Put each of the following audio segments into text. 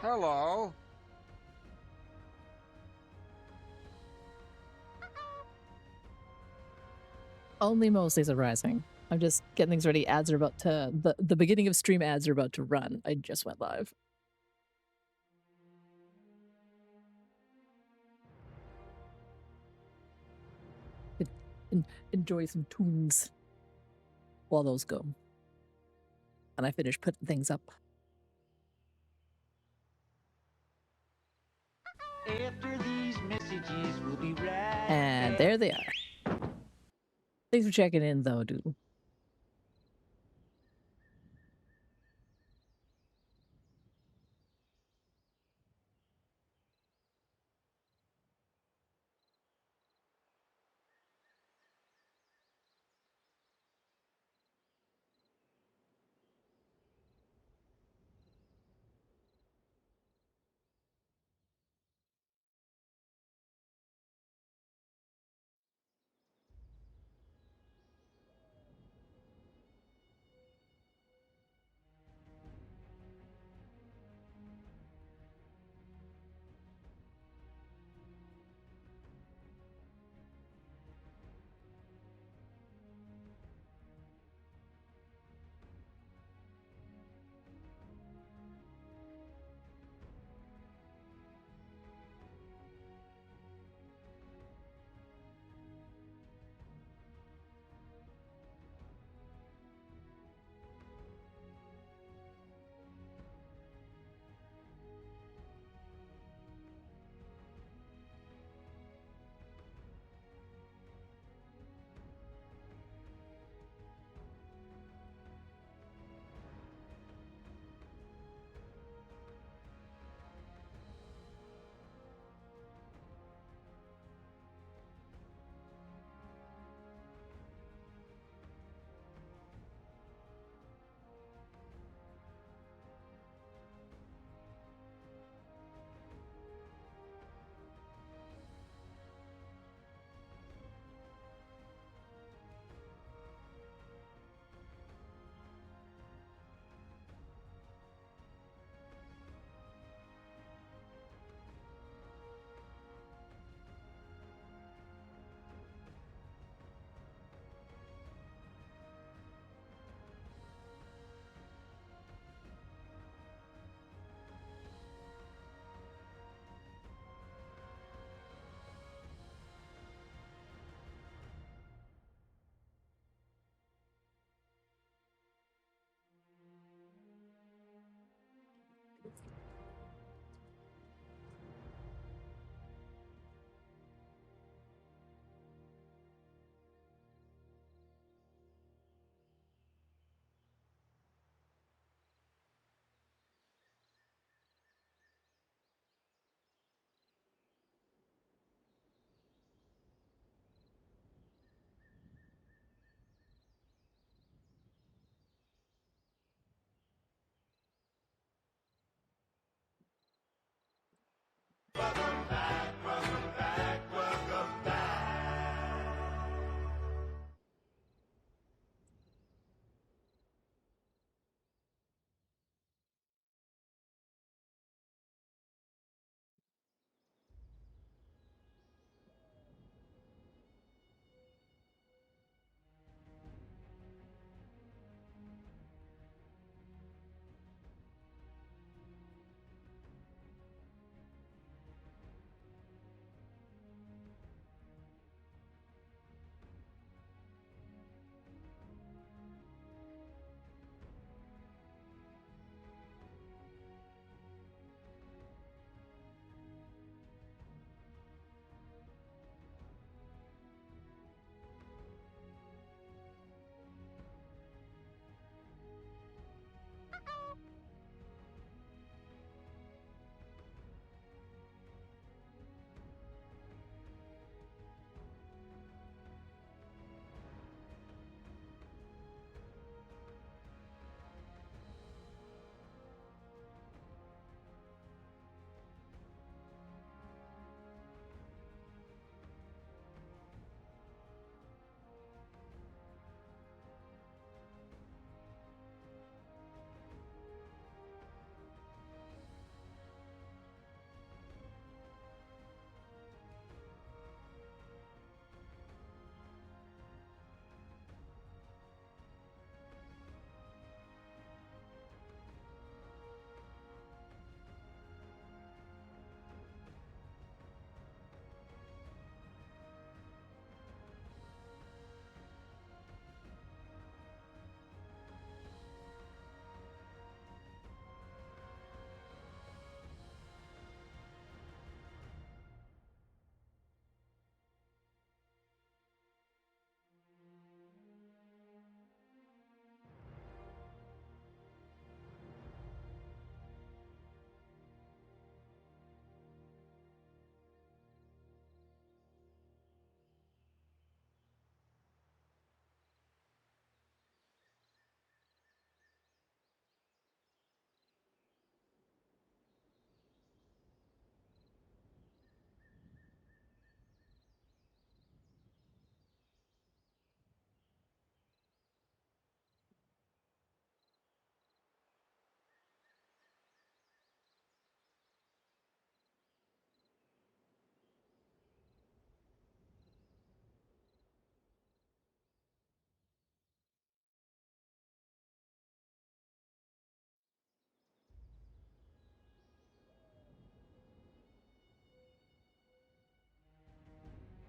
Hello. Only mostly surprising. I'm just getting things ready. Ads are about to the beginning of stream ads are about to run. I just went live. Enjoy some tunes while those go. And I finish putting things up. After these messages, we'll be right And back. there they are. Thanks for checking in, though, dude.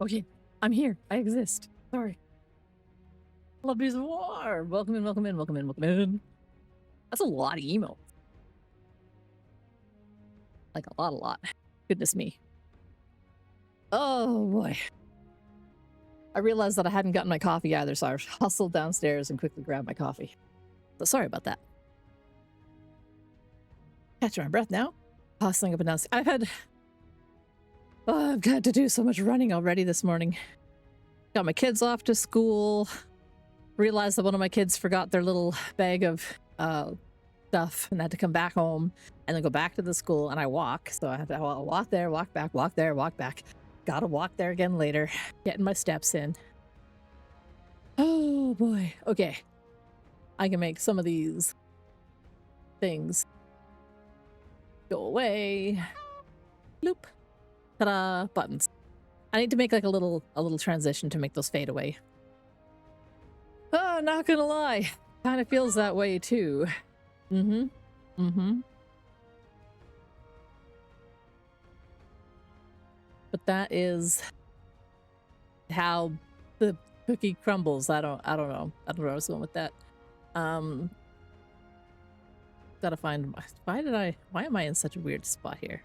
Okay, I'm here. I exist. Sorry. Love these war. Welcome in, welcome in, welcome in, welcome in. That's a lot of emo. Like a lot. Goodness me. Oh boy. I realized that I hadn't gotten my coffee either, so I hustled downstairs and quickly grabbed my coffee. So sorry about that. Catching my breath now. Hustling up and down. I've got to do so much running already this morning. Got my kids off to school. Realized that one of my kids forgot their little bag of stuff and had to come back home and then go back to the school, and I walk. So I have to walk there, walk back, walk there, walk back. Gotta walk there again later. Getting my steps in. Oh boy. Okay. I can make some of these things go away. Bloop. Ta-da. Buttons. I need to make like a little transition to make those fade away. Oh, not gonna lie. Kind of feels that way too. But that is how the cookie crumbles. I don't know. I don't know where I was going with that. Gotta find, why am I in such a weird spot here?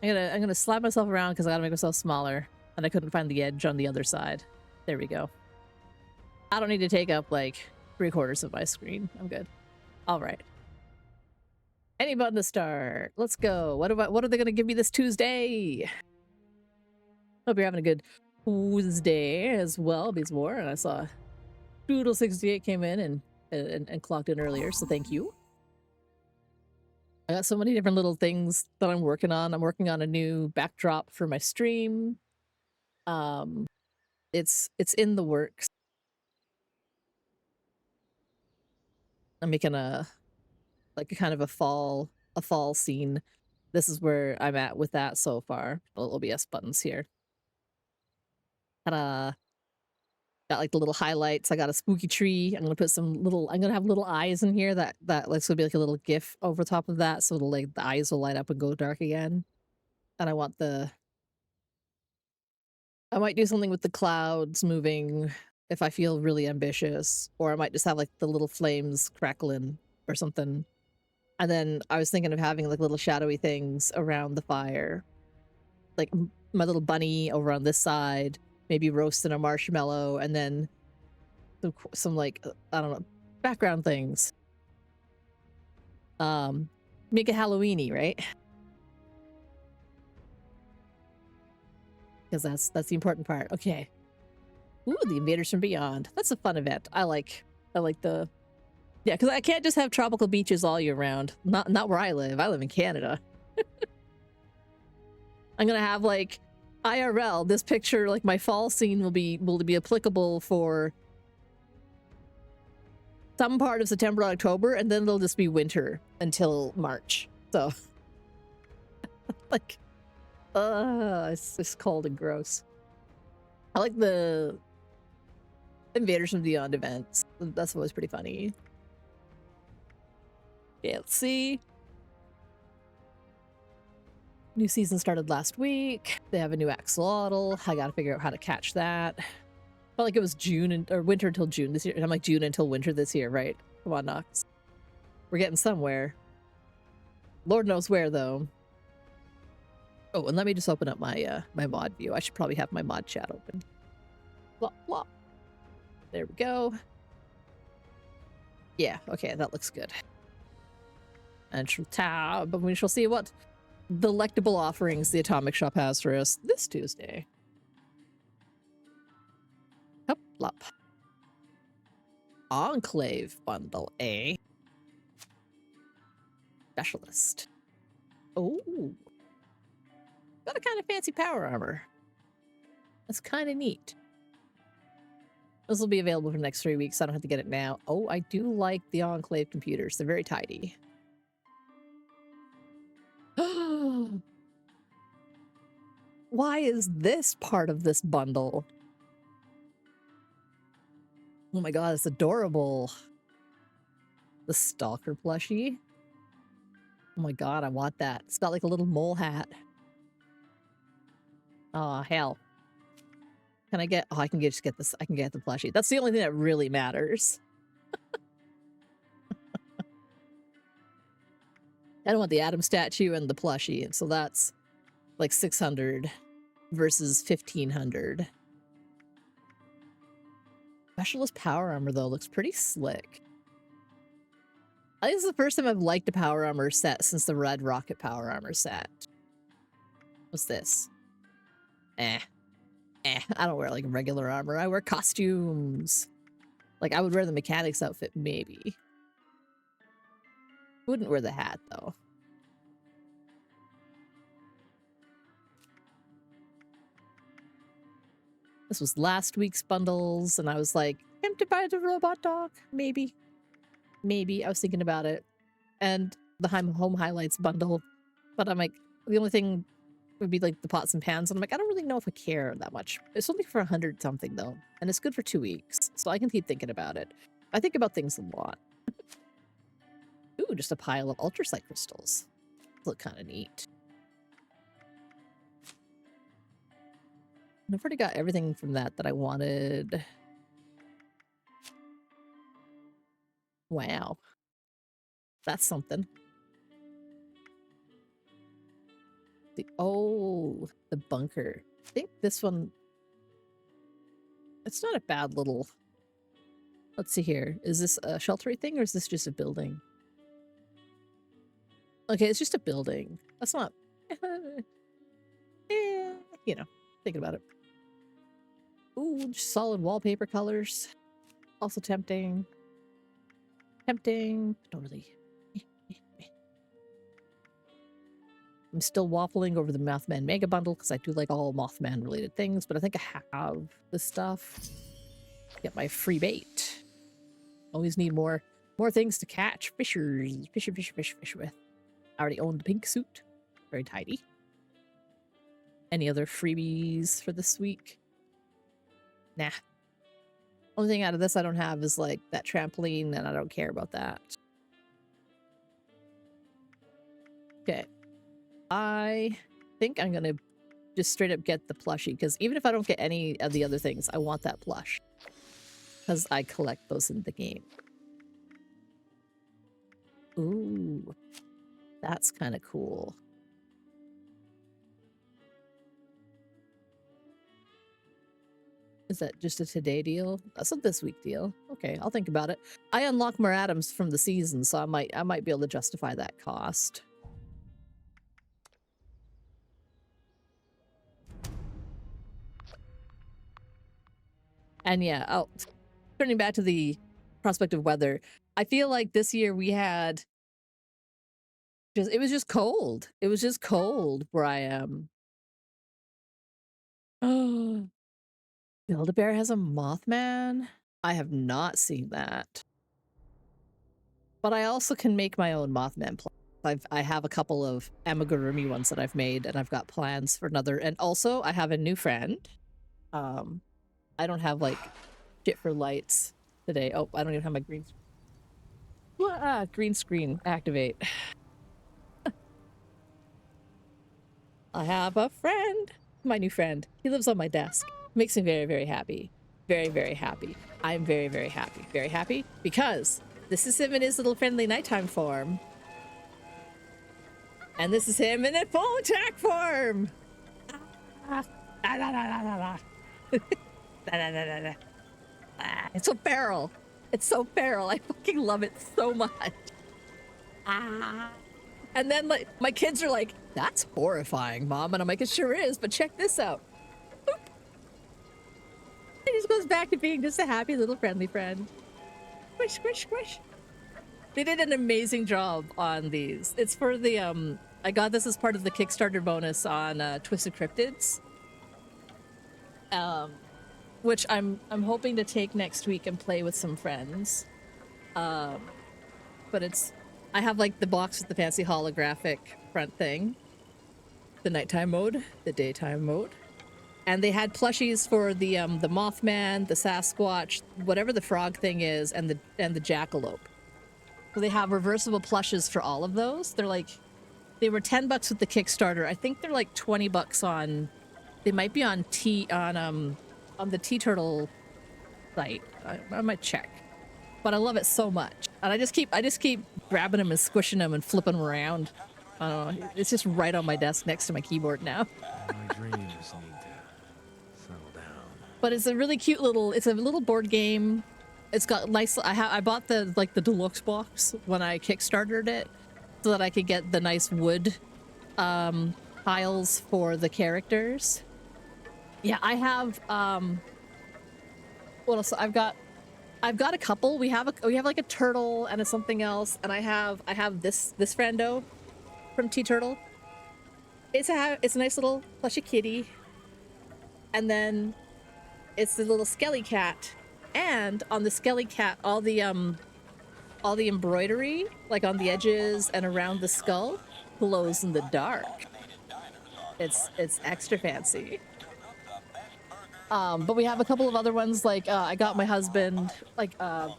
I'm gonna slap myself around because I gotta make myself smaller, and I couldn't find the edge on the other side. There we go. I don't need to take up like 3/4 of my screen. I'm good. All right. Any button to start. Let's go. What are they gonna give me this Tuesday? Hope you're having a good Tuesday as well, Beesmore. And I saw Doodle68 came in and clocked in earlier, so thank you. I got so many different little things that I'm working on. I'm working on a new backdrop for my stream. It's in the works. I'm making a kind of a fall scene. This is where I'm at with that so far. Little OBS buttons here. Ta-da. Got like the little highlights. I got a spooky tree. I'm gonna have little eyes in here that looks gonna be like a little GIF over top of that, so it'll like the eyes will light up and go dark again. And I might do something with the clouds moving if I feel really ambitious, or I might just have like the little flames crackling or something. And then I was thinking of having like little shadowy things around the fire, like my little bunny over on this side, maybe roasting a marshmallow, and then some like I don't know, background things. Make it Halloweeny, right? Because that's the important part. Okay. Ooh, the Invaders from Beyond. That's a fun event. I like the, yeah, because I can't just have tropical beaches all year round. Not where I live. I live in Canada. I'm gonna have like IRL. This picture, like my fall scene, will be applicable for some part of September, October, and then it'll just be winter until March. So, like, it's just cold and gross. I like the Invaders from Beyond events. That's always pretty funny. Yeah, let's see. New season started last week. They have a new axolotl. I gotta figure out how to catch that. Felt like it was June or winter until June this year. I'm like June until winter this year, right? Come on, Nox. We're getting somewhere. Lord knows where, though. Oh, and let me just open up my my mod view. I should probably have my mod chat open. Blah, blah. There we go. Yeah, okay, that looks good. And tab, but we shall see what delectable offerings the Atomic Shop has for us this Tuesday. Hup, lop. Enclave bundle, eh? Specialist. Oh. Got a kind of fancy power armor. That's kind of neat. This will be available for the next 3 weeks. I don't have to get it now. Oh, I do like the Enclave computers. They're very tidy. Why is this part of this bundle? Oh my god, it's adorable. The Stalker plushie. Oh my god, I want that. It's got like a little mole hat. Oh, hell. Can I get... Oh, I can just get this. I can get the plushie. That's the only thing that really matters. I don't want the Atom statue and the plushie, and so that's like 600 versus 1500. Specialist power armor, though, looks pretty slick. I think this is the first time I've liked a power armor set since the Red Rocket power armor set. What's this? I don't wear like regular armor. I wear costumes. Like, I would wear the mechanic's outfit, maybe. Wouldn't wear the hat, though. This was last week's bundles, and I was like, tempted by the robot dog. Maybe. Maybe. I was thinking about it. And the home highlights bundle. But I'm like, the only thing would be like the pots and pans. And I'm like, I don't really know if I care that much. It's only for 100 something, though. And it's good for 2 weeks. So I can keep thinking about it. I think about things a lot. Ooh, just a pile of ultrasite crystals. Look kind of neat. I've already got everything from that I wanted. Wow. That's something. The bunker. I think this one... It's not a bad little... Let's see here. Is this a sheltery thing or is this just a building? Okay, it's just a building. That's not... you know, thinking about it. Ooh, just solid wallpaper colors. Also tempting. Tempting. Don't really... I'm still waffling over the Mothman Mega Bundle because I do like all Mothman related things, but I think I have this stuff. Get my free bait. Always need more things to catch. Fishers. Fish with. I already own the pink suit. Very tidy. Any other freebies for this week? Nah. Only thing out of this I don't have is like that trampoline, and I don't care about that. Okay. I think I'm gonna just straight up get the plushie, because even if I don't get any of the other things, I want that plush. Because I collect those in the game. Ooh. That's kind of cool. Is that just a today deal? That's a this week deal. Okay, I'll think about it. I unlock more atoms from the season, so I might be able to justify that cost. And yeah, turning back to the prospect of weather, I feel like this year we had it was just cold. It was just cold where I am. Oh, Build-A-Bear has a Mothman? I have not seen that. But I also can make my own Mothman plans. I have a couple of amigurumi ones that I've made, and I've got plans for another. And also, I have a new friend. I don't have, like, shit for lights today. Oh, I don't even have my green screen. Green screen. Activate. I have a friend. My new friend. He lives on my desk. Makes me very, very happy. Very, very happy. I'm very, very happy. Very happy because this is him in his little friendly nighttime form. And this is him in a full attack form. It's so feral. It's so feral. I fucking love it so much. And then my kids are like, that's horrifying, Mom. And I'm like, it sure is, but check this out. It just goes back to being just a happy little friendly friend. Squish, squish, squish. They did an amazing job on these. It's for the, I got this as part of the Kickstarter bonus on Twisted Cryptids. Which I'm hoping to take next week and play with some friends. But I have like the box with the fancy holographic front thing. The nighttime mode, the daytime mode. And they had plushies for the Mothman, the Sasquatch, whatever the frog thing is, and the jackalope. So they have reversible plushes for all of those. They were $10 with the Kickstarter. I think they're like $20 on They might be on the Tea Turtle site. I might check. But I love it so much. And I just keep grabbing them and squishing them and flipping them around. I don't know. It's just right on my desk next to my keyboard now. My dreams need to settle down. But it's a really cute little board game. It's got nice. I bought the deluxe box when I kickstarted it, so that I could get the nice wood tiles for the characters. Yeah, I have what else? I've got a couple. We have like a turtle and a something else, and I have this friendo from Tea Turtle. It's a nice little plushy kitty, and then it's the little skelly cat. And on the skelly cat, all the embroidery, like on the edges and around the skull, glows in the dark. It's extra fancy. But we have a couple of other ones, like I got my husband like a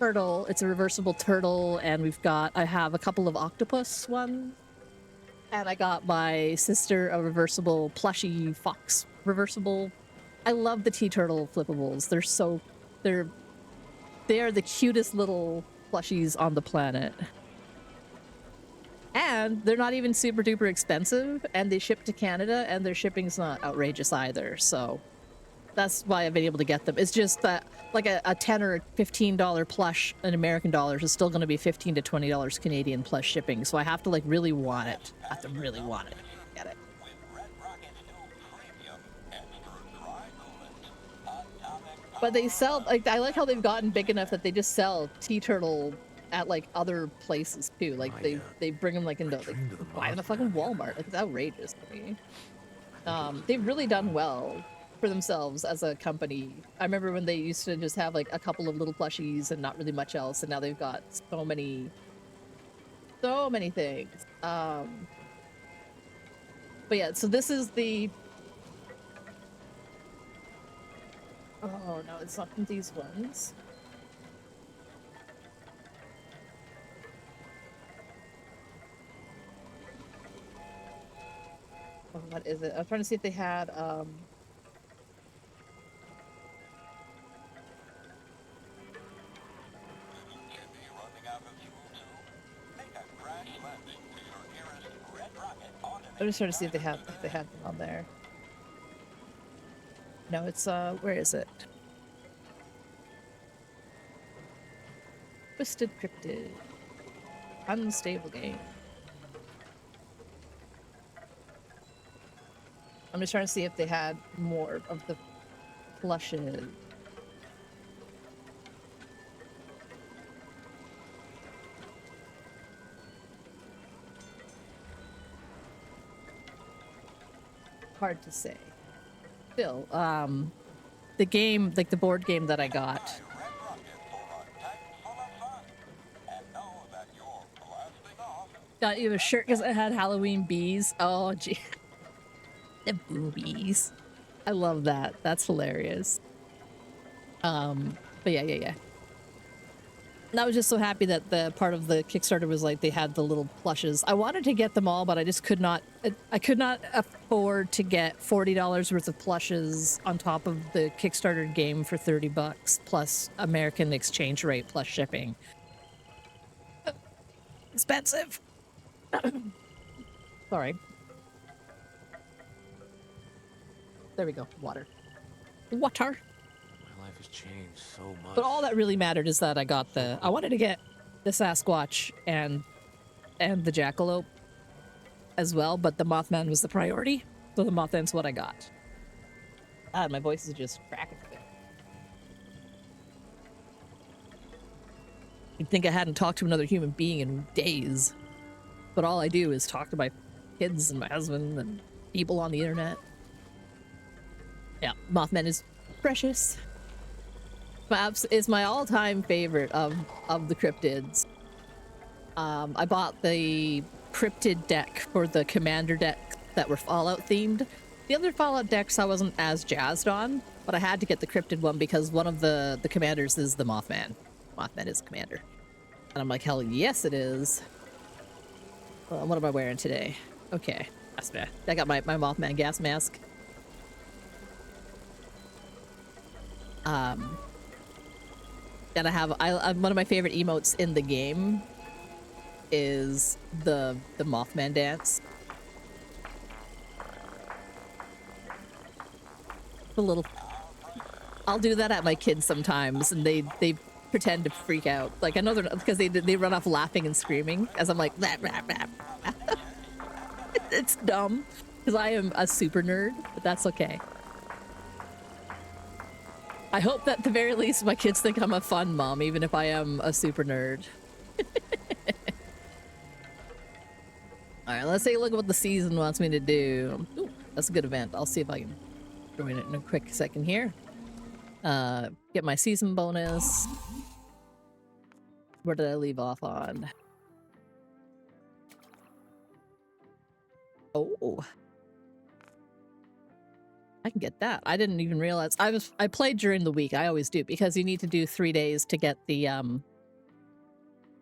turtle. It's a reversible turtle, and I have a couple of octopus ones, and I got my sister a reversible plushy fox reversible. I love the Tea Turtle flippables. They are the cutest little plushies on the planet. And they're not even super duper expensive, and they ship to Canada, and their shipping's not outrageous either, so that's why I've been able to get them. It's just that like a $10 or $15 plush in American dollars is still going to be $15 to $20 Canadian plus shipping, so I have to like really want it. I have to really want it. Get it. But they sell, like, I like how they've gotten big enough that they just sell Tea Turtle at like other places too. Like they bring them like into like buy them at fucking Walmart. Like, it's outrageous to me. They've really done well for themselves as a company. I remember when they used to just have like a couple of little plushies and not really much else, and now they've got so many things. But yeah, so this is the. Oh no, it's not from these ones. Oh, what is it? I'm trying to see if they had I'm just trying to see if they have them on there. No, it's where is it? Twisted Cryptid. Unstable game. I'm just trying to see if they had more of the plushes. Hard to say. Still, the game, like the board game that I got. Got you a shirt because it had Halloween bees. Oh, gee. The boobies. I love that. That's hilarious. But yeah. And I was just so happy that the part of the Kickstarter was like they had the little plushes. I wanted to get them all, but I just could not. I could not afford to get $40 worth of plushes on top of the Kickstarter game for $30 plus American exchange rate plus shipping. Expensive. Sorry. There we go. Water. Water. My life has changed so much. But all that really mattered is that I got I wanted to get the Sasquatch and the Jackalope as well, but the Mothman was the priority. So the Mothman's what I got. God, my voice is just cracking a bit. You'd think I hadn't talked to another human being in days. But all I do is talk to my kids and my husband and people on the internet. Yeah, Mothman is precious. Is my all-time favorite of the cryptids. I bought the cryptid deck for the commander deck that were Fallout themed. The other Fallout decks I wasn't as jazzed on, but I had to get the cryptid one because one of the commanders is the Mothman. Mothman is the commander. And I'm like, hell yes it is. What am I wearing today? Okay. That's fair. I got my Mothman gas mask. And I have one of my favorite emotes in the game is the Mothman dance. The little, I'll do that at my kids sometimes, and they pretend to freak out. Like I know they're not, because they run off laughing and screaming as I'm like, blah, blah, blah. It's dumb because I am a super nerd, but that's okay. I hope that at the very least my kids think I'm a fun mom, even if I am a super nerd. Alright, let's take a look at what the season wants me to do. Ooh, that's a good event. I'll see if I can join it in a quick second here. Get my season bonus. Where did I leave off on? Oh. I can get that. I didn't even realize. I played during the week. I always do, because you need to do 3 days to get the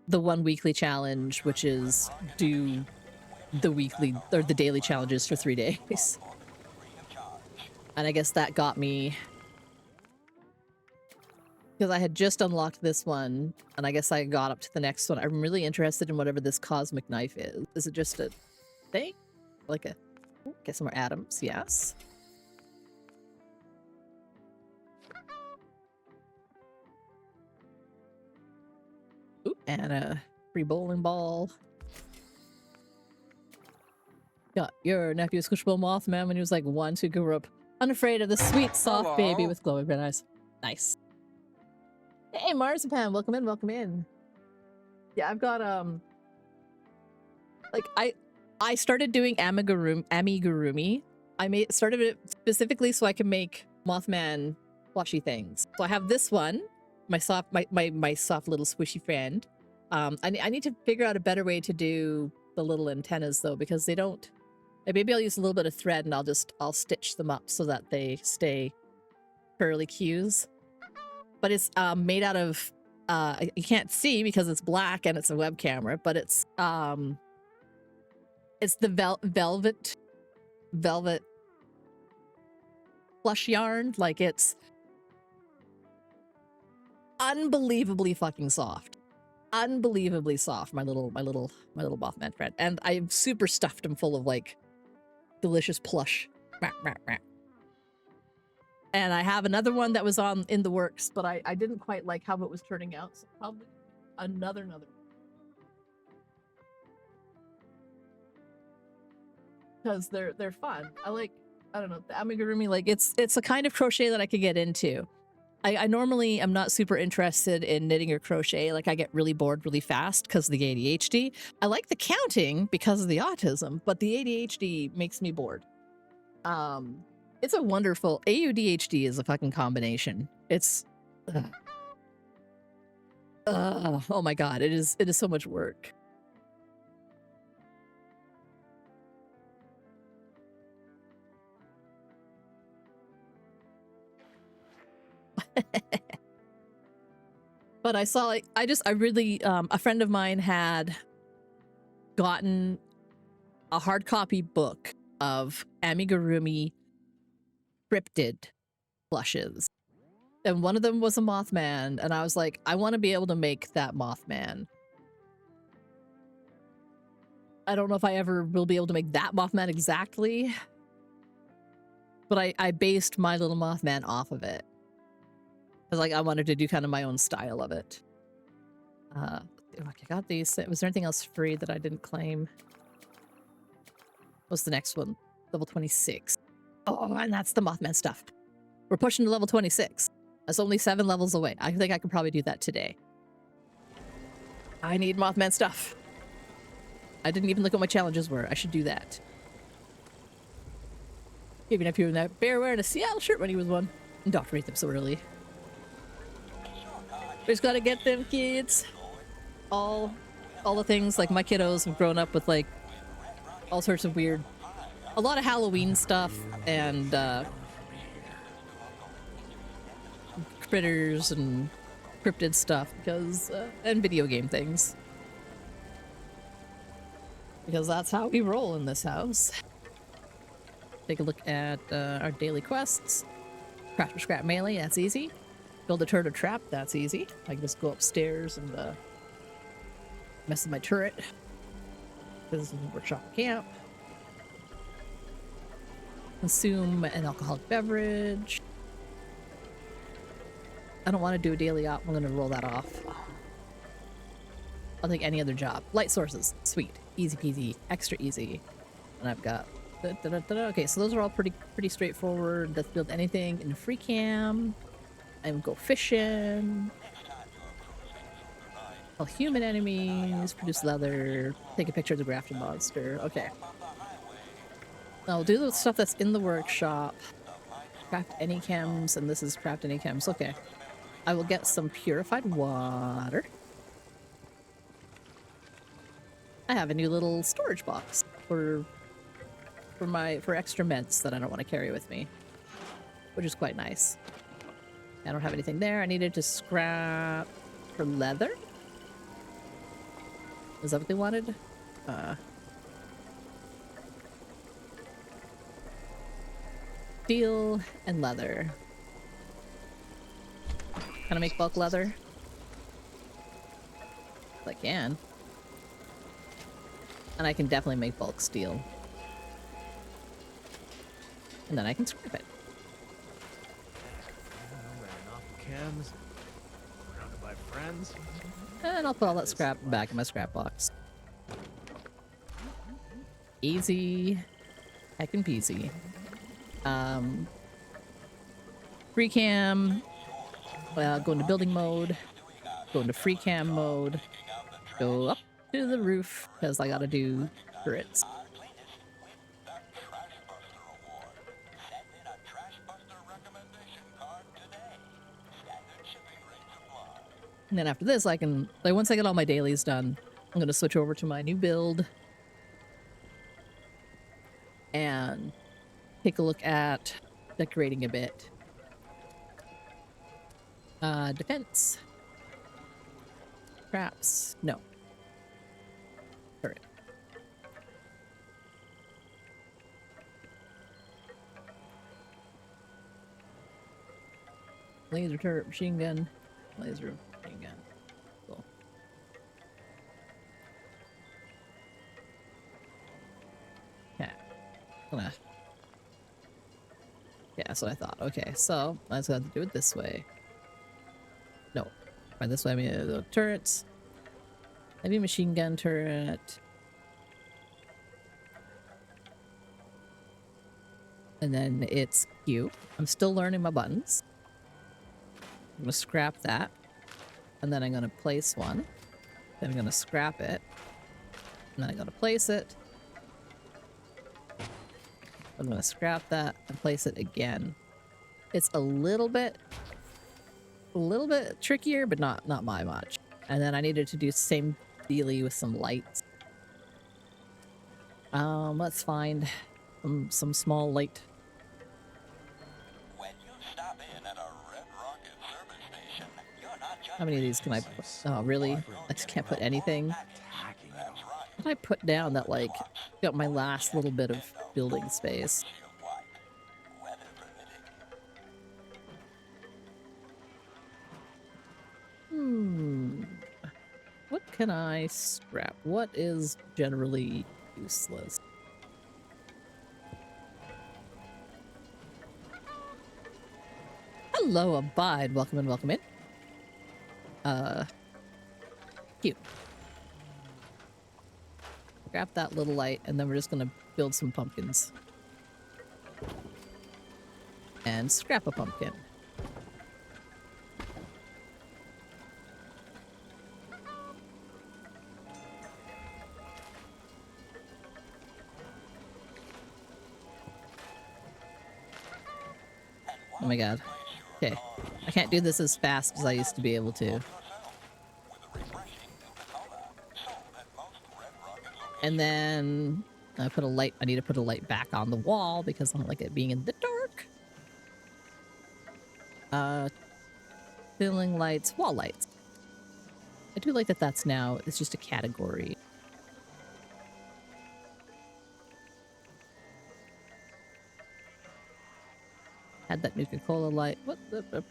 1 weekly challenge, which is do the weekly or the daily challenges for 3 days. And I guess that got me, because I had just unlocked this one, and I guess I got up to the next one. I'm really interested in whatever this cosmic knife is. Is it just a thing? Like a... Get some more atoms, yes. Ooh, and a free bowling ball. Got your nephew Squishable Mothman when he was like 1, who grew up unafraid of the sweet, soft baby with glowing red eyes. Nice. Hey, Marzipan, welcome in, welcome in. Yeah, I've got, like, I started doing amigurumi. I started it specifically so I can make Mothman plushy things. So I have this one, my soft little squishy friend. I need to figure out a better way to do the little antennas though, because they don't. Maybe I'll use a little bit of thread and I'll stitch them up so that they stay curly cues. But it's made out of you can't see because it's black and it's a web camera, but it's the velvet plush yarn. Like, it's unbelievably fucking soft. Unbelievably soft, my little Mothman friend. And I've super stuffed him full of like delicious plush. And I have another one that was in the works, but I didn't quite like how it was turning out, so probably another because they're fun. I don't know, the amigurumi, like it's a kind of crochet that I could get into. I normally am not super interested in knitting or crochet. Like, I get really bored really fast because of the ADHD. I like the counting because of the autism, but the ADHD makes me bored. It's a wonderful... AUDHD is a fucking combination. It's... oh my god, it is so much work. But I saw, like, I really, a friend of mine had gotten a hard copy book of amigurumi scripted plushes. And one of them was a Mothman, and I was like, I want to be able to make that Mothman. I don't know if I ever will be able to make that Mothman exactly, but I based my little Mothman off of it. Because, like, I wanted to do kind of my own style of it. I got these. Was there anything else free that I didn't claim? What's the next one? Level 26. Oh, and that's the Mothman stuff. We're pushing to level 26. That's only 7 levels away. I think I could probably do that today. I need Mothman stuff. I didn't even look at what my challenges were. I should do that. Even if you were that bear wearing a Seattle shirt when he was one. Indoctrinate them so early. We just gotta get them kids. All the things, like, my kiddos have grown up with, like, all sorts of weird, a lot of Halloween stuff and critters and cryptid stuff, because and video game things, because that's how we roll in this house. take a look at our daily quests. Craft a scrap melee, that's easy. Build a turret or trap, that's easy. I can just go upstairs and mess with my turret. This is a workshop camp. Consume an alcoholic beverage. I don't want to do a daily op. I'm going to roll that off. I'll take any other job. Light sources. Sweet. Easy peasy. Extra easy. And I've got... Okay, so those are all pretty straightforward. Let's build anything in free cam. And go fishing. Kill human enemies. Produce leather. Take a picture of the grafted monster. Okay. I'll do the stuff that's in the workshop. Craft any chems, and this is craft any chems. Okay. I will get some purified water. I have a new little storage box for extra meds that I don't want to carry with me, which is quite nice. I don't have anything there. I needed to scrap for leather. Is that what they wanted? Steel and leather. Can I make bulk leather? I can. And I can definitely make bulk steel. And then I can scrap it. Chems. Surrounded by friends. And I'll put all that scrap back in my scrap box. Easy. Heckin' peasy. Free cam. Go into building mode. Go into free cam mode. Go up to the roof because I gotta do turrets. And then after this, I can, like, once I get all my dailies done, I'm gonna switch over to my new build and take a look at decorating a bit. Defense. Traps. No. Turret. Laser turret, machine gun. Laser machine gun. Cool. Yeah. Gonna. Yeah, that's what I thought. Okay, so I just have to do it this way. No. By this way, I mean the turrets. Heavy machine gun turret. And then it's Q. I'm still learning my buttons. I'm gonna scrap that. And then I'm gonna place one. Then I'm gonna scrap it. And then I'm gonna place it. I'm gonna scrap that and place it again. It's a little bit trickier, but not by much. And then I needed to do same dealy with some lights. Let's find some small light. How many of these can I put? Oh, really? I just can't put anything. What did I put down that, like, got my last little bit of building space? What can I scrap? What is generally useless? Hello, Abide. Welcome in, welcome in. Cute. Grab that little light, and then we're just gonna build some pumpkins. And scrap a pumpkin. Oh my god. Okay. I can't do this as fast as I used to be able to. And then I need to put a light back on the wall because I don't like it being in the dark. Ceiling lights, wall lights. I do like that that's now, it's just a category. Had that Nuka-Cola light. What?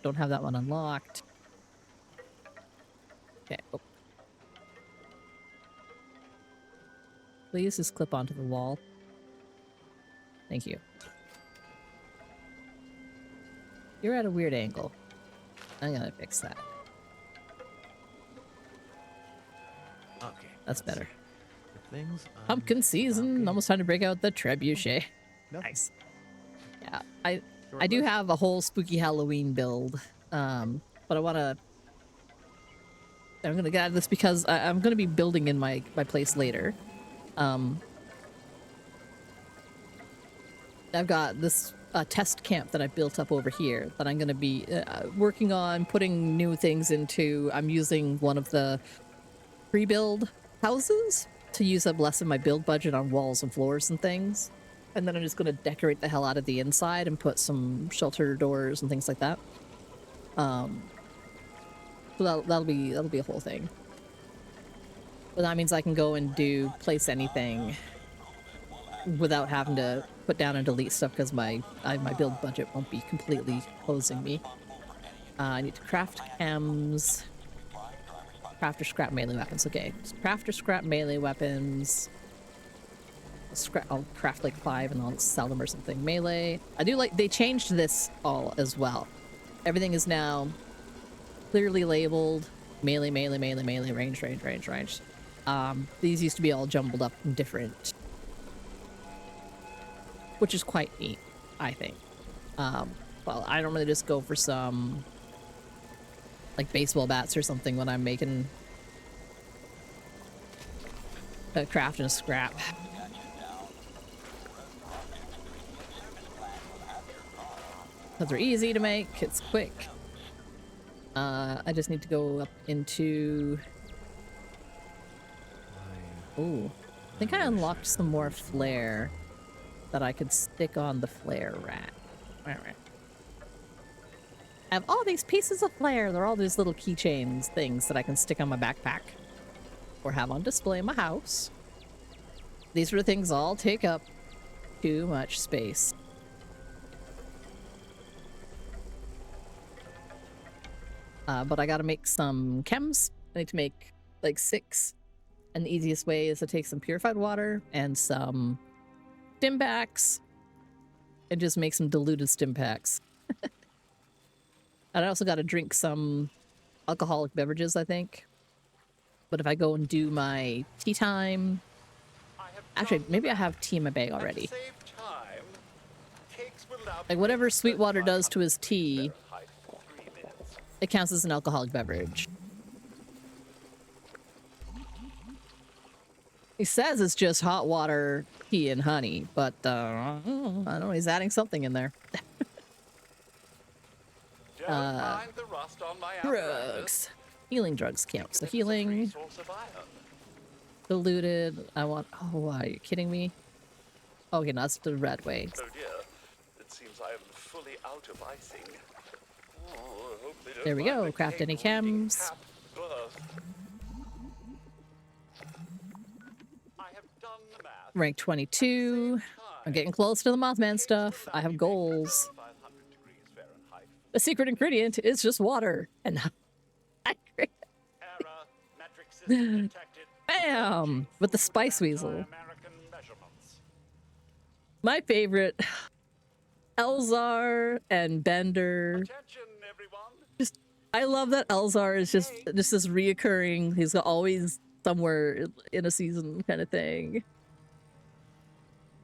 Don't have that one unlocked. Okay. Oh. Please just clip onto the wall. Thank you. You're at a weird angle. I'm gonna fix that. Okay. That's let's better. see. The things Pumpkin season. okay. Almost time to break out the trebuchet. Nothing. Nice. Yeah, I Short do list. have a whole spooky Halloween build. But I wanna. I'm gonna get out of this because I'm gonna be building in my place later. I've got this test camp that I built up over here that I'm going to be working on putting new things into. I'm using one of the pre-build houses to use up less of my build budget on walls and floors and things. And then I'm just going to decorate the hell out of the inside and put some shelter doors and things like that. So that'll be a whole thing. But that means I can go and place anything without having to put down and delete stuff because my build budget won't be completely closing me. I need to craft chems. Craft or scrap melee weapons. Okay, so craft or scrap melee weapons. I'll craft like 5 and I'll sell them or something. Melee. I do like they changed this all as well. Everything is now clearly labeled melee, melee, melee, melee, range, range, range, range. These used to be all jumbled up and different, which is quite neat, I think. Well, I normally just go for some like baseball bats or something when I'm making a craft and a scrap. Because they're easy to make, it's quick. I just need to go up into... Ooh, I think I unlocked some more flare that I could stick on the flare rack. Alright. I have all these pieces of flare. They're all these little keychains things that I can stick on my backpack or have on display in my house. These are the things all take up too much space. But I gotta make some chems. I need to make like 6. And the easiest way is to take some purified water and some stim packs and just make some diluted stim packs. And I also got to drink some alcoholic beverages, I think. But if I go and do my tea time... Actually, maybe I have tea in my bag already. Like whatever Sweetwater does to his tea, it counts as an alcoholic beverage. He says it's just hot water, tea, and honey, but I don't know, he's adding something in there. Drugs. Healing drugs count. So healing. Diluted. I want... Oh, are you kidding me? Okay, no, that's the red way. Oh dear. It seems I am fully out of icing. Oh, I hope they don't There we mind go. my Craft any cake reading chems. Cap birth. I have done the math. Rank 22. I'm getting close to the Mothman stuff. I have goals. 500 degrees Fahrenheit. The secret ingredient is just water. And I agree. Error. Metric system detected. Bam! With the spice weasel. American measurements. My favorite, Elzar and Bender. Attention, everyone. Just, I love that Elzar is just this reoccurring. He's always somewhere in a season kind of thing.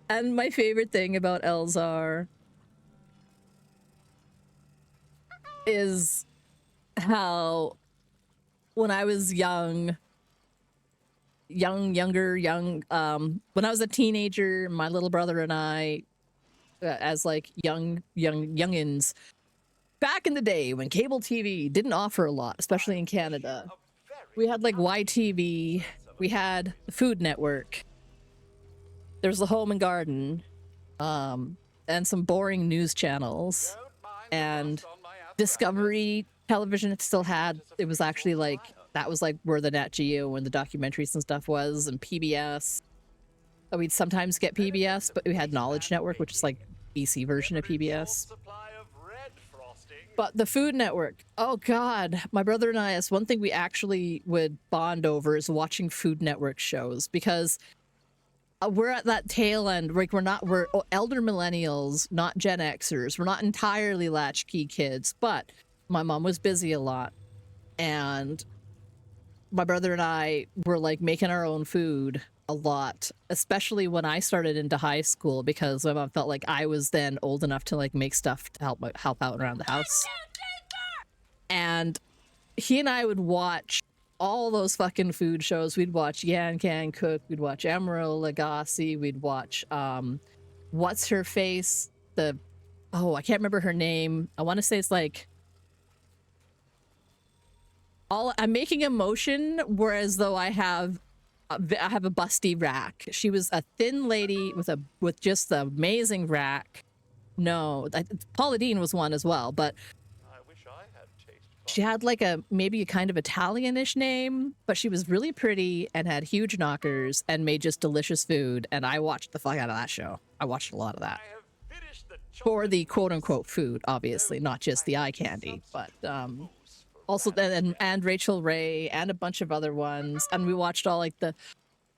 And my favorite thing about Elzar is how when I was young, when I was a teenager, my little brother and I, as like youngins, back in the day when cable TV didn't offer a lot, especially in Canada, we had like YTV, we had the Food Network, there's the Home and Garden, and some boring news channels, and Discovery Television still had, it was actually like, that was like where the Nat Geo and the documentaries and stuff was, and PBS. We'd sometimes get PBS, but we had Knowledge Network, which is like BC version of PBS. But the Food Network, oh god, my brother and I, that's one thing we actually would bond over is watching Food Network shows, because we're at that tail end. Like we're elder millennials, not Gen Xers. We're not entirely latchkey kids, but my mom was busy a lot, and my brother and I were like making our own food a lot, especially when I started into high school, because my mom felt like I was then old enough to like make stuff to help out around the house. And he and I would watch all those fucking food shows. We'd watch Yan Can Cook, we'd watch Emerald Lagasse, we'd watch what's her face? I can't remember her name. I want to say it's like I'm making a motion whereas though I have a busty rack. She was a thin lady with just the amazing rack. No, Paula Deen was one as well, but I wish I had taste buds. she had like maybe a kind of Italianish name, but she was really pretty and had huge knockers and made just delicious food. And I watched the fuck out of that show. I watched a lot of that I have finished the for the chocolate quote unquote food, obviously, not just the eye candy, but mousse for also then and Rachel Ray and a bunch of other ones. And we watched all like the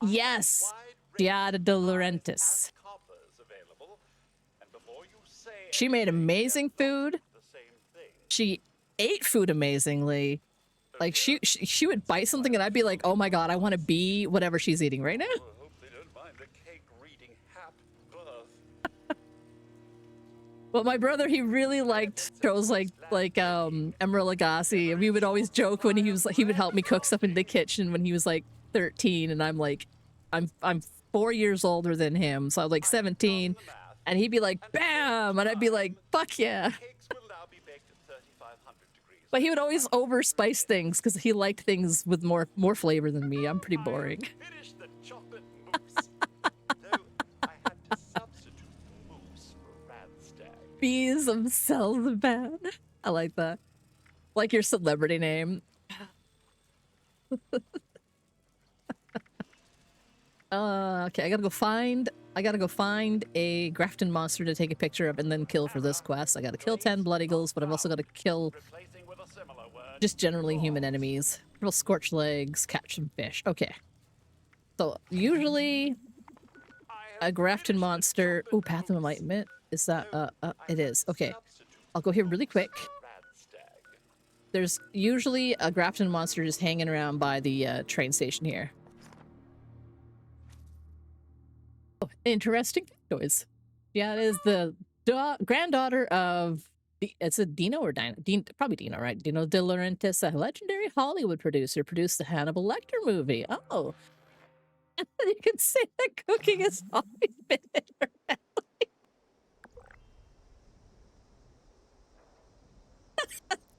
yes, Giada De Laurentiis. coppers available, and before you say She made amazing food. the same thing, She ate food amazingly. Like she would bite something and I'd be like, oh my god, I want to be whatever she's eating right now. I hope they don't mind the cake reading hap. Ugh. But my brother, he really liked shows like Emerald Lagasse. And we would always joke when he would help me cook stuff in the kitchen when he was like 13, and I'm like, I'm 4 years older than him, so I was like 17, and he'd be like, bam, and I'd be like, fuck yeah. Cakes will now be baked at 3,500 degrees. But he would always overspice things because he liked things with more flavor than me. I'm pretty boring. Finished the chocolate mousse. Though I had to substitute the mousse for Radstag. Bees themselves bad. I like that. Like your celebrity name. Okay, I gotta go find a Grafton monster to take a picture of and then kill for this quest. I gotta kill 10 blood eagles, but I've also gotta kill Replacing with a similar word. just generally human enemies. Real scorched legs, catch some fish. Okay. So usually a Grafton monster. Ooh, Path of Enlightenment. Is that it is. Okay. I'll go here really quick. Radstag. There's usually a Grafton monster just hanging around by the train station here. Oh, interesting noise. Yeah, it is the granddaughter of... It's a Dino or Dino? Probably Dino, right? Dino De Laurentiis, a legendary Hollywood producer, produced the Hannibal Lecter movie. Oh. You can say that cooking has always been in her family.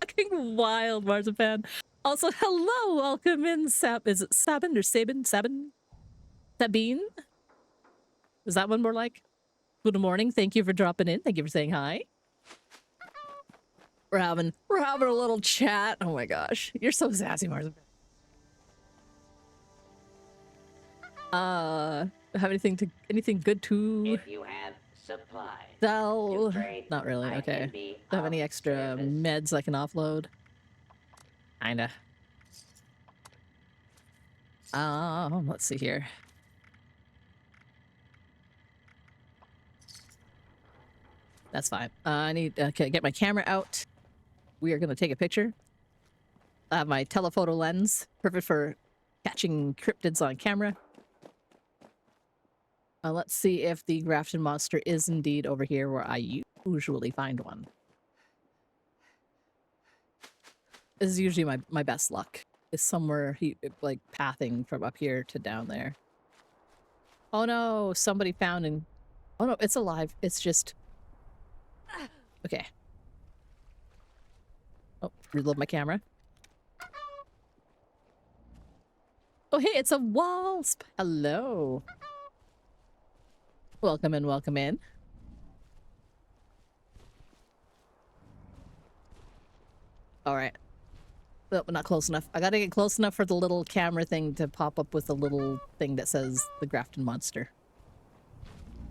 Fucking wild, Marzipan. Also, hello, welcome in, is it Sabin or Sabin? Sabine? Is that one more like? Good morning, thank you for dropping in. Thank you for saying hi. We're having a little chat. Oh my gosh, you're so sassy, Marzipan. Have anything good to If you have supplies, sell? to trade, Not really. I Okay. can be Do I have any of extra service. meds I can offload? Kinda. Let's see here. That's fine. I need to get my camera out. We are gonna take a picture. I have my telephoto lens, perfect for catching cryptids on camera. Let's see if the Grafton monster is indeed over here where I usually find one. This is usually my best luck. Is somewhere like pathing from up here to down there. Oh no, somebody found an... Oh no, it's alive. It's just... Okay. Oh, reload my camera. Oh hey, it's a wasp! Hello. Welcome in, welcome in. Alright. Oh, not close enough. I gotta get close enough for the little camera thing to pop up with the little thing that says the Grafton monster.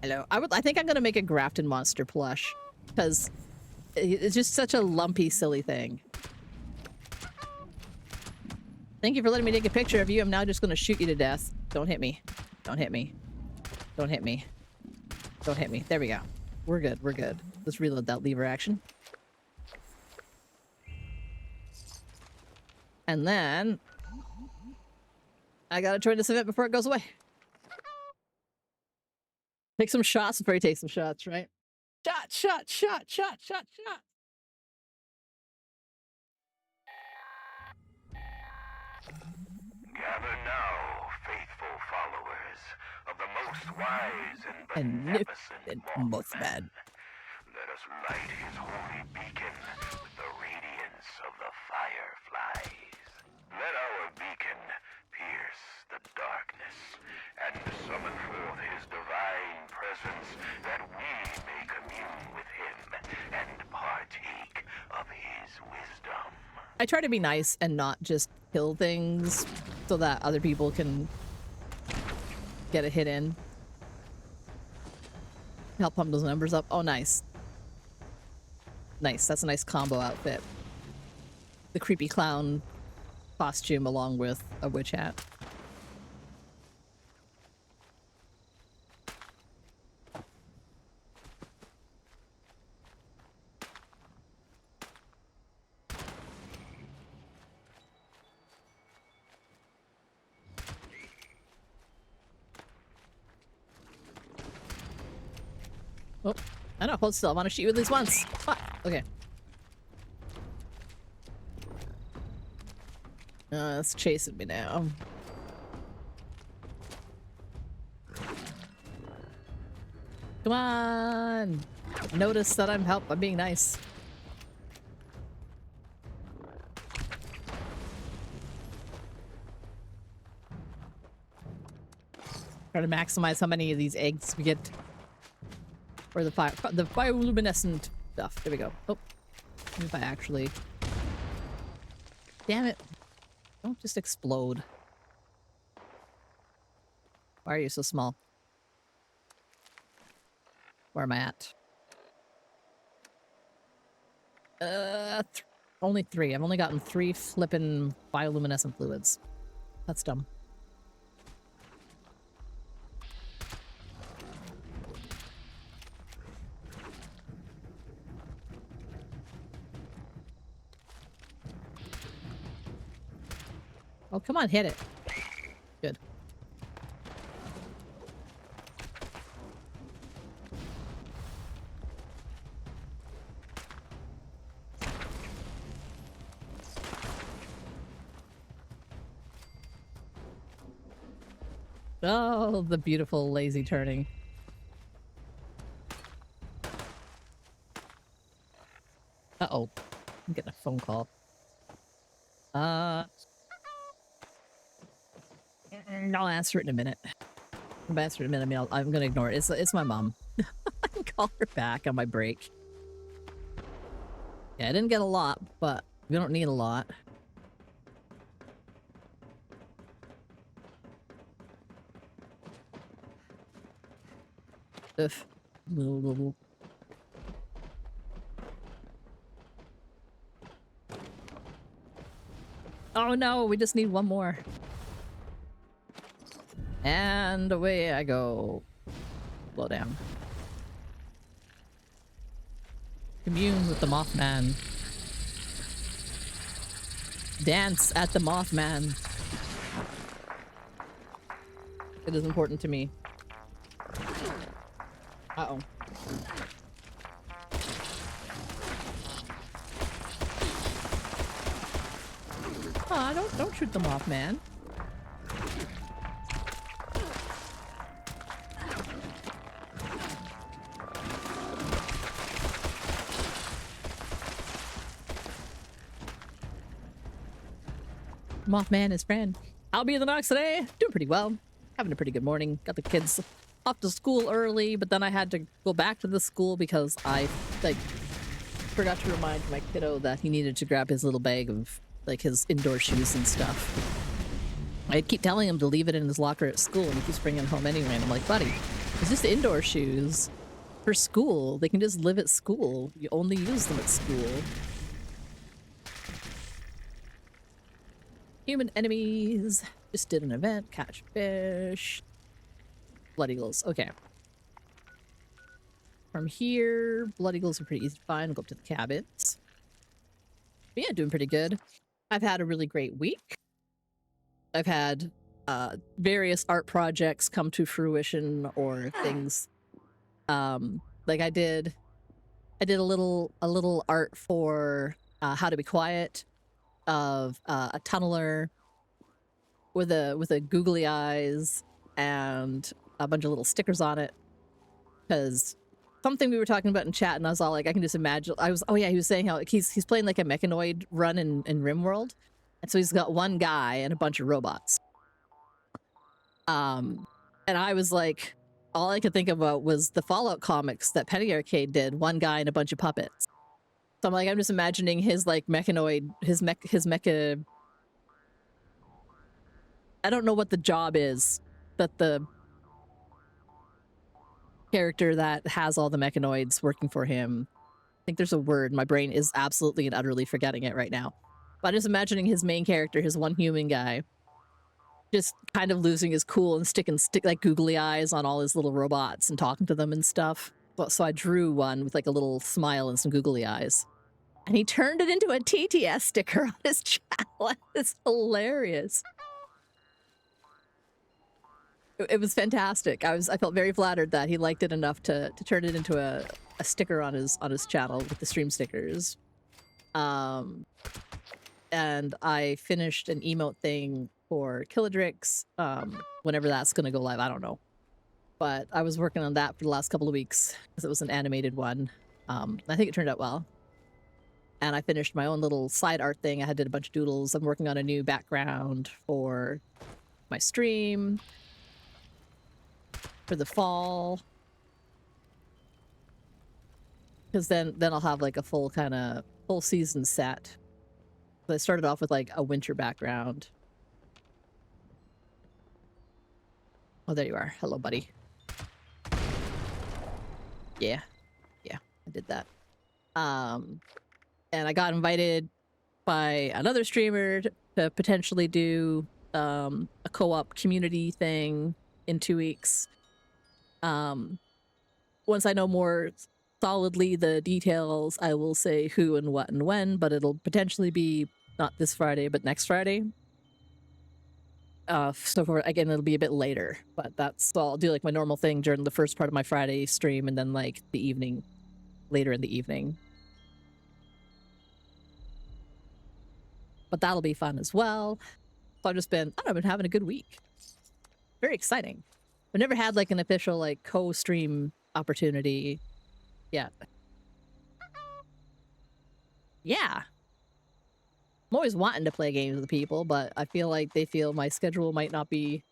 Hello. I think I'm gonna make a Grafton monster plush. Because It's just such a lumpy, silly thing. Thank you for letting me take a picture of you. I'm now just going to shoot you to death. Don't hit me. Don't hit me. Don't hit me. Don't hit me. There we go. We're good. We're good. Let's reload that lever action. And then I gotta join this event before it goes away. Take some shots before you take some shots, right? Shot, shot, shot, shot, shot, shot. Gather now, faithful followers of the most wise and Beneficent beneficent Mothman. Let us light his holy beacon with the radiance of the fireflies. Let our beacon pierce the darkness and summon forth his divine presence that we may commune with him and partake of his wisdom. I try to be nice and not just kill things so that other people can get a hit in. Help pump those numbers up. Oh, nice. Nice. That's a nice combo outfit. The creepy clown costume along with a witch hat. Oh, I know. Hold still. I want to shoot you at least once. Fuck. Okay. It's chasing me now. Come on! Notice that I'm being nice. Try to maximize how many of these eggs we get. Or the bioluminescent stuff. There we go. Oh. If I actually... Damn it. Don't just explode. Why are you so small? Where am I at? Only 3. I've only gotten 3 flippin' bioluminescent fluids. That's dumb. Oh, come on, hit it. Good. Oh, the beautiful lazy turning. Uh-oh. I'm getting a phone call. I'll answer it in a minute. I'll answer it in a minute. I mean, I'm gonna ignore it. It's my mom. I can call her back on my break. Yeah, I didn't get a lot, but we don't need a lot. Ugh. Oh no, we just need one more. And away I go. Slow down. Commune with the Mothman. Dance at the Mothman. It is important to me. Uh-oh. Aw, don't shoot the Mothman. Mothman is friend. I'll be in the Nox today. Doing pretty well. Having a pretty good morning. Got the kids off to school early, but then I had to go back to the school because I, forgot to remind my kiddo that he needed to grab his little bag of, his indoor shoes and stuff. I keep telling him to leave it in his locker at school, and he keeps bringing it home anyway, and I'm like, buddy, it's just indoor shoes. For school. They can just live at school. You only use them at school. Human enemies. Just did an event. Catch fish. Blood eagles. Okay. From here, blood eagles are pretty easy to find. We'll go up to the cabins. But yeah, doing pretty good. I've had a really great week. I've had various art projects come to fruition or things. Like I did a little art for How to Be Quiet of a tunneler with a googly eyes and a bunch of little stickers on it, because something we were talking about in chat, and I was all like, I can just imagine. Oh yeah, he was saying how like, he's playing like a mechanoid run in RimWorld, and so he's got one guy and a bunch of robots. And I was like, all I could think about was the Fallout comics that Penny Arcade did, one guy and a bunch of puppets. So I'm like, I'm just imagining his like mechanoid, his mecha. I don't know what the job is that the character that has all the mechanoids working for him. I think there's a word. My brain is absolutely and utterly forgetting it right now. But I'm just imagining his main character, his one human guy, just kind of losing his cool and stick like googly eyes on all his little robots and talking to them and stuff. So I drew one with like a little smile and some googly eyes. And he turned it into a TTS sticker on his channel. It's hilarious. It was fantastic. I felt very flattered that he liked it enough to turn it into a sticker on his channel with the stream stickers. And I finished an emote thing for Killadrix. Whenever that's gonna go live, I don't know. But I was working on that for the last couple of weeks because it was an animated one. I think it turned out well. And I finished my own little side art thing. I did a bunch of doodles. I'm working on a new background for my stream for the fall, because then I'll have like a full season set. So I started off with like a winter background. Oh, there you are. Hello, buddy. Yeah, I did that. And I got invited by another streamer to potentially do a co-op community thing in 2 weeks. Once I know more solidly the details, I will say who and what and when, but it'll potentially be not this Friday, but next Friday. Again, it'll be a bit later, but so I'll do like my normal thing during the first part of my Friday stream, and then like the evening, later in the evening. But that'll be fun as well. So I've been having a good week. Very exciting. I've never had like an official like co-stream opportunity yet. Yeah. I'm always wanting to play games with people, but I feel like they feel my schedule might not be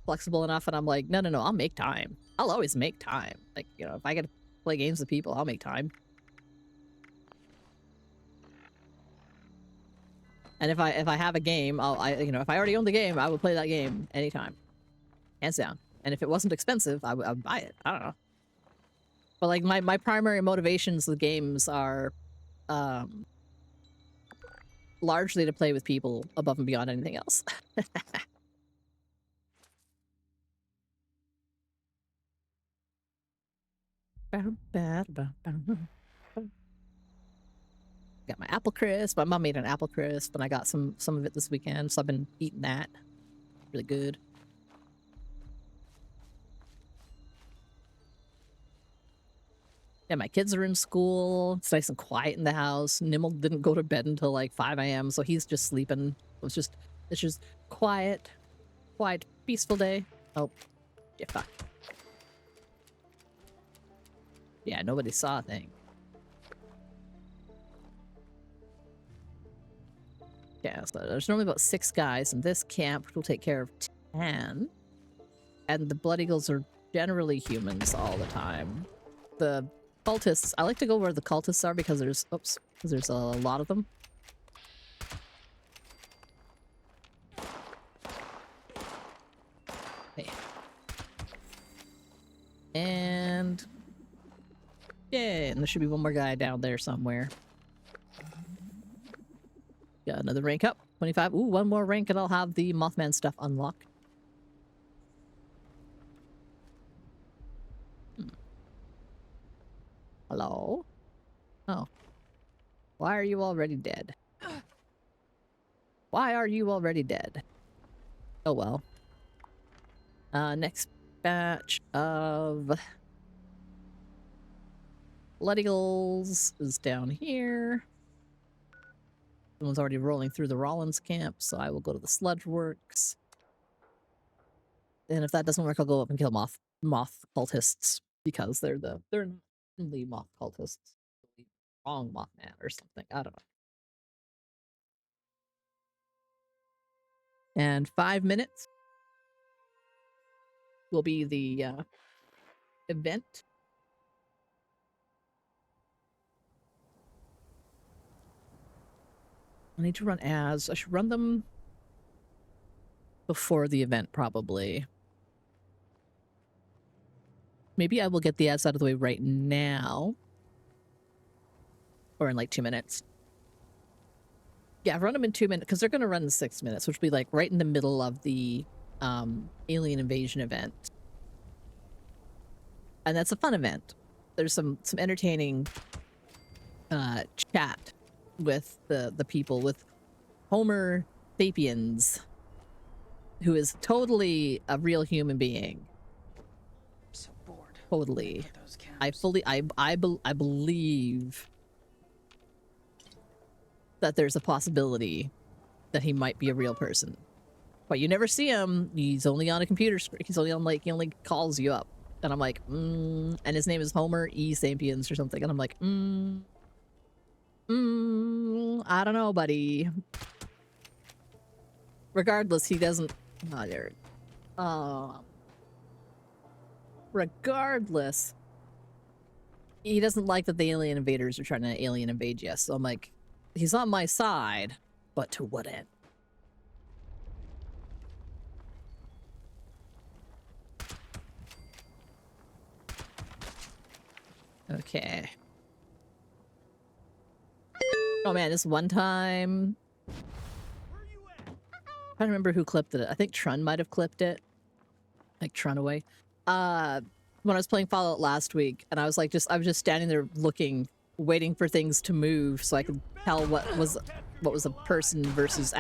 flexible enough, and I'm like, no, I'll make time. I'll always make time. Like, you know, if I get to play games with people, I'll make time. And if I have a game, if I already own the game, I would play that game anytime. Hands down. And if it wasn't expensive, I would buy it. I don't know. But like my primary motivations with games are largely to play with people above and beyond anything else. Got my apple crisp. My mom made an apple crisp, and I got some of it this weekend, so I've been eating that. Really good. Yeah, my kids are in school. It's nice and quiet in the house. Nimmel didn't go to bed until like 5 a.m., so he's just sleeping. It's just quiet, peaceful day. Oh, yeah, fuck. Yeah, nobody saw a thing. Yeah, so there's normally about 6 guys in this camp who will take care of 10. And the Blood Eagles are generally humans all the time. The cultists, I like to go where the cultists are because there's a lot of them. Hey. And Yeah, and there should be one more guy down there somewhere. Got another rank up. 25. Ooh, one more rank and I'll have the Mothman stuff unlocked. Hello? Oh. Why are you already dead? Why are you already dead? Oh well. Next batch of Bloodygulls is down here. Someone's already rolling through the Rollins camp, so I will go to the Sludge Works. And if that doesn't work, I'll go up and kill moth cultists because they're not only moth cultists. Wrong Mothman or something. I don't know. And 5 minutes will be the event. I need to run ads. I should run them before the event, probably. Maybe I will get the ads out of the way right now. Or in like 2 minutes. Yeah, run them in 2 minutes, because they're going to run in 6 minutes, which will be like right in the middle of the alien invasion event. And that's a fun event. There's some entertaining chat with the people, with Homer Sapiens, who is totally a real human being. I'm so bored. Totally. Those I camps. fully I believe that there's a possibility that he might be a real person. But you never see him. He's only on a computer screen. He's only on, like, he only calls you up. And I'm like, and his name is Homer E. Sapiens or something. And I'm like, I don't know, buddy. Regardless, he doesn't... Oh, there. Regardless, he doesn't like that the alien invaders are trying to alien invade you. So I'm like, he's on my side, but to what end? Okay. Oh man, this one time... I don't remember who clipped it. I think Trun might have clipped it. Like Trun away. When I was playing Fallout last week, and I was like, I was just standing there looking, waiting for things to move so I could tell what was a person versus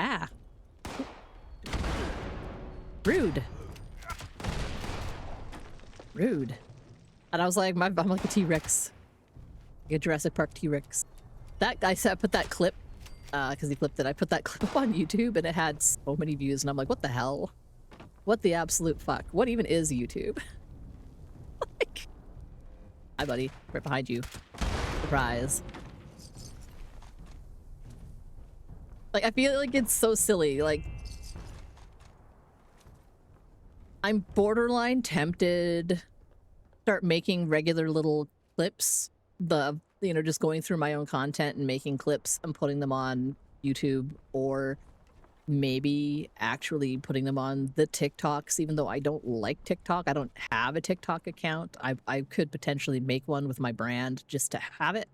rude. Rude. And I was like, I'm like a T-Rex. Like a Jurassic Park T-Rex. That guy said, I put that clip, because he clipped it, I put that clip on YouTube and it had so many views and I'm like, what the hell? What the absolute fuck? What even is YouTube? Like... Hi, buddy. Right behind you. Surprise. Like, I feel like it's so silly. Like, I'm borderline tempted to start making regular little clips. Just going through my own content and making clips and putting them on YouTube, or maybe actually putting them on the TikToks, even though I don't like TikTok. I don't have a TikTok account. I could potentially make one with my brand just to have it.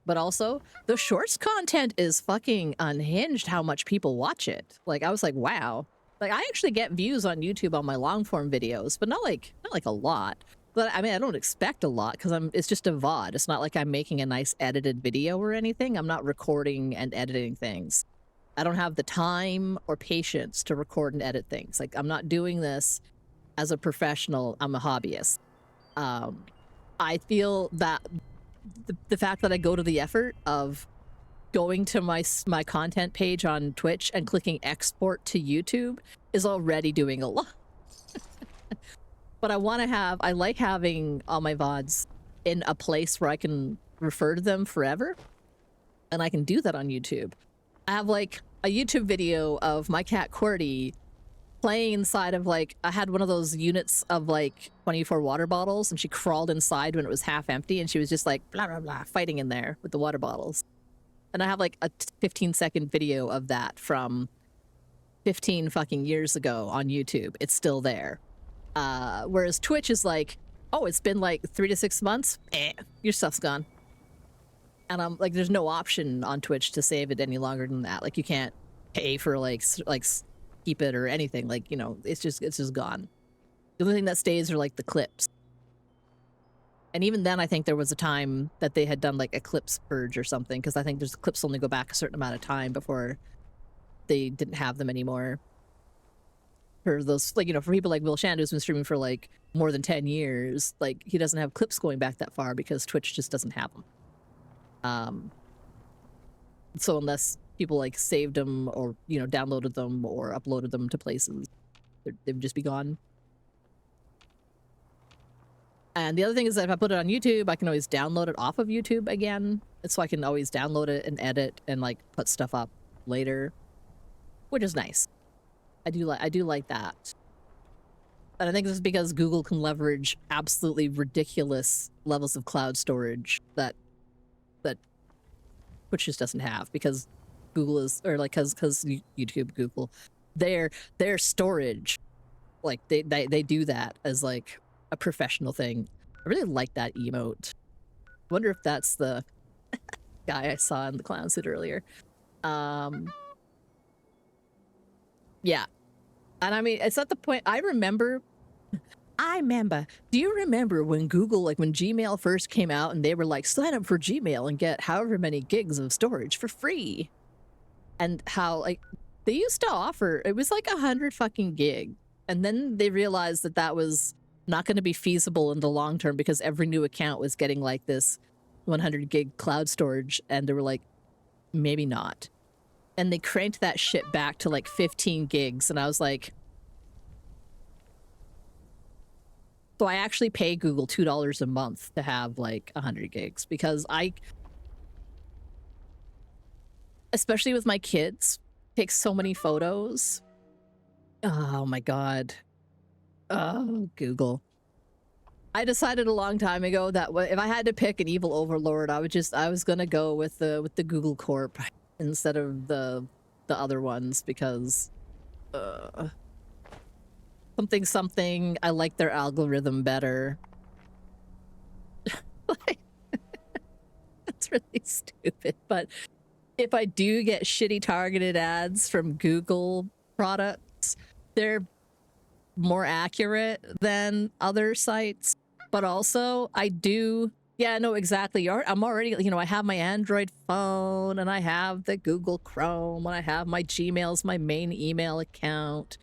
But also, the shorts content is fucking unhinged how much people watch it. Like, I was like, wow. Like, I actually get views on YouTube on my long form videos, but not like a lot. But I mean, I don't expect a lot because it's just a VOD. It's not like I'm making a nice edited video or anything. I'm not recording and editing things. I don't have the time or patience to record and edit things. Like, I'm not doing this as a professional. I'm a hobbyist. I feel that the fact that I go to the effort of going to my content page on Twitch and clicking export to YouTube is already doing a lot. But I like having all my VODs in a place where I can refer to them forever. And I can do that on YouTube. I have like a YouTube video of my cat Qwerty playing inside of like, I had one of those units of like 24 water bottles and she crawled inside when it was half empty and she was just like blah, blah, blah, fighting in there with the water bottles. And I have like a 15-second video of that from 15 fucking years ago on YouTube. It's still there. Whereas Twitch is like, oh, it's been like 3 to 6 months, your stuff's gone. And I'm like, there's no option on Twitch to save it any longer than that. Like, you can't pay for keep it or anything. Like, you know, it's just gone. The only thing that stays are like the clips. And even then, I think there was a time that they had done like a clips purge or something, because I think there's clips only go back a certain amount of time before they didn't have them anymore. For those, like, you know, for people like Will Shand, who's been streaming for like more than 10 years, like, he doesn't have clips going back that far because Twitch just doesn't have them. So unless people like saved them or, you know, downloaded them or uploaded them to places, they'd just be gone. And the other thing is that if I put it on YouTube, I can always download it off of YouTube again. And so I can always download it and edit and like put stuff up later, which is nice. I do like that. And I think this is because Google can leverage absolutely ridiculous levels of cloud storage that Twitch just doesn't have, because Google is, or like, because YouTube, Google, their storage, like they do that as like a professional thing. I really like that emote. I wonder if that's the guy I saw in the clown suit earlier. Yeah. And I mean, it's at the point, I remember, do you remember when Google, like when Gmail first came out and they were like, sign up for Gmail and get however many gigs of storage for free? And how like they used to offer, it was like 100 fucking gig. And then they realized that that was not going to be feasible in the long term, because every new account was getting like this 100 gig cloud storage. And they were like, maybe not. And they cranked that shit back to like 15 gigs. And I was like, so I actually pay Google $2 a month to have like 100 gigs, because especially with my kids, take so many photos. Oh my God. Oh, Google. I decided a long time ago that if I had to pick an evil overlord, I was gonna go with the Google Corp instead of the other ones, because something, I like their algorithm better. Like, it's really stupid, but if I do get shitty targeted ads from Google products, they're more accurate than other sites. But also, I do, yeah, no, exactly. I'm already, you know, I have my Android phone, and I have the Google Chrome, and I have my Gmail's my main email account.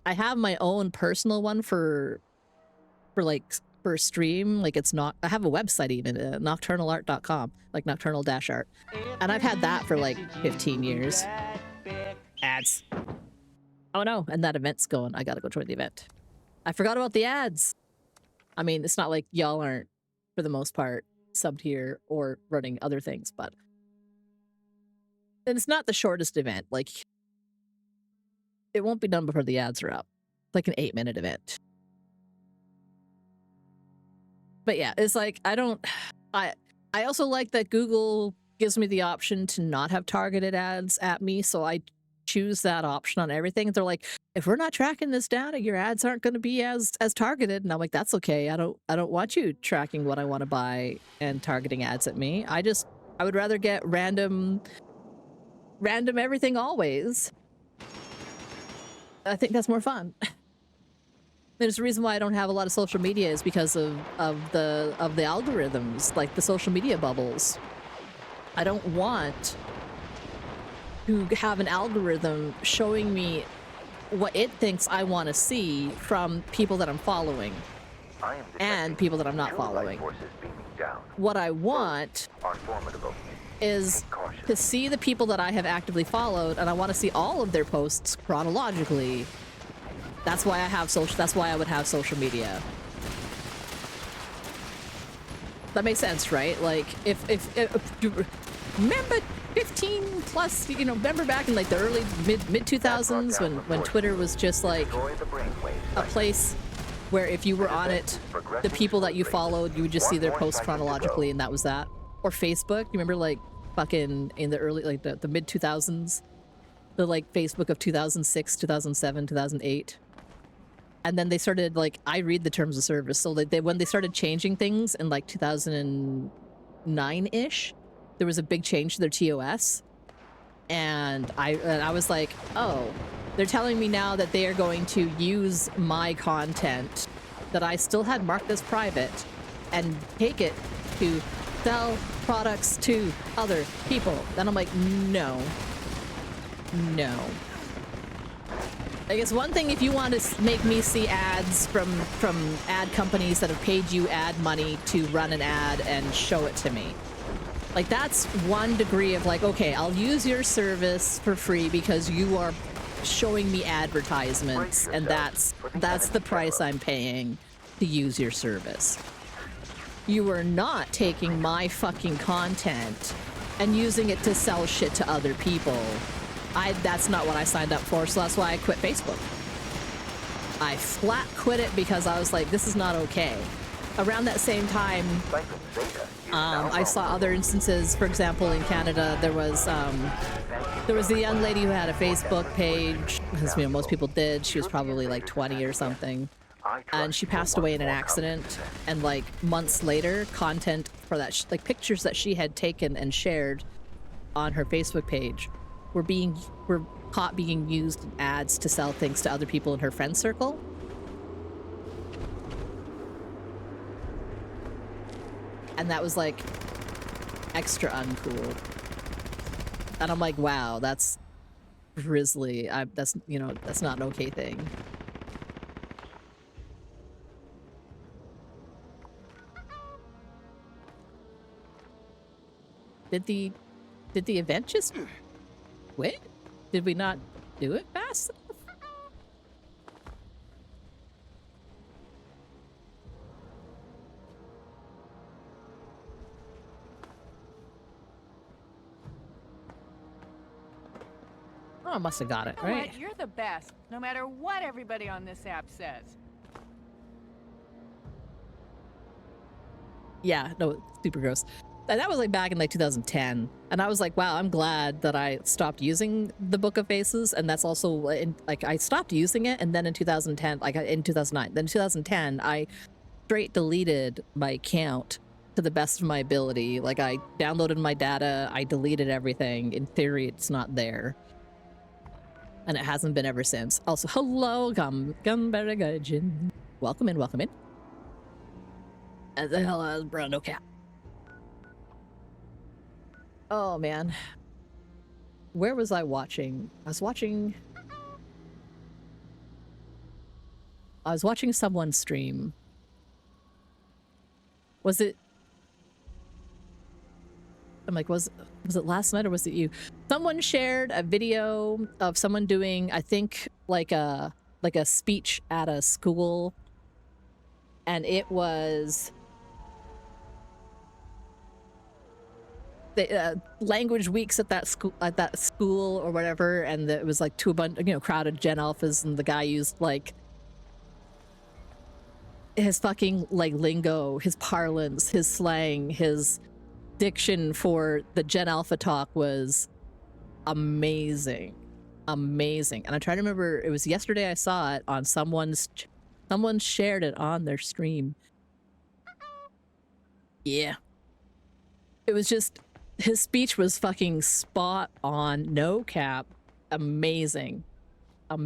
I have my own personal one for stream. Like, it's not, I have a website even, nocturnalart.com, like nocturnal-art. And I've had that for like 15 years. Ads. Oh no, and that event's going. I gotta go join the event. I forgot about the ads. I mean, it's not like y'all aren't, for the most part, subbed here or running other things, but and it's not the shortest event. Like, it won't be done before the ads are up. Like an 8-minute event. But yeah, it's like, I also like that Google gives me the option to not have targeted ads at me, so I choose that option on everything. They''re like, if we're not tracking this down, your ads aren't going to be as targeted. And I'm like, that's okay. I don't want you tracking what I want to buy and targeting ads at me. I would rather get random everything always. I think that's more fun. There's a reason why I don't have a lot of social media, is because of the algorithms, like the social media bubbles. I don't want to have an algorithm showing me what it thinks I want to see from people that I'm following and people that I'm not following. What I want is to see the people that I have actively followed, and I want to see all of their posts chronologically. That's why I have that's why I would have social media. That makes sense, right? Like, if remember 15 plus, you know, remember back in like the early mid 2000s when Twitter was just like a place where if you were on it, the people that you followed, you would just see their posts chronologically, and that was that. Or Facebook, you remember like fucking in the early, like the mid 2000s, the like Facebook of 2006, 2007, 2008. And then they started like, I read the terms of service. So like when they started changing things in like 2009-ish, there was a big change to their TOS. And I was like, oh, they're telling me now that they are going to use my content that I still had marked as private and take it to sell products to other people. Then I'm like, no. No. I guess one thing, if you want to make me see ads from ad companies that have paid you ad money to run an ad and show it to me. Like, that's one degree of like, okay, I'll use your service for free because you are showing me advertisements, and that's the price I'm paying to use your service. You are not taking my fucking content and using it to sell shit to other people. That's not what I signed up for, so that's why I quit Facebook. I flat quit it because I was like, this is not okay. Around that same time, I saw other instances. For example, in Canada, there was the young lady who had a Facebook page, because, you know, most people did. She was probably like 20 or something. And she passed away in an accident. And like months later, content for that, like pictures that she had taken and shared on her Facebook page were caught being used in ads to sell things to other people in her friend circle. And that was like extra uncool. And I'm like, wow, that's grisly. That's, you know, that's not an okay thing. Did the event just quit? Did we not do it fast enough? Oh, I must have got it, You know right? what? You're the best, no matter what everybody on this app says. Yeah, no, super gross. And that was like back in like 2010. And I was like, wow, I'm glad that I stopped using the Book of Faces. And that's also like I stopped using it. And then in 2010, like in 2009, then in 2010, I straight deleted my account to the best of my ability. Like I downloaded my data, I deleted everything. In theory, it's not there. And it hasn't been ever since. Also, hello, Gumberry Gajin. Welcome in, welcome in. And the hell is Brando Cat? Oh man. Where was I watching? I was watching someone stream. Was it? I'm like, was it last night or was it you? Someone shared a video of someone doing, I think, like a speech at a school, and it was the language weeks at that school or whatever, and it was like to a bunch, you know, crowded Gen Alphas, and the guy used like his fucking like lingo, his parlance, his slang, his diction for the Gen Alpha talk was amazing. And I'm trying to remember, it was yesterday I saw it on someone shared it on their stream. Yeah. It was just, his speech was fucking spot on, no cap. Amazing. And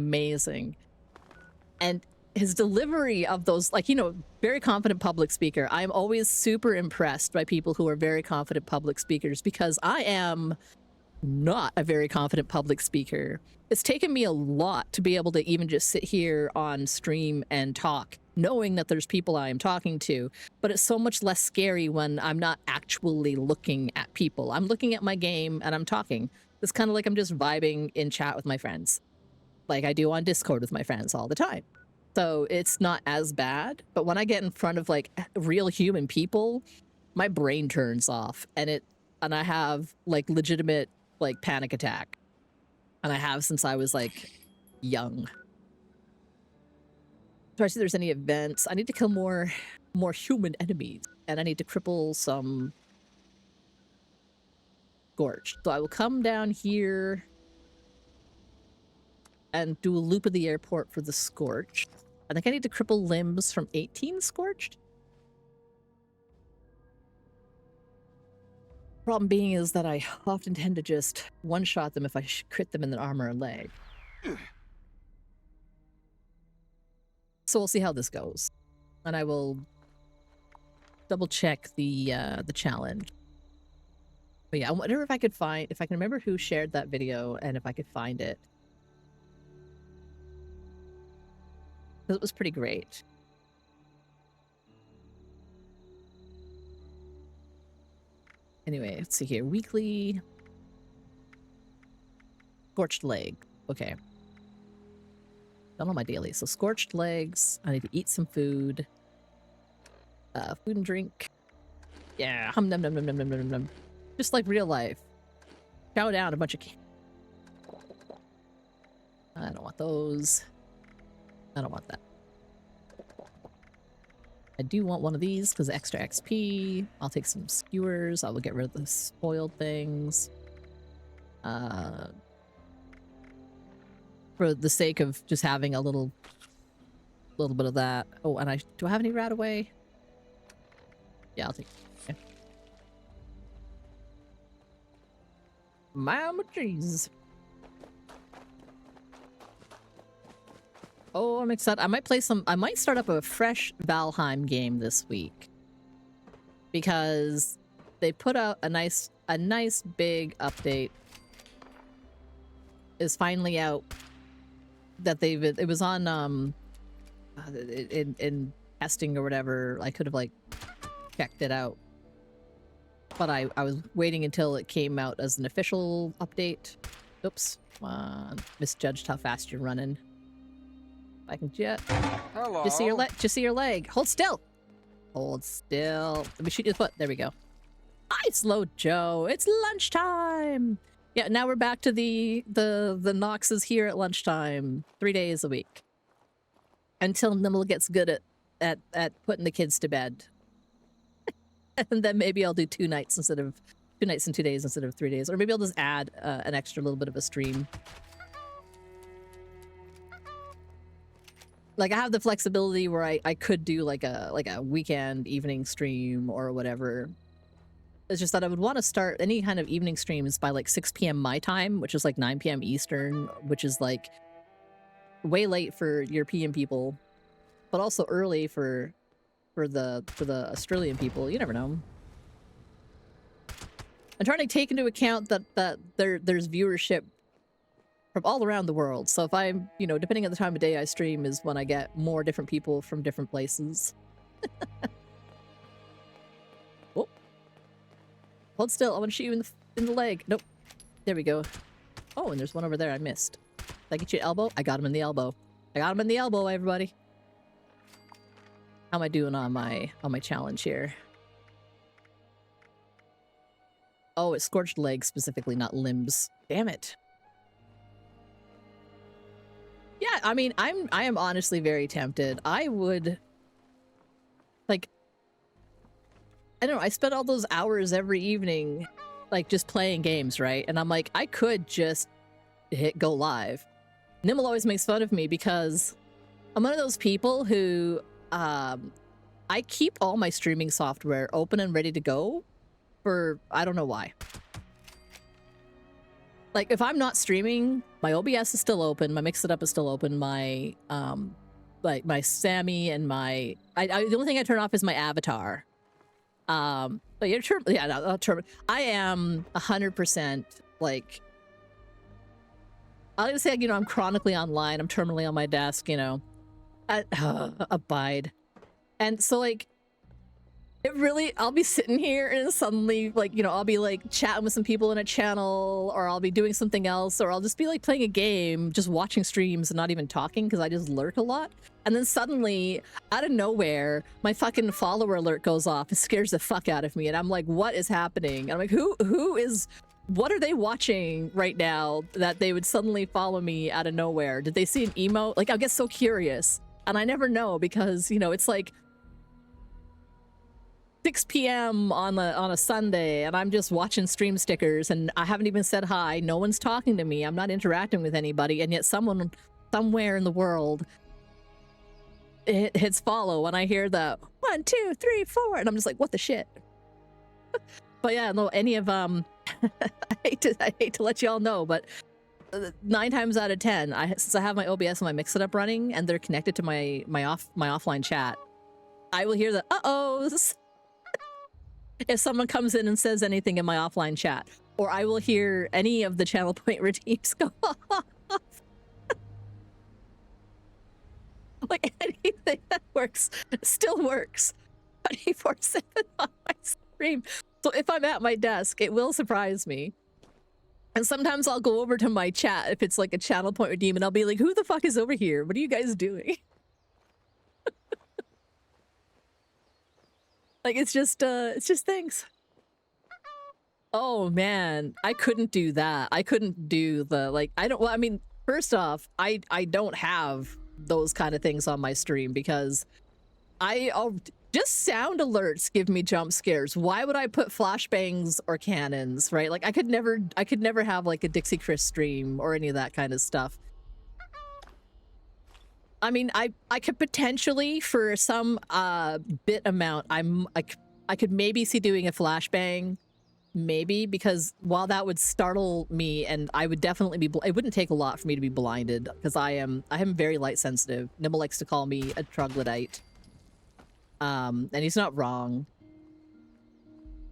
his delivery of those, like, you know, very confident public speaker. I'm always super impressed by people who are very confident public speakers, because I am not a very confident public speaker. It's taken me a lot to be able to even just sit here on stream and talk, knowing that there's people I am talking to, but it's so much less scary when I'm not actually looking at people. I'm looking at my game and I'm talking. It's kind of like I'm just vibing in chat with my friends, like I do on Discord with my friends all the time. So it's not as bad, but when I get in front of like real human people, my brain turns off, and I have like legitimate like panic attack. And I have since I was like young. Try to see if there's any events. I need to kill more human enemies, and I need to cripple some Scorch. So I will come down here and do a loop of the airport for the Scorch. I think I need to cripple limbs from 18 scorched. Problem being is that I often tend to just one-shot them if I crit them in the armor or leg. So we'll see how this goes. And I will double check the challenge. But yeah, I wonder if I could find, if I can remember who shared that video and if I could find it. Because it was pretty great. Anyway, let's see here. Weekly scorched leg. Okay. Done all my dailies. So scorched legs. I need to eat some food. Food and drink. Yeah. Hum num num num num num num num. Just like real life. Chow down a bunch of. I don't want those. I don't want that. I do want one of these because extra XP. I'll take some skewers. I will get rid of the spoiled things. For the sake of just having a little bit of that. Oh, and do I have any rat away? Yeah, I'll take it. Okay. Mama cheese. Oh, I'm excited. I might start up a fresh Valheim game this week. Because they put out a nice big update. Is finally out. That it was on in testing or whatever. I could have like checked it out. But I was waiting until it came out as an official update. Oops. Come on. Misjudged how fast you're running. I can jet. Hello. Just see your leg. Just see your leg. Hold still. Hold still. Let me shoot your foot. There we go. Hi, Slow Joe. It's lunchtime. Yeah, now we're back to the Noxes here at lunchtime, 3 days a week. Until Nimble gets good at putting the kids to bed. And then maybe I'll do 2 nights instead of 2 nights and 2 days instead of 3 days. Or maybe I'll just add an extra little bit of a stream. Like I have the flexibility where I could do like a weekend evening stream or whatever. It's just that I would want to start any kind of evening streams by like 6 p.m. my time, which is like 9 p.m. Eastern, which is like way late for European people, but also early for the Australian people. You never know. I'm trying to take into account that there's viewership from all around the world. So if I'm, depending on the time of day I stream is when I get more different people from different places. Oh. Hold still. I want to shoot you in the leg. Nope. There we go. Oh, and there's one over there I missed. Did I get you an elbow? I got him in the elbow. I got him in the elbow, everybody. How am I doing on my challenge here? Oh, it's scorched legs specifically, not limbs. Damn it. Yeah, I mean, I am honestly very tempted. I would, like, I don't know, I spend all those hours every evening, like, just playing games, right? And I'm like, I could just hit go live. Nimble always makes fun of me because I'm one of those people who, I keep all my streaming software open and ready to go for, I don't know why. Like, if I'm not streaming, my OBS is still open, my Mix It Up is still open, my, like, my Sammy and my... the only thing I turn off is my avatar. But I am 100%, like... I'll just say, I'm chronically online, I'm terminally on my desk, abide. And so, like... It really, I'll be sitting here and suddenly, like, I'll be, like, chatting with some people in a channel, or I'll be doing something else, or I'll just be, like, playing a game, just watching streams and not even talking, because I just lurk a lot. And then suddenly, out of nowhere, my fucking follower alert goes off. It scares the fuck out of me, and I'm like, what is happening? And I'm like, what are they watching right now that they would suddenly follow me out of nowhere? Did they see an emote? Like, I'll get so curious. And I never know, because, it's like 6 p.m. on a Sunday, and I'm just watching stream stickers, and I haven't even said hi. No one's talking to me. I'm not interacting with anybody, and yet someone somewhere in the world it hits follow when I hear the 1, 2, 3, 4, and I'm just like, what the shit? But yeah, no, any of I hate to let y'all know, but 9 times out of 10, since I have my OBS and my Mix It Up running, and they're connected to my offline chat, I will hear the uh-ohs if someone comes in and says anything in my offline chat, or I will hear any of the channel point redeems go off. Like anything that works still works 24/7 on my stream. So if I'm at my desk, it will surprise me. And sometimes I'll go over to my chat if it's like a channel point redeem, and I'll be like, who the fuck is over here? What are you guys doing? Like, it's just things. Oh man, I couldn't do that. I couldn't do the, like, I mean, first off, I don't have those kind of things on my stream because just sound alerts give me jump scares. Why would I put flashbangs or cannons, right? Like, I could never have like a Dixie Chris stream or any of that kind of stuff. I mean, I could potentially, for some bit amount, I could maybe see doing a flashbang, maybe, because while that would startle me, and I would definitely be, it wouldn't take a lot for me to be blinded, because I am very light sensitive. Nimble likes to call me a troglodyte, and he's not wrong.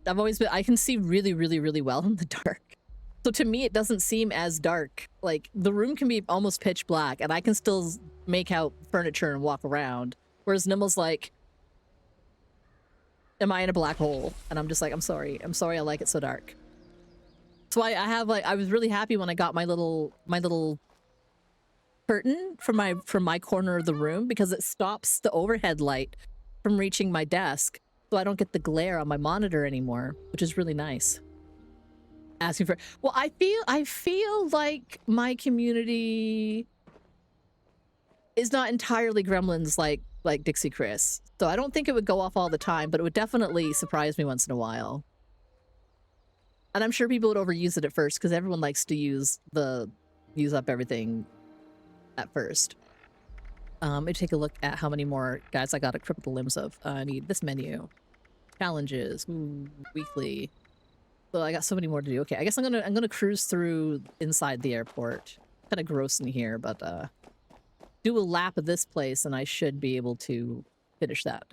I can see really, really, really well in the dark. So to me, it doesn't seem as dark. Like, the room can be almost pitch black, and I can still make out furniture and walk around. Whereas Nimble's like, am I in a black hole? And I'm just like, I'm sorry I like it so dark. So I have, like, I was really happy when I got my little curtain from my corner of the room, because it stops the overhead light from reaching my desk, so I don't get the glare on my monitor anymore, which is really nice. Asking for, well, I feel like my community is not entirely gremlins like Dixie Chris, so I don't think it would go off all the time, but it would definitely surprise me once in a while. And I'm sure people would overuse it at first, because everyone likes to use up everything at first. Let me take a look at how many more guys I got to cripple the limbs of. I need this menu, challenges, weekly. So I got so many more to do. Okay, I guess I'm gonna cruise through inside the airport. Kind of gross in here, but do a lap of this place, and I should be able to finish that.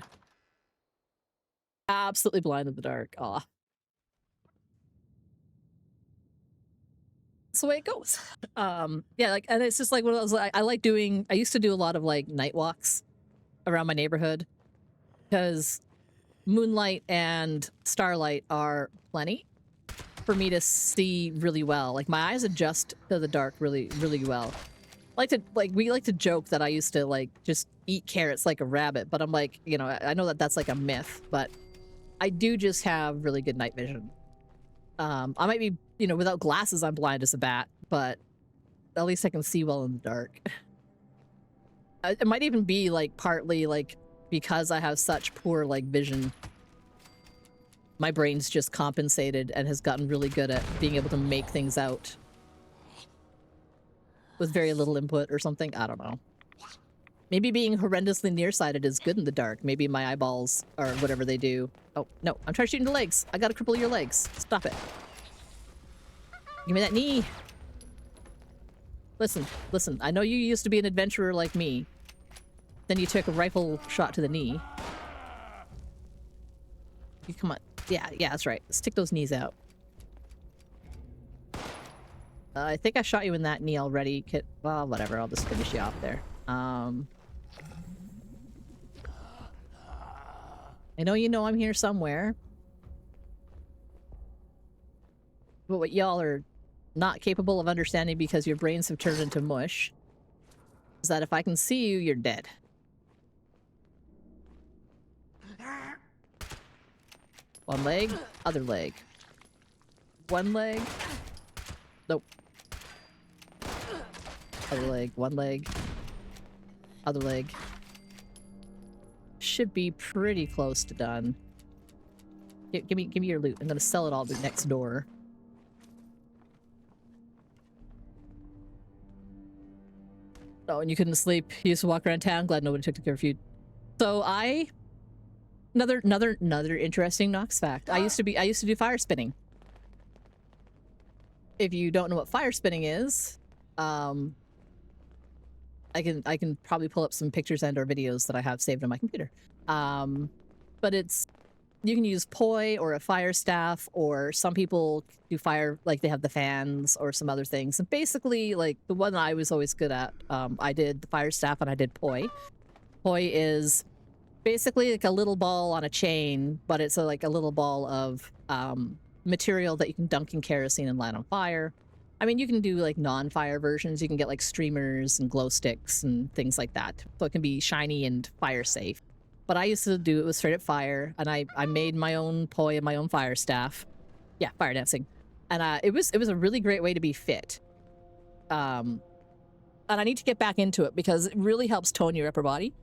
Absolutely blind in the dark. Aw. That's the way it goes. Yeah, like, and it's just like one of those. I like doing. I used to do a lot of like night walks around my neighborhood, because moonlight and starlight are plenty for me to see really well. Like, my eyes adjust to the dark really, really well. We like to joke that I used to like just eat carrots like a rabbit, but I'm like, you know, I know that that's like a myth, but I do just have really good night vision. I might be, you know, without glasses, I'm blind as a bat, but at least I can see well in the dark. It might even be like partly like because I have such poor like vision. My brain's just compensated and has gotten really good at being able to make things out with very little input or something. I don't know. Maybe being horrendously nearsighted is good in the dark. Maybe my eyeballs or whatever they do. Oh, no. I'm trying to shoot in the legs. I gotta cripple your legs. Stop it. Give me that knee. Listen. I know you used to be an adventurer like me. Then you took a rifle shot to the knee. You come on. Yeah, that's right. Stick those knees out. I think I shot you in that knee already. Well, whatever. I'll just finish you off there. I know you know I'm here somewhere. But what y'all are not capable of understanding, because your brains have turned into mush, is that if I can see you, you're dead. One leg, other leg. One leg. Nope. Other leg, one leg. Other leg. Should be pretty close to done. Give me your loot. I'm gonna sell it all next door. Oh, and you couldn't sleep. You used to walk around town. Glad nobody took care of you. So another interesting Nox fact. I used to do fire spinning. If you don't know what fire spinning is, I can probably pull up some pictures and or videos that I have saved on my computer. But you can use poi or a fire staff, or some people do fire, like they have the fans or some other things. And basically, like the one I was always good at, I did the fire staff and I did poi. Poi is basically like a little ball on a chain, but it's like a little ball of material that you can dunk in kerosene and light on fire. I mean, you can do like non-fire versions. You can get like streamers and glow sticks and things like that, so it can be shiny and fire safe. But I used to do it with straight up fire, and I made my own poi and my own fire staff. Yeah, fire dancing, and it was a really great way to be fit. And I need to get back into it because it really helps tone your upper body.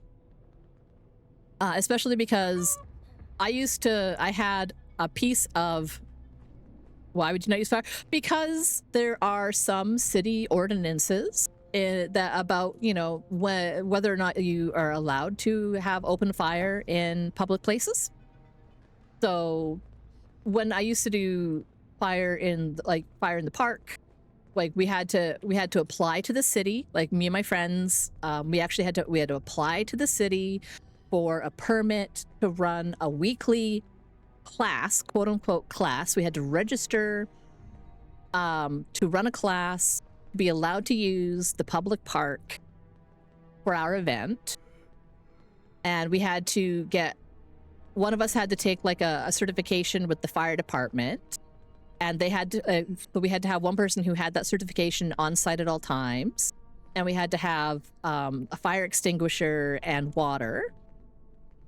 Especially because I had a piece of. Why would you not use fire? Because there are some city ordinances that about, you know, whether or not you are allowed to have open fire in public places. So when I used to do fire in the park, like we had to apply to the city, like me and my friends, we had to apply to the city for a permit to run a weekly class, quote unquote class. We had to register to run a class, be allowed to use the public park for our event. And we had to one of us had to take like a certification with the fire department, and they had to we had to have one person who had that certification on site at all times, and we had to have a fire extinguisher and water,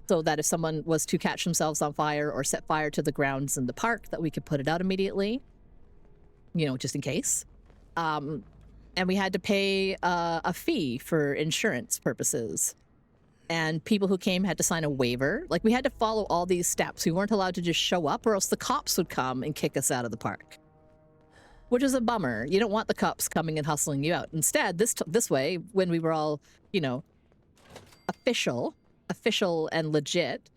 so that if someone was to catch themselves on fire or set fire to the grounds in the park, that we could put it out immediately, you know, just in case. And we had to pay a fee for insurance purposes. And people who came had to sign a waiver. Like, we had to follow all these steps. We weren't allowed to just show up, or else the cops would come and kick us out of the park, which is a bummer. You don't want the cops coming and hustling you out. Instead, this way, when we were all, you know, official and legit,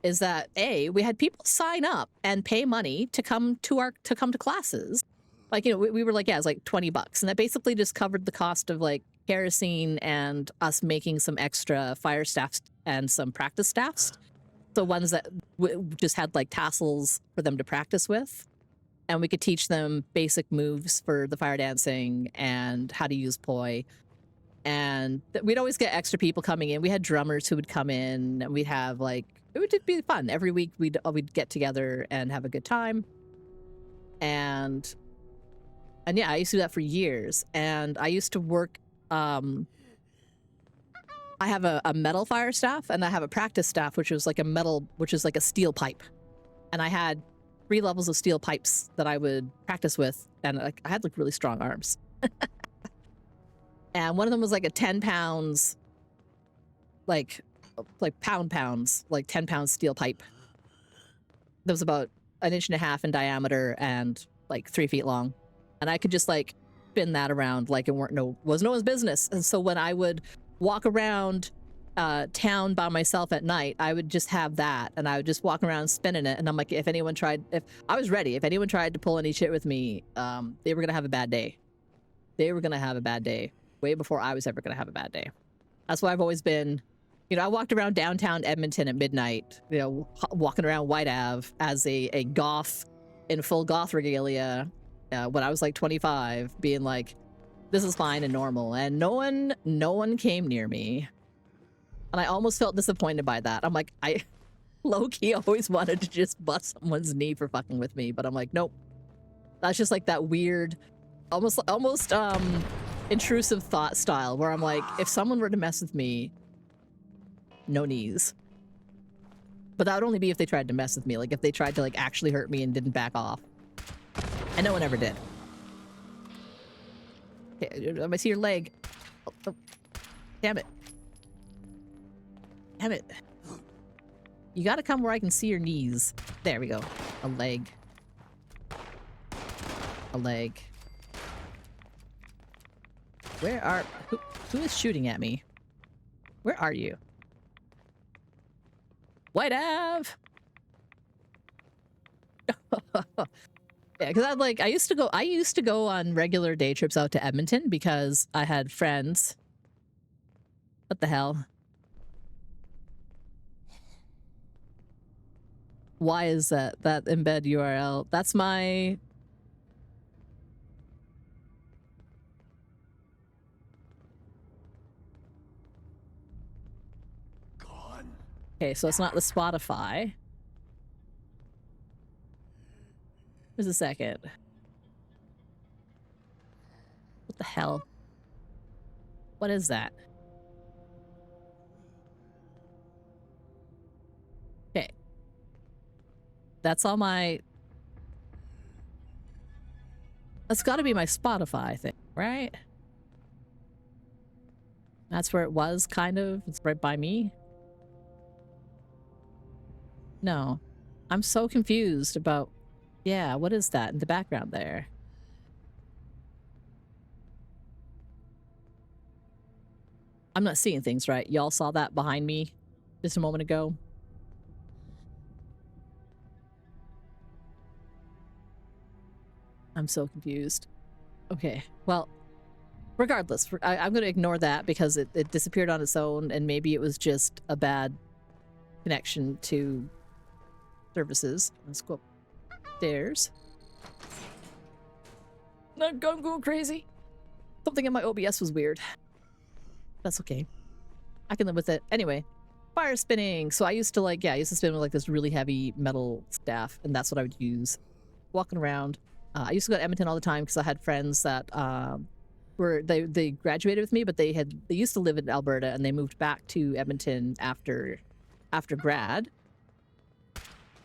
is that we had people sign up and pay money to come to classes. Like, you know, we were like, yeah, it's like $20, and that basically just covered the cost of like kerosene and us making some extra fire staffs and some practice staffs, so ones that just had like tassels for them to practice with, and we could teach them basic moves for the fire dancing and how to use poi. And we'd always get extra people coming in. We had drummers who would come in, and we'd have like, it would just be fun. Every week we'd get together and have a good time. And yeah, I used to do that for years. And I used to work, I have a metal fire staff, and I have a practice staff, which is like a steel pipe. And I had 3 levels of steel pipes that I would practice with, and I had like really strong arms. And one of them was like a 10 pounds, like pounds, like 10 pound steel pipe. That was about 1.5 inches in diameter and like 3 feet long. And I could just like spin that around like it was no one's business. And so when I would walk around town by myself at night, I would just have that, and I would just walk around spinning it. And I'm like, if anyone tried to pull any shit with me, they were gonna have a bad day. They were gonna have a bad day way before I was ever gonna have a bad day. That's why I've always been, you know, I walked around downtown Edmonton at midnight, you know, walking around White Ave as a goth in full goth regalia when I was like 25, being like, this is fine and normal, and no one came near me. And I almost felt disappointed by that. I'm like, I low-key always wanted to just bust someone's knee for fucking with me, but I'm like, nope. That's just like that weird, almost intrusive thought style where I'm like, if someone were to mess with me, no knees. But that would only be if they tried to mess with me, like if they tried to like actually hurt me and didn't back off. And no one ever did. Okay, I see your leg. Oh. Damn it. Damn it. You gotta come where I can see your knees. There we go. A leg. A leg. Who is shooting at me? Where are you? White Ave. Yeah, because I used to go on regular day trips out to Edmonton because I had friends. What the hell? Why is that embed URL? That's my... Gone. Okay, so it's not the Spotify. Just a second. What the hell? What is that? Okay. That's all my... That's gotta be my Spotify thing, right? That's where it was, kind of. It's right by me. No. I'm so confused about... Yeah, what is that in the background there? I'm not seeing things right. Y'all saw that behind me just a moment ago? I'm so confused. Okay, well, regardless, I'm going to ignore that because it disappeared on its own, and maybe it was just a bad connection to services. Let's go upstairs. I'm going crazy. Something in my OBS was weird. That's okay. I can live with it. Anyway, fire spinning. So I used to I used to spin with like this really heavy metal staff, and that's what I would use walking around. I used to go to Edmonton all the time because I had friends that they graduated with me, but they used to live in Alberta and they moved back to Edmonton after grad.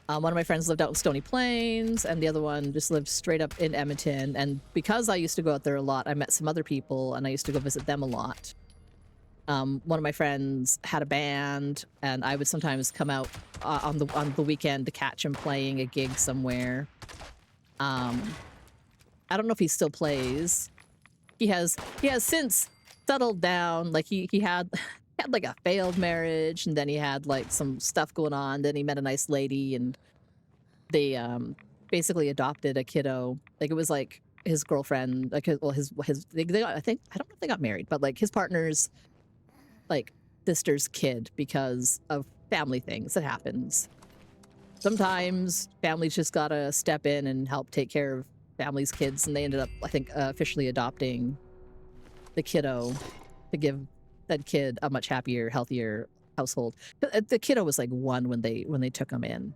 One of my friends lived out in Stony Plains, and the other one just lived straight up in Edmonton. And because I used to go out there a lot, I met some other people, and I used to go visit them a lot. One of my friends had a band, and I would sometimes come out on the weekend to catch him playing a gig somewhere. I don't know if he still plays. He has since settled down. Like he had like a failed marriage, and then he had like some stuff going on. Then he met a nice lady, and they basically adopted a kiddo. Like it was like his girlfriend, like his they got, I don't know if they got married, but like his partner's like sister's kid because of family things that happens. Sometimes families just gotta step in and help take care of families' kids, and they ended up, I think, officially adopting the kiddo to give that kid a much happier, healthier household. The kiddo was like 1 when they took him in.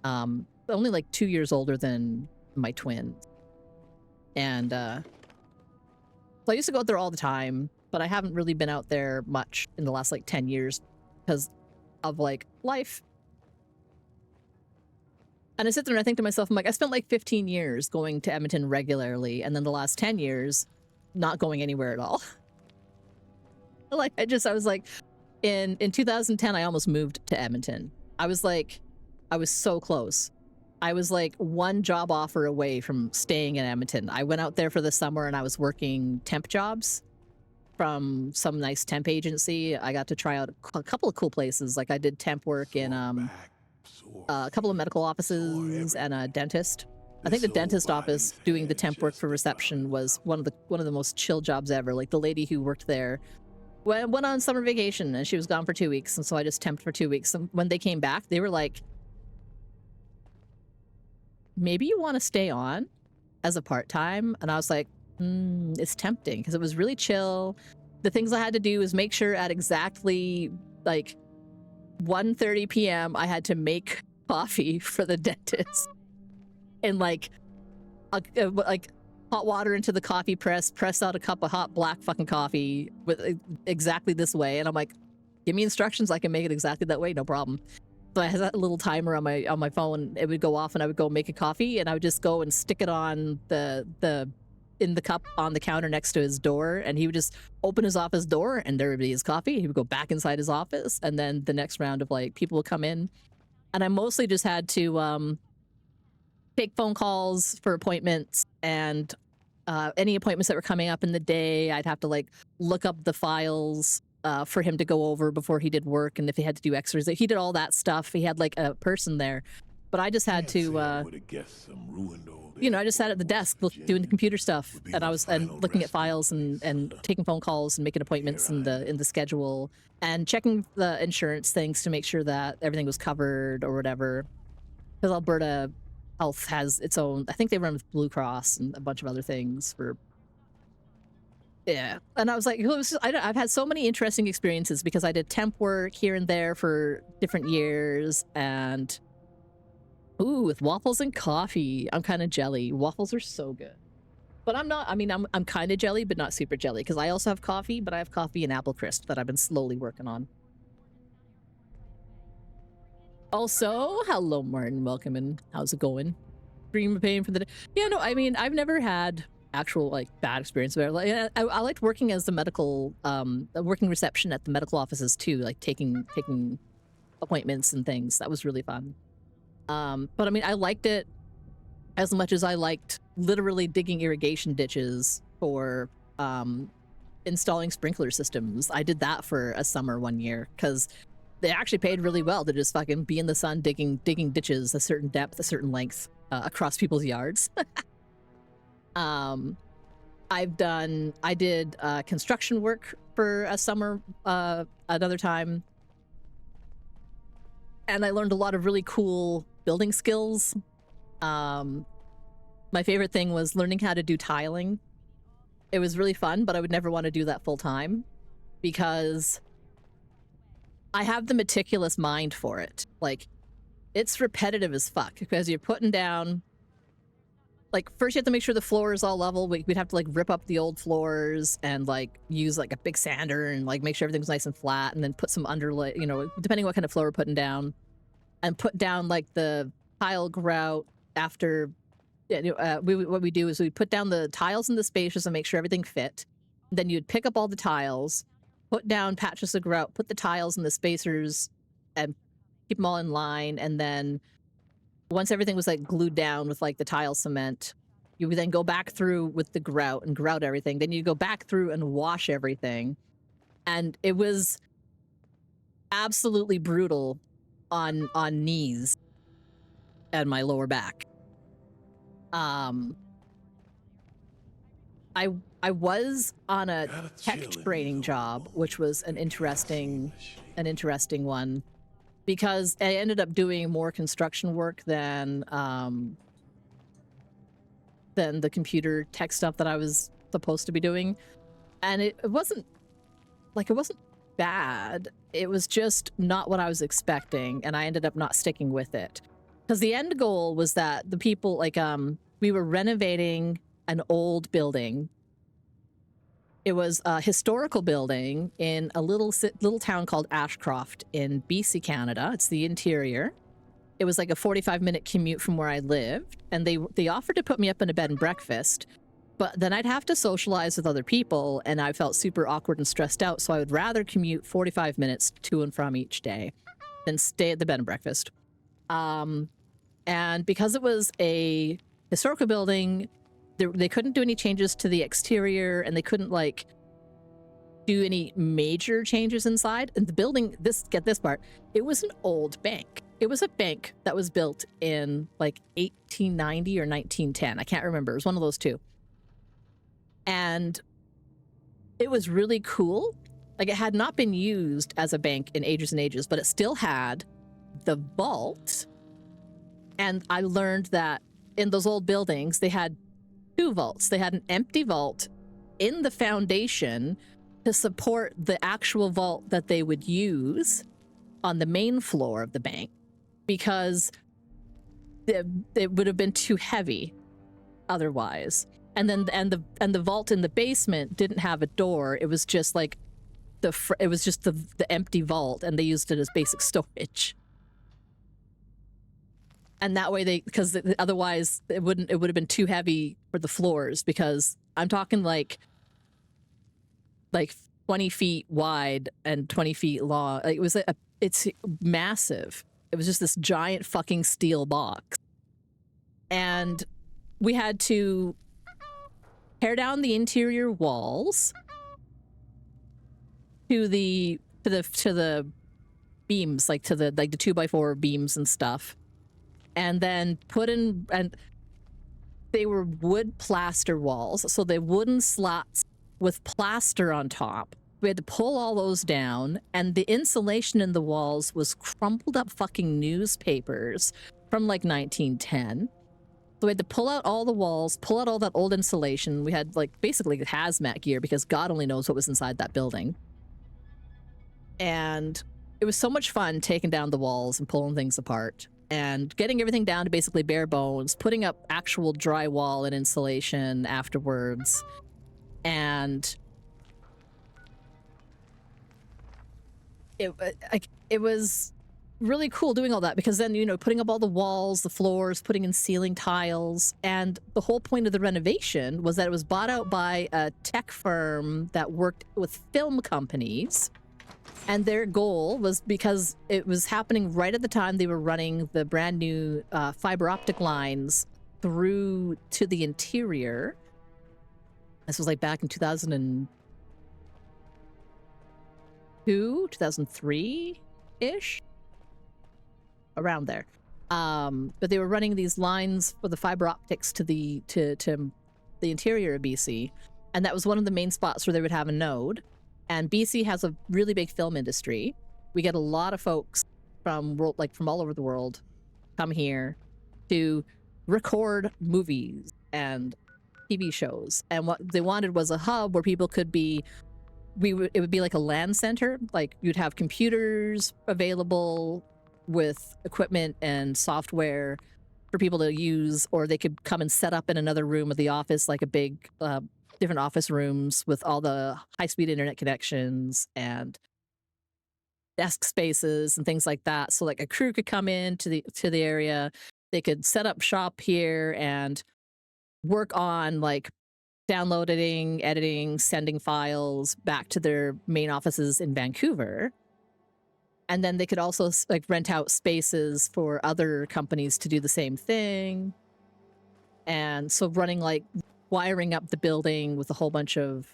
Only like 2 years older than my twin. And so I used to go out there all the time, but I haven't really been out there much in the last like 10 years because of like life. And I sit there and I think to myself, I'm like, I spent like 15 years going to Edmonton regularly, and then the last 10 years not going anywhere at all. Like I was like, in 2010, I almost moved to Edmonton. I was so close. I was like 1 job offer away from staying in Edmonton. I went out there for the summer and I was working temp jobs from some nice temp agency. I got to try out a couple of cool places. Like I did temp work in a couple of medical offices and a dentist. I think the dentist office doing the temp work for reception was one of the most chill jobs ever. Like the lady who worked there went on summer vacation and she was gone for 2 weeks, and so I just temped for 2 weeks. And when they came back, they were like, maybe you want to stay on as a part-time? And I was like, it's tempting because it was really chill. The things I had to do is make sure at exactly like 1:30 p.m. I had to make coffee for the dentist, and like hot water into the coffee press out a cup of hot black fucking coffee with exactly this way. And I'm like, give me instructions, I can make it exactly that way, no problem. So I had that little timer on my phone. It would go off and I would go make a coffee, and I would just go and stick it on in the cup on the counter next to his door, and he would just open his office door and there would be his coffee. He would go back inside his office, and then the next round of like people would come in, and I mostly just had to take phone calls for appointments, and any appointments that were coming up in the day, I'd have to like look up the files for him to go over before he did work, and if he had to do x-rays, he did all that stuff. He had like a person there, but I just had to, you know, I just sat at the desk doing the computer stuff, and I was looking at files and taking phone calls and making appointments in the schedule and checking the insurance things to make sure that everything was covered or whatever. Because Alberta Health has its own, I think they run with Blue Cross and a bunch of other things for. Yeah, and I was like, it was just, I've had so many interesting experiences because I did temp work here and there for different years, and ooh, with waffles and coffee, I'm kind of jelly. Waffles are so good, but I'm not. I mean, I'm kind of jelly, but not super jelly because I also have coffee, but I have coffee and apple crisp that I've been slowly working on. Also, hello, Martin. Welcome in. How's it going? Dream of pain for the day. Yeah, no, I mean, I've never had actual like bad experience where like I liked working as the medical working reception at the medical offices too, like taking appointments and things. That was really fun. But I mean, I liked it as much as I liked literally digging irrigation ditches for installing sprinkler systems. I did that for a summer one year because they actually paid really well to just fucking be in the sun digging ditches a certain depth, a certain length across people's yards. I did construction work for a summer another time, and I learned a lot of really cool building skills. My favorite thing was learning how to do tiling. It was really fun, but I would never want to do that full time because I have the meticulous mind for it. Like, it's repetitive as fuck because you're putting down. Like, first you have to make sure the floor is all level. We'd have to like rip up the old floors and like use like a big sander and like make sure everything's nice and flat, and then put some underlay, you know, depending what kind of floor we're putting down, and put down like the tile grout after. What we do is we put down the tiles in the spaces and make sure everything fit. Then you'd pick up all the tiles, put down patches of grout, put the tiles in the spacers, and keep them all in line, and then once everything was like glued down with like the tile cement, you would then go back through with the grout and grout everything. Then you go back through and wash everything. And it was absolutely brutal on knees and my lower back. I was on a tech training job, which was an interesting one. Because I ended up doing more construction work than the computer tech stuff that I was supposed to be doing. And it wasn't bad. It was just not what I was expecting, and I ended up not sticking with it. Because the end goal was that the people, like, we were renovating an old building. It was a historical building in a little town called Ashcroft in BC, Canada. It's the interior. It was like a 45-minute commute from where I lived, and they offered to put me up in a bed and breakfast, but then I'd have to socialize with other people, and I felt super awkward and stressed out, so I would rather commute 45 minutes to and from each day than stay at the bed and breakfast. And because it was a historical building, they couldn't do any changes to the exterior, and they couldn't like do any major changes inside. And the building, get this part, it was an old bank. It was a bank that was built in like 1890 or 1910. I can't remember. It was one of those two. And it was really cool. Like, it had not been used as a bank in ages and ages, but it still had the vault. And I learned that in those old buildings, they had two vaults. They had an empty vault in the foundation to support the actual vault that they would use on the main floor of the bank, because it would have been too heavy otherwise. And then the vault in the basement didn't have a door. It was just like the empty vault, and they used it as basic storage. And that way because otherwise it would have been too heavy for the floors, because I'm talking like 20 feet wide and 20 feet long. Like, it's massive. It was just this giant fucking steel box. And we had to tear down the interior walls, to the beams, like to the 2x4 beams and stuff, and then put in, and they were wood plaster walls, so they wooden slats with plaster on top. We had to pull all those down, and the insulation in the walls was crumpled up fucking newspapers from like 1910. So we had to pull out all the walls, pull out all that old insulation. We had like basically hazmat gear because God only knows what was inside that building. And it was so much fun taking down the walls and pulling things apart and getting everything down to basically bare bones, putting up actual drywall and insulation afterwards. And it was really cool doing all that, because then, you know, putting up all the walls, the floors, putting in ceiling tiles. And the whole point of the renovation was that it was bought out by a tech firm that worked with film companies. And their goal was, because it was happening right at the time they were running the brand new fiber optic lines through to the interior. This was like back in 2002, 2003-ish, around there. But they were running these lines for the fiber optics to the interior of BC, and that was one of the main spots where they would have a node. And BC has a really big film industry. We get a lot of folks from all over the world come here to record movies and TV shows. And what they wanted was a hub where people could be, it would be like a LAN center. Like, you'd have computers available with equipment and software for people to use, or they could come and set up in another room of the office, like a big different office rooms with all the high-speed internet connections and desk spaces and things like that. So like a crew could come in to the area, they could set up shop here and work on like downloading, editing, sending files back to their main offices in Vancouver. And then they could also like rent out spaces for other companies to do the same thing. And so running like wiring up the building with a whole bunch of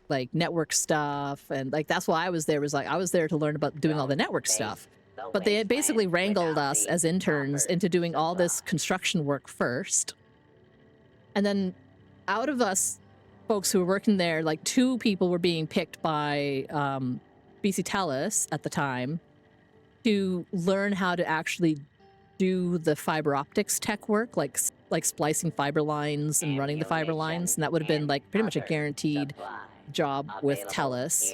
like network stuff. And like, that's why I was there, was like, I was there to learn about doing all the network stuff. But they had basically wrangled us as interns into doing all this construction work first. And then out of us folks who were working there, like 2 people were being picked by BC Telus at the time to learn how to actually do the fiber optics tech work, like splicing fiber lines and running the fiber lines. And that would have been like pretty much a guaranteed job with Telus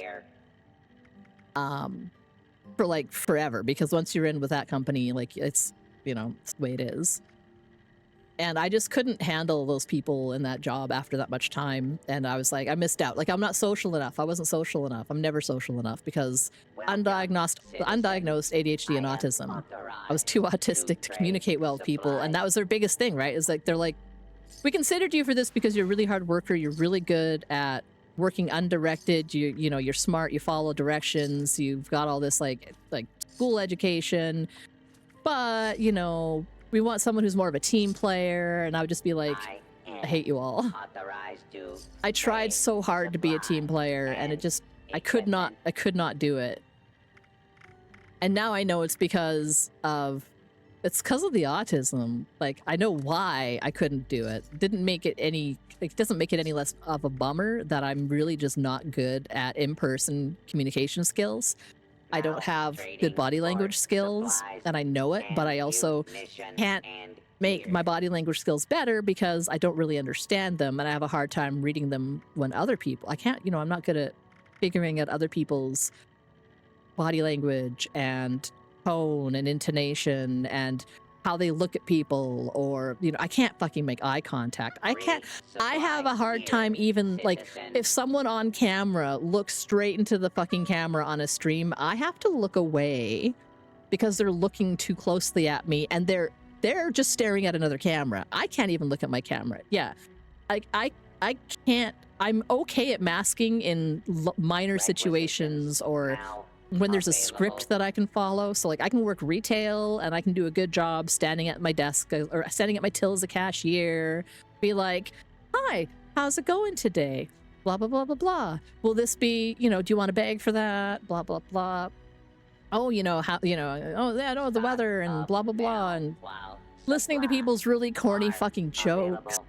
for like forever, because once you're in with that company, like it's, you know, it's the way it is. And I just couldn't handle those people in that job after that much time. And I was like, I missed out. Like, I'm not social enough. I wasn't social enough. I'm never social enough, because undiagnosed ADHD and autism. I was too autistic to communicate well with people. And that was their biggest thing, right? Is like, they're like, we considered you for this because you're a really hard worker. You're really good at working undirected. You know, you're smart. You follow directions. You've got all this like school education. But, you know, we want someone who's more of a team player. And I would just be like, I hate you all. I tried so hard to be a team player, and it just, I could not do it. And now I know it's because of the autism. Like, I know why I couldn't do it. It doesn't make it any less of a bummer that I'm really just not good at in-person communication skills. I don't have good body language skills, and I know it, but I also can't make my body language skills better because I don't really understand them, and I have a hard time reading them when other people, I'm not good at figuring out other people's body language and tone and intonation and how they look at people, or, you know, I can't fucking make eye contact. I have a hard time even, like, if someone on camera looks straight into the fucking camera on a stream, I have to look away because they're looking too closely at me, and they're just staring at another camera. I can't even look at my camera. Yeah. I can't, I'm okay at masking in minor situations, or when there's a script that I can follow. So like, I can work retail and I can do a good job standing at my desk or standing at my till as a cashier, be like, hi, how's it going today? blah, blah, blah, blah, blah. Will this be, do you want a bag for that? Blah, blah, blah. Oh, how, oh, yeah, no, the weather and blah, blah, blah. And listening to people's really corny fucking jokes.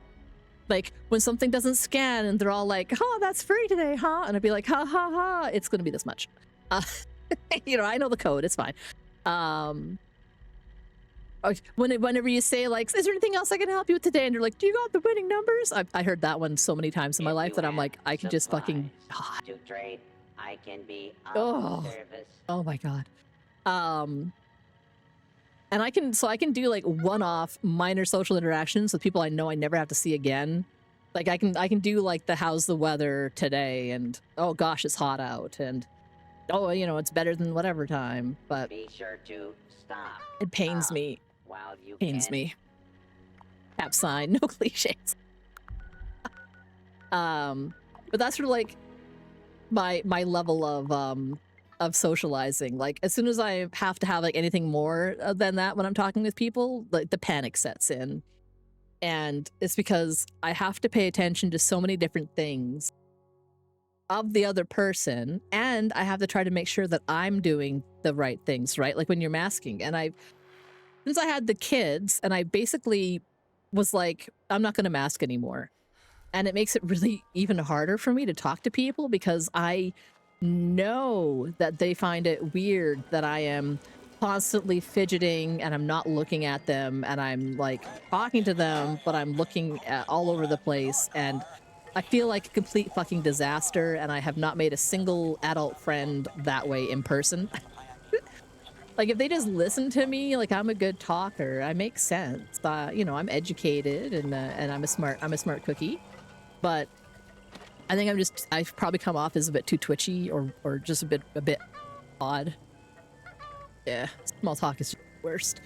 Like when something doesn't scan and they're all like, oh, that's free today, huh? And I'd be like, ha, ha, ha, it's going to be this much. I know the code. It's fine. Whenever you say like, is there anything else I can help you with today? And you're like, do you got the winning numbers? I heard that one so many times in my life that I'm like, I can just fucking to trade, I can be of service. Oh my God. And I can do like one-off minor social interactions with people I know I never have to see again. Like I can do like the how's the weather today and oh gosh, it's hot out and oh, it's better than whatever time, but be sure to stop. It pains me. While you Pains me. Cap sign, no cliches. But that's sort of like my level of socializing. Like as soon as I have to have like anything more than that when I'm talking with people, like the panic sets in. And it's because I have to pay attention to so many different things of the other person, and I have to try to make sure that I'm doing the right things, right? Like when you're masking. And since I had the kids, and I basically was like, I'm not going to mask anymore. And it makes it really even harder for me to talk to people because I know that they find it weird that I am constantly fidgeting and I'm not looking at them and I'm like talking to them, but I'm looking at all over the place and I feel like a complete fucking disaster and I have not made a single adult friend that way in person. Like if they just listen to me, like I'm a good talker, I make sense. I'm educated and I'm a smart cookie, but I think I've probably come off as a bit too twitchy or just a bit odd. Yeah, small talk is the worst.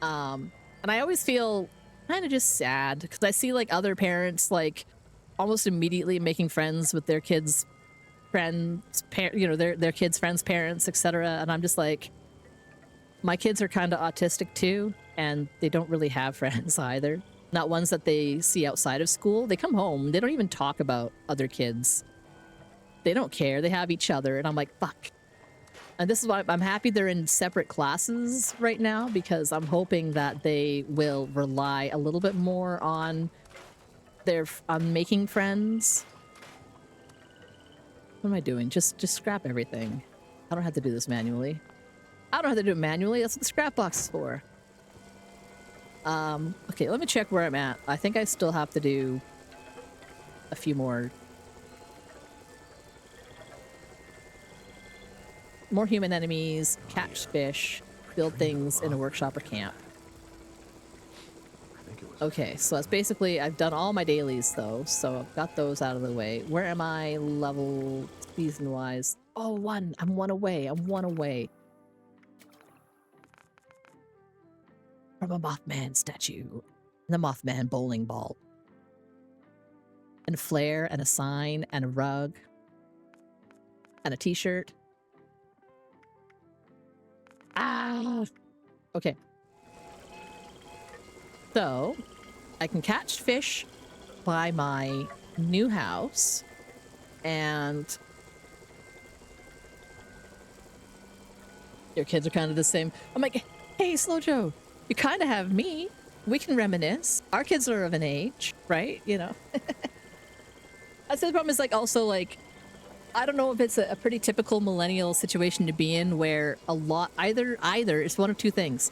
And I always feel kind of just sad because I see like other parents like almost immediately making friends with their kids' friends, their kids' friends' parents, etc. And I'm just like, my kids are kind of autistic too, and they don't really have friends either. Not ones that they see outside of school. They come home, they don't even talk about other kids. They don't care. They have each other, and I'm like, fuck. And this is why I'm happy they're in separate classes right now, because I'm hoping that they will rely a little bit more on making friends. What am I doing? Just scrap everything. I don't have to do this manually. I don't have to do it manually. That's what the scrap box is for. Okay, let me check where I'm at. I think I still have to do a few more human enemies, catch fish, build things in a workshop or camp. Okay, so that's basically, I've done all my dailies though, so I've got those out of the way. Where am I level season-wise? Oh, one. I'm one away. I'm one away from a Mothman statue. And the Mothman bowling ball. And a flare, and a sign, and a rug. And a t-shirt. Ah! Okay. So, I can catch fish by my new house, and your kids are kind of the same. I'm like, hey, Slow Joe, you kind of have me. We can reminisce. Our kids are of an age, right? I'd say the problem is like also like, I don't know if it's a pretty typical millennial situation to be in where a lot, either it's one of two things.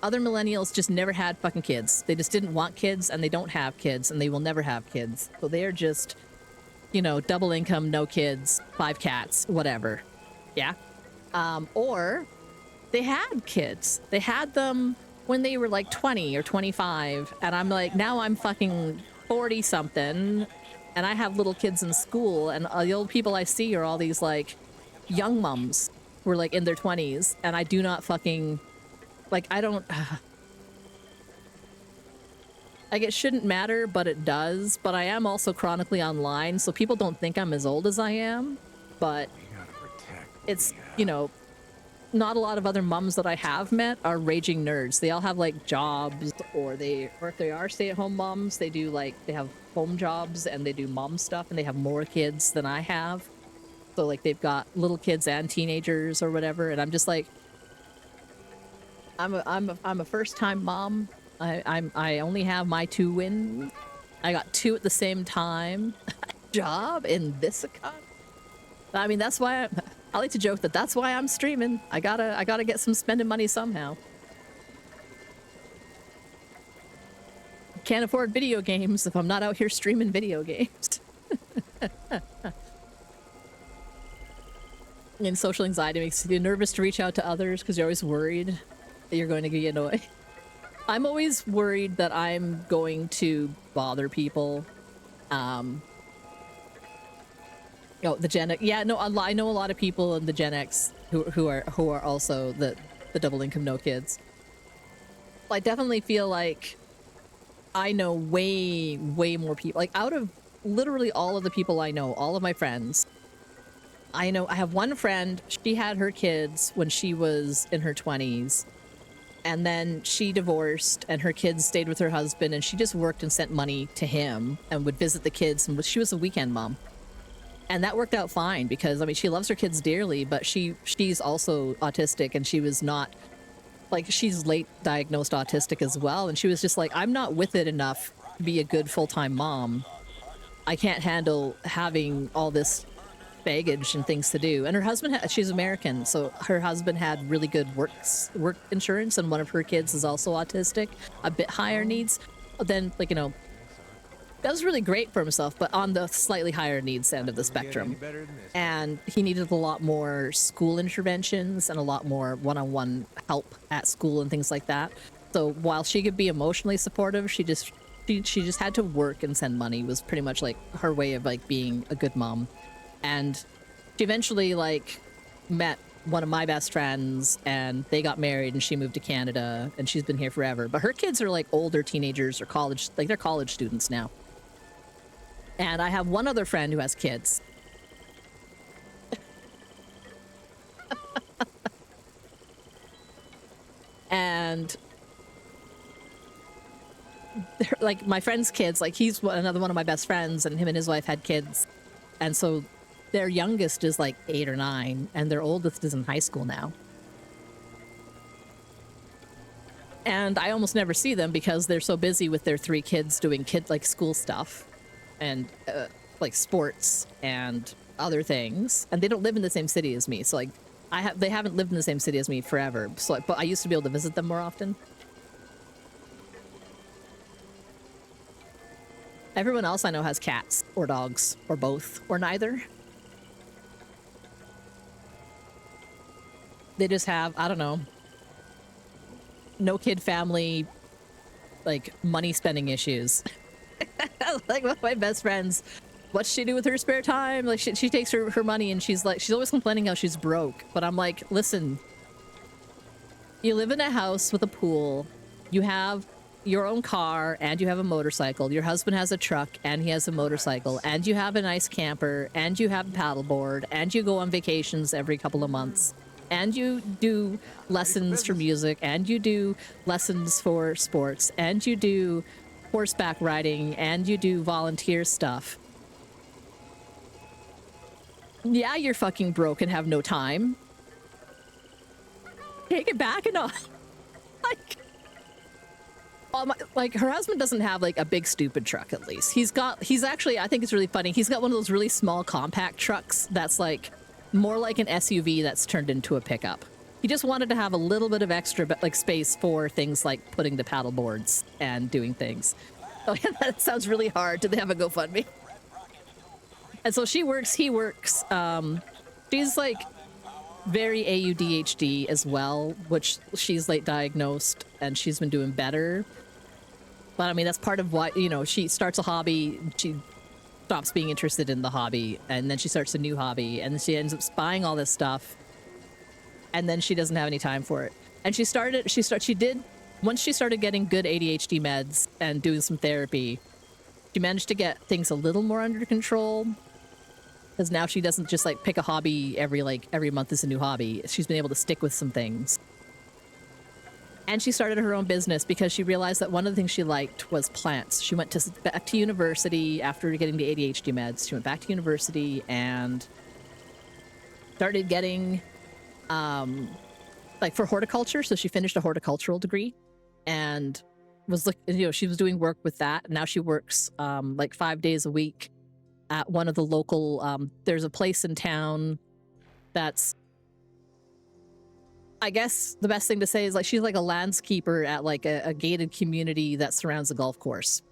Other millennials just never had fucking kids. They just didn't want kids and they don't have kids and they will never have kids. So they are just, double income, no kids, 5 cats, whatever. Yeah. Or they had kids. They had them when they were like 20 or 25. And I'm like, now I'm fucking 40 something. And I have little kids in school, and the old people I see are all these, like, young mums who are, like, in their 20s, and I do not fucking, like, I don't, like, it shouldn't matter, but it does, but I am also chronically online, so people don't think I'm as old as I am, but it's, not a lot of other moms that I have met are raging nerds. They all have like jobs, or if they are stay-at-home moms, they do like they have home jobs and they do mom stuff, and they have more kids than I have. So like they've got little kids and teenagers or whatever, and I'm just like, I'm a first-time mom. I only have my 2 wins. I got 2 at the same time. Job in this economy. I mean, that's why I like to joke that that's why I'm streaming. I gotta get some spending money somehow. Can't afford video games if I'm not out here streaming video games. And social anxiety makes you nervous to reach out to others because you're always worried that you're going to get annoyed. I'm always worried that I'm going to bother people. Oh, the Gen X. Yeah, no, I know a lot of people in the Gen X who are also the double income no kids. I definitely feel like I know way more people. Like out of literally all of the people I know, all of my friends, I have one friend. She had her kids when she was in her 20s, and then she divorced, and her kids stayed with her husband, and she just worked and sent money to him and would visit the kids. And she was a weekend mom. And that worked out fine because, I mean, she loves her kids dearly, but she's also autistic, and she was not, like, she's late diagnosed autistic as well. And she was just like, I'm not with it enough to be a good full-time mom. I can't handle having all this baggage and things to do. And her husband, she's American, so her husband had really good work insurance, and one of her kids is also autistic, a bit higher needs. Then, like, you know, does really great for himself, but on the slightly higher needs end of the spectrum. And he needed a lot more school interventions and a lot more one-on-one help at school and things like that. So while she could be emotionally supportive, she just had to work and send money. Was pretty much like her way of like being a good mom. And she eventually like met one of my best friends, and they got married, and she moved to Canada, and she's been here forever. But her kids are like older teenagers or college, like they're college students now. And I have one other friend who has kids. And like my friend's kids, like he's another one of my best friends, and him and his wife had kids. And so their youngest is like 8 or 9, and their oldest is in high school now. And I almost never see them because they're so busy with their 3 kids doing like school stuff and like sports and other things. And they don't live in the same city as me. So like they haven't lived in the same city as me forever. So but I used to be able to visit them more often. Everyone else I know has cats or dogs or both or neither. They just have, I don't know, no kid family, like money spending issues. Like one of my best friends, what's she do with her spare time? Like she takes her money, and she's always complaining how she's broke. But I'm like, listen, you live in a house with a pool, you have your own car, and you have a motorcycle. Your husband has a truck, and he has a motorcycle, and you have a nice camper, and you have a paddleboard, and you go on vacations every couple of months. And you do lessons for music, and you do lessons for sports, and you do horseback riding, and you do volunteer stuff. Yeah, you're fucking broke and have no time. Take it back and all. Like her husband doesn't have like a big stupid truck. At least he's actually, I think it's really funny, he's got one of those really small compact trucks that's like more like an SUV that's turned into a pickup. He just wanted to have a little bit of extra like space for things like putting the paddle boards and doing things. Oh yeah, that sounds really hard. Do they have a GoFundMe? And so she works, he works. She's like very AUDHD as well, which she's late diagnosed, and she's been doing better. But I mean, that's part of what, you know, she starts a hobby, she stops being interested in the hobby, and then she starts a new hobby, and she ends up buying all this stuff, and then she doesn't have any time for it. And once she started getting good ADHD meds and doing some therapy, she managed to get things a little more under control. because now she doesn't just like pick a hobby every month is a new hobby. She's been able to stick with some things. And she started her own business because she realized that one of the things she liked was plants. She went back to university after getting the ADHD meds. She went back to university and started getting, like for horticulture. So she finished a horticultural degree and was she was doing work with that. Now she works like 5 days a week at one of the local, there's a place in town that's, I guess the best thing to say is like she's like a landscaper at like a gated community that surrounds a golf course.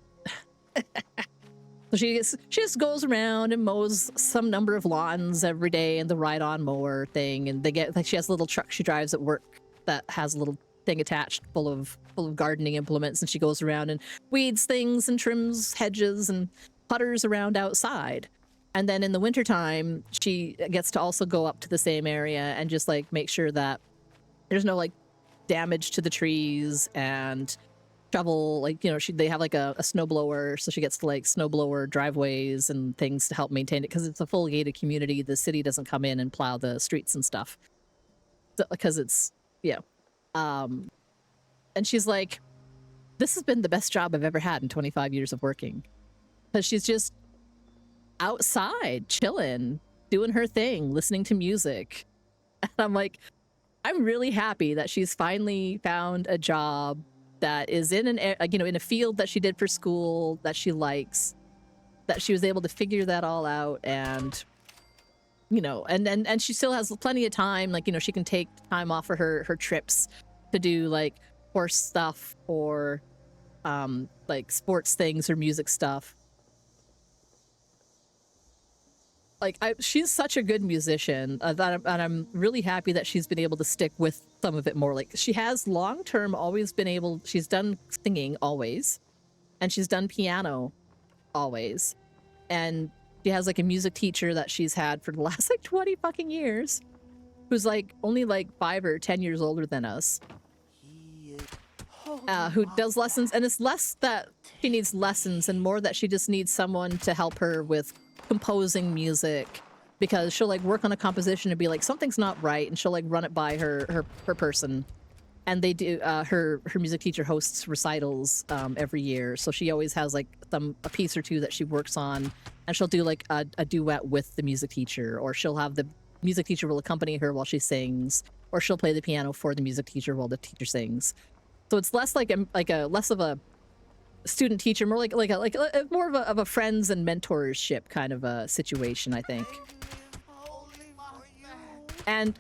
So she just goes around and mows some number of lawns every day and the ride-on mower thing, and they get like she has a little truck she drives at work that has a little thing attached full of gardening implements, and she goes around and weeds things and trims hedges and putters around outside. And then in the wintertime, she gets to also go up to the same area and just like make sure that there's no like damage to the trees and shovel, like, they have like a snowblower, so she gets to like snowblower driveways and things to help maintain it because it's a full gated community. The city doesn't come in and plow the streets and stuff because it's, and she's like, this has been the best job I've ever had in 25 years of working, because she's just outside chilling, doing her thing, listening to music. And I'm like, I'm really happy that she's finally found a job that is in in a field that she did for school that she likes, that she was able to figure that all out, and and she still has plenty of time. Like, she can take time off for her trips to do like horse stuff or like sports things or music stuff. Like, she's such a good musician that I'm really happy that she's been able to stick with some of it more. Like, she has long-term always been able, she's done singing always, and she's done piano always. And she has like a music teacher that she's had for the last like 20 fucking years, who's like only like 5 or 10 years older than us, who does lessons. And it's less that she needs lessons and more that she just needs someone to help her with composing music, because she'll like work on a composition and be like, something's not right, and she'll like run it by her person. And they do, her music teacher hosts recitals every year, so she always has like a piece or two that she works on, and she'll do like a duet with the music teacher, or she'll have the music teacher will accompany her while she sings, or she'll play the piano for the music teacher while the teacher sings. So it's less like a less of a student teacher, more like a more of a friends and mentorship kind of a situation, I think. And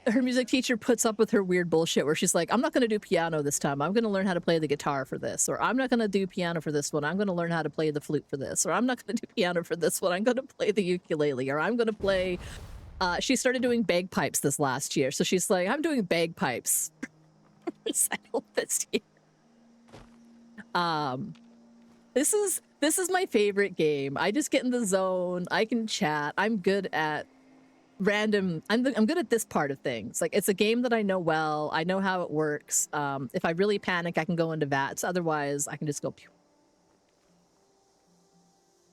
her music teacher puts up with her weird bullshit where she's like, I'm not going to do piano this time. I'm going to learn how to play the guitar for this. Or I'm not going to do piano for this one. I'm going to learn how to play the flute for this. Or I'm not going to do piano for this one. I'm going to play the ukulele. Or I'm going to play... she started doing bagpipes this last year. So she's like, I'm doing bagpipes recital this year. This is my favorite game. I just get in the zone. I can chat. I'm good at random. I'm good at this part of things. Like, it's a game that I know well. I know how it works. If I really panic, I can go into VATS. Otherwise, I can just go pew.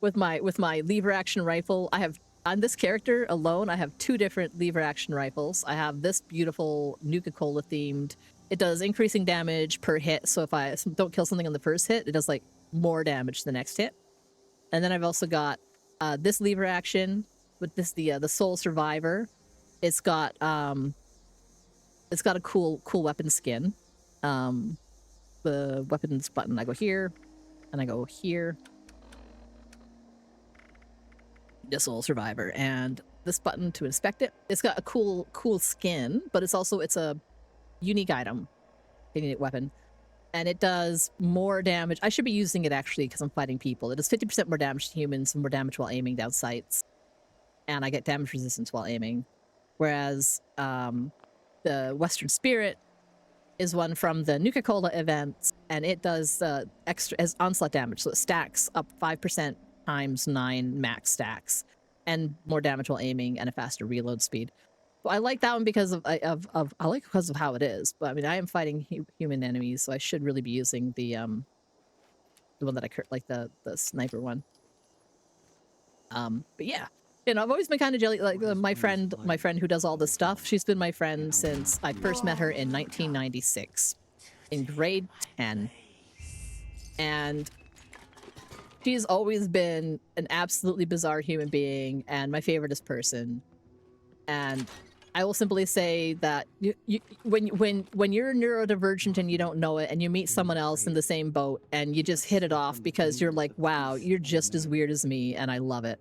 With my lever action rifle. I have, on this character alone, I have 2 different lever action rifles. I have this beautiful Nuka-Cola themed. It does increasing damage per hit, so if I don't kill something on the first hit, it does like more damage the next hit. And then I've also got this lever action with this the Soul Survivor. It's got a cool weapon skin. The weapons button, I go here, and I go here. The Soul Survivor, and this button to inspect it. It's got a cool skin, but it's a unique item, unique weapon, and it does more damage. I should be using it actually because I'm fighting people. It does 50% more damage to humans and more damage while aiming down sights, and I get damage resistance while aiming. Whereas the Western Spirit is one from the Nuka-Cola event, and it does extra as onslaught damage, so it stacks up 5% times 9 max stacks, and more damage while aiming and a faster reload speed. I like that one because because of how it is. But I mean, I am fighting human enemies, so I should really be using the one that I like the sniper one. But yeah, you know, I've always been kind of jelly. Like my friend who does all this stuff, she's been my friend since I first met her in 1996 in grade 10. And she's always been an absolutely bizarre human being and my favoriteest person. And I will simply say that when you're neurodivergent and you don't know it, and you meet someone else in the same boat and you just hit it off because you're like, wow, you're just as weird as me, and I love it.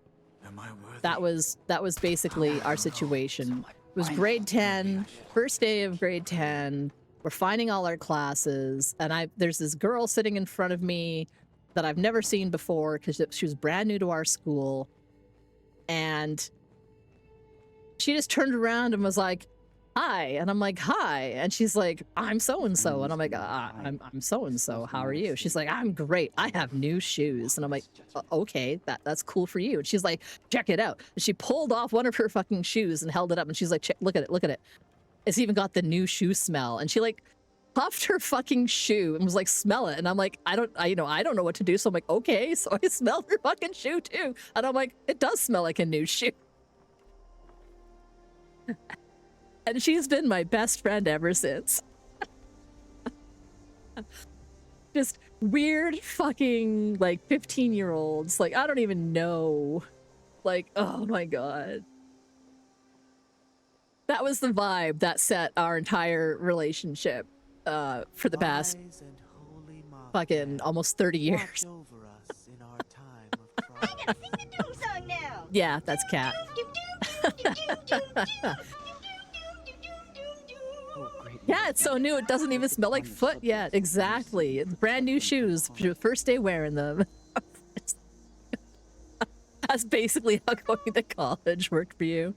That was basically our situation. It was grade 10, first day of grade 10. We're finding all our classes, and there's this girl sitting in front of me that I've never seen before because she was brand new to our school, and she just turned around and was like, hi. And I'm like, hi. And she's like, I'm so-and-so. And I'm like, I'm so-and-so. How are you? She's like, I'm great. I have new shoes. And I'm like, okay, that's cool for you. And she's like, check it out. And she pulled off one of her fucking shoes and held it up. And she's like, look at it. Look at it. It's even got the new shoe smell. And she like puffed her fucking shoe and was like, smell it. And I'm like, I don't know what to do. So I'm like, okay. So I smelled her fucking shoe too. And I'm like, it does smell like a new shoe. And she's been my best friend ever since. Just weird fucking like 15-year-olds. Like, I don't even know. Like, oh my god. That was the vibe that set our entire relationship for the past fucking almost 30 years. I gotta sing the doom song now. Yeah, that's Cat. Yeah, it's so new. It doesn't even smell like foot yet. Exactly. It's brand new shoes. First day wearing them. That's basically how going to college worked for you.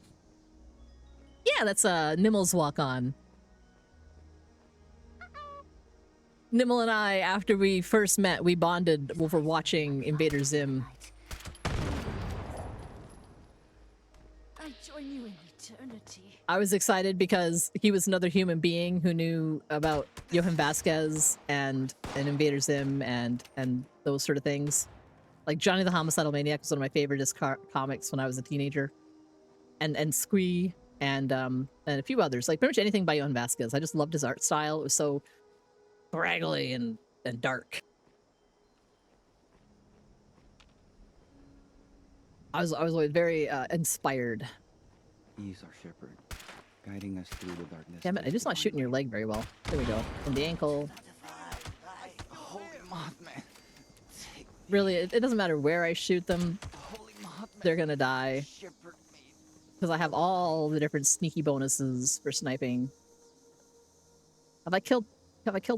Yeah, that's Nimmel's walk on. Nimmel and I, after we first met, we bonded over watching Invader Zim. I join you in eternity. I was excited because he was another human being who knew about Johann Vasquez and Invader Zim and those sort of things. Like Johnny the Homicidal Maniac was one of my favorite comics when I was a teenager. And Squee and a few others. Like pretty much anything by Johann Vasquez. I just loved his art style. It was so scraggly and dark. I was always very inspired. He's our shepherd, guiding us through the darkness. Damn it, I'm just not shooting your leg very well. There we go. And the ankle. Really, it doesn't matter where I shoot them. They're gonna die. Because I have all the different sneaky bonuses for sniping. Have I killed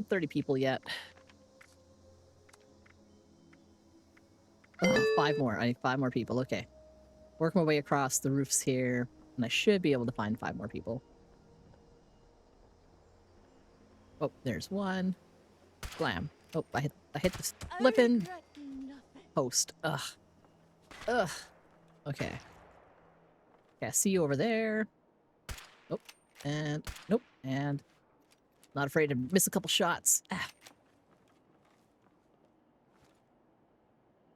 30 people yet? Oh, 5 more. I need 5 more people. Okay. Work my way across the roofs here. And I should be able to find 5 more people. Oh, there's one. Blam. Oh, I hit the flippin' post. Ugh. Ugh. Okay. Okay, I see you over there. Nope. And nope. And not afraid to miss a couple shots. Ah.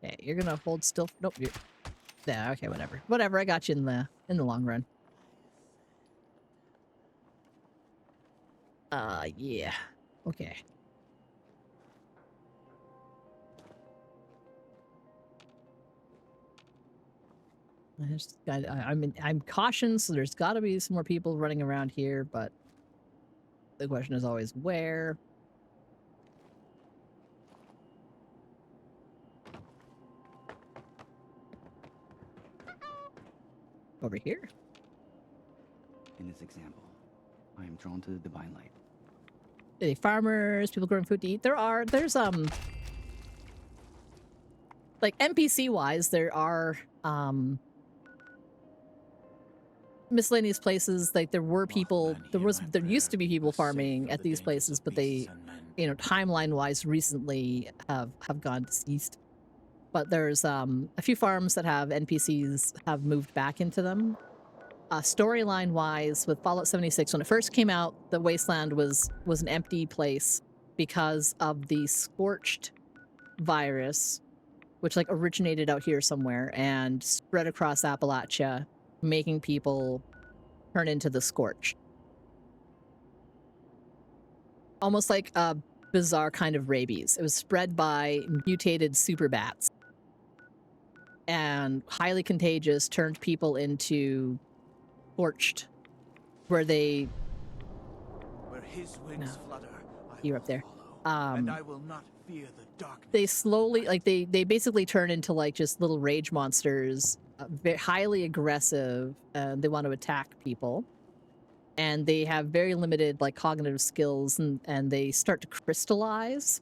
Okay, you're gonna hold still. Nope. You're... Yeah, okay, whatever. Whatever, I got you in the long run. Yeah. Okay. I'm cautious, so there's got to be some more people running around here, but the question is always where. Over here. In this example, I am drawn to the divine light. Are they farmers, people growing food to eat? There's like NPC wise, there are miscellaneous places. Like there were people, there used to be people farming at these places, but they, you know, timeline wise recently have gone deceased. But there's a few farms that have NPCs have moved back into them. Storyline wise, with Fallout 76, when it first came out, the Wasteland was an empty place because of the Scorched virus which like originated out here somewhere and spread across Appalachia, making people turn into the Scorched. Almost like a bizarre kind of rabies. It was spread by mutated super bats. And highly contagious, turned people into Scorched, where they... Where his wings flutter, I You're will up there. follow, and I will not fear the darkness. They slowly, like, they basically turn into, like, just little rage monsters, very highly aggressive, and they want to attack people. And they have very limited, like, cognitive skills, and they start to crystallize.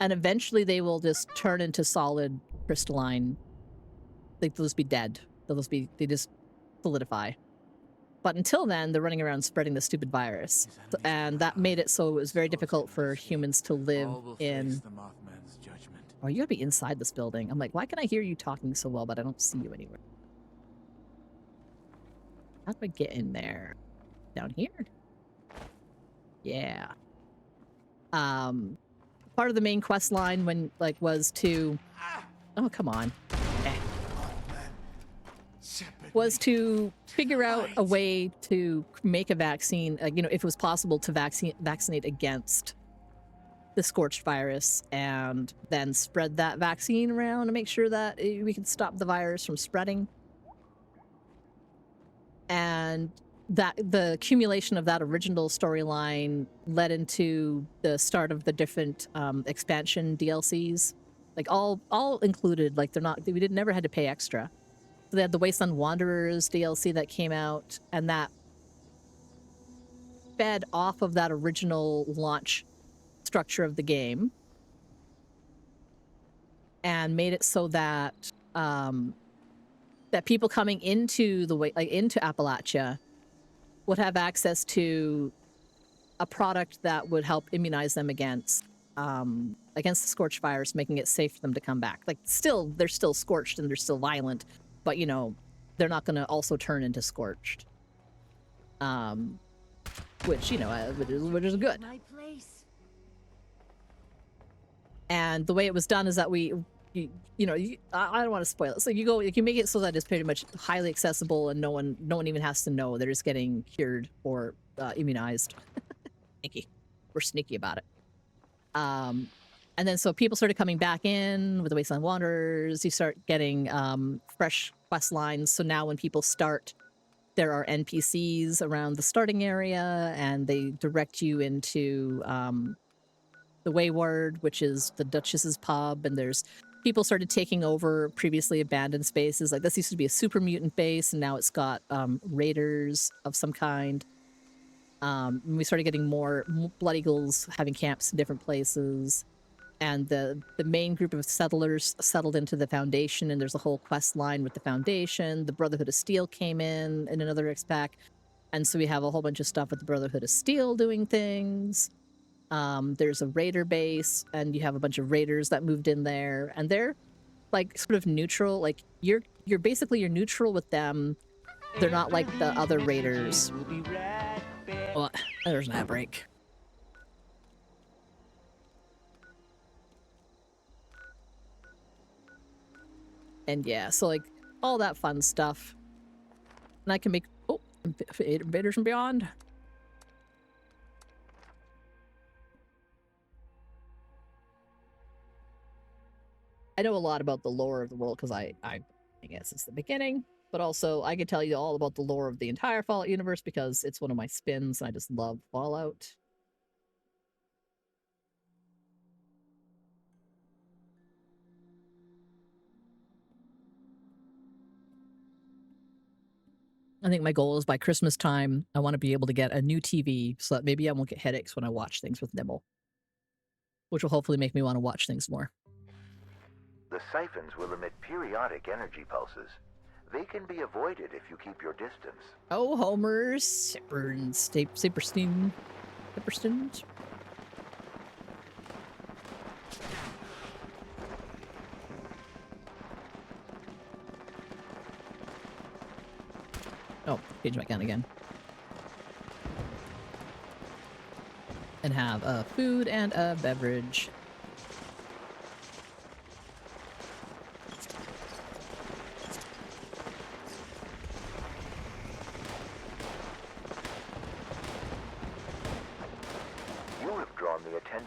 And eventually they will just turn into solid crystalline. Like, they'll just be dead. They just solidify. But until then, they're running around spreading the stupid virus. And that made it so it was very difficult for humans to live in... Oh, you gotta be inside this building. I'm like, why can I hear you talking so well, but I don't see you anywhere? How do I get in there? Down here? Yeah. Part of the main quest line when, like, was to... Oh, come on. Was to figure out a way to make a vaccine, you know, if it was possible to vaccinate against the Scorched virus, and then spread that vaccine around to make sure that we could stop the virus from spreading. And that the accumulation of that original storyline led into the start of the different expansion DLCs, like all included. Like we never had to pay extra. So they had the Wasteland Wanderers DLC that came out, and that fed off of that original launch structure of the game, and made it so that that people coming into into Appalachia would have access to a product that would help immunize them against the Scorched virus, making it safe for them to come back. Like, they're still Scorched and they're still violent, but, you know, they're not going to also turn into Scorched. Which, you know, which is good. My place. And the way it was done is that I don't want to spoil it. So you make it so that it's pretty much highly accessible, and no one even has to know they're just getting cured or immunized. Sneaky. We're sneaky about it. And then so people started coming back in with the Wasteland Wanderers. You start getting fresh quest lines. So now when people start, there are NPCs around the starting area, and they direct you into the Wayward, which is the Duchess's pub, and there's people started taking over previously abandoned spaces. Like, this used to be a super mutant base, and now it's got raiders of some kind. We started getting more Blood Eagles having camps in different places. And the main group of settlers settled into the Foundation, and there's a whole quest line with the Foundation. The Brotherhood of Steel came in another X-Pack. And so we have a whole bunch of stuff with the Brotherhood of Steel doing things. There's a raider base, and you have a bunch of raiders that moved in there, and they're like sort of neutral. Like, you're neutral with them. They're not like the other raiders. Oh, there's an ad break. And yeah, so like all that fun stuff. And I can make Invaders from Beyond. I know a lot about the lore of the world because I guess it's the beginning, but also I can tell you all about the lore of the entire Fallout universe because it's one of my spins, and I just love Fallout. I think my goal is by Christmas time, I want to be able to get a new TV so that maybe I won't get headaches when I watch things with Nibble, which will hopefully make me want to watch things more. The siphons will emit periodic energy pulses. They can be avoided if you keep your distance. Oh, Homer's Saperstein. Oh, page back down again. And have a food and a beverage.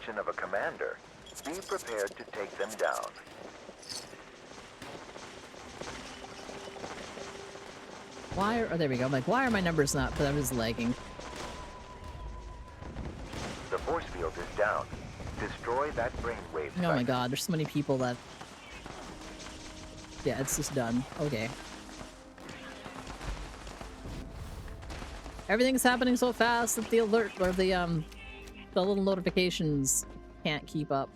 attention of a commander, be prepared to take them down. Why are, oh, there we go. I'm like, why are my numbers not? But I'm just lagging. The force field is down. Destroy that brainwave. Oh my god, there's so many people that... Yeah, it's just done. Okay. Everything's happening so fast that the alert, or the little notifications can't keep up.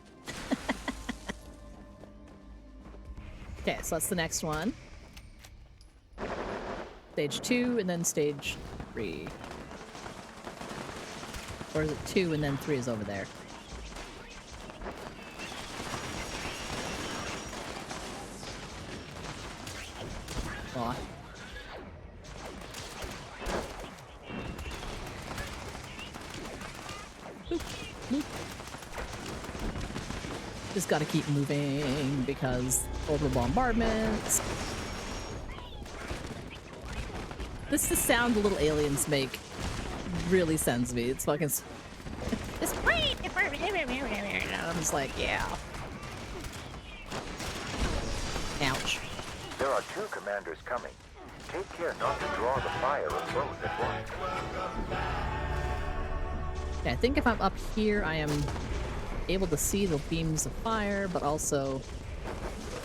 Okay, so that's the next one. Stage 2, and then stage 3. Or is it 2 and then 3 is over there? Aw. Boop, boop. Just gotta keep moving because over bombardments. This the sound the little aliens make really sends me. It's fucking. It's great. I'm just like, yeah. Ouch. There are 2 commanders coming. Take care not to draw the fire of both at once. Okay, I think if I'm up here, I am able to see the beams of fire, but also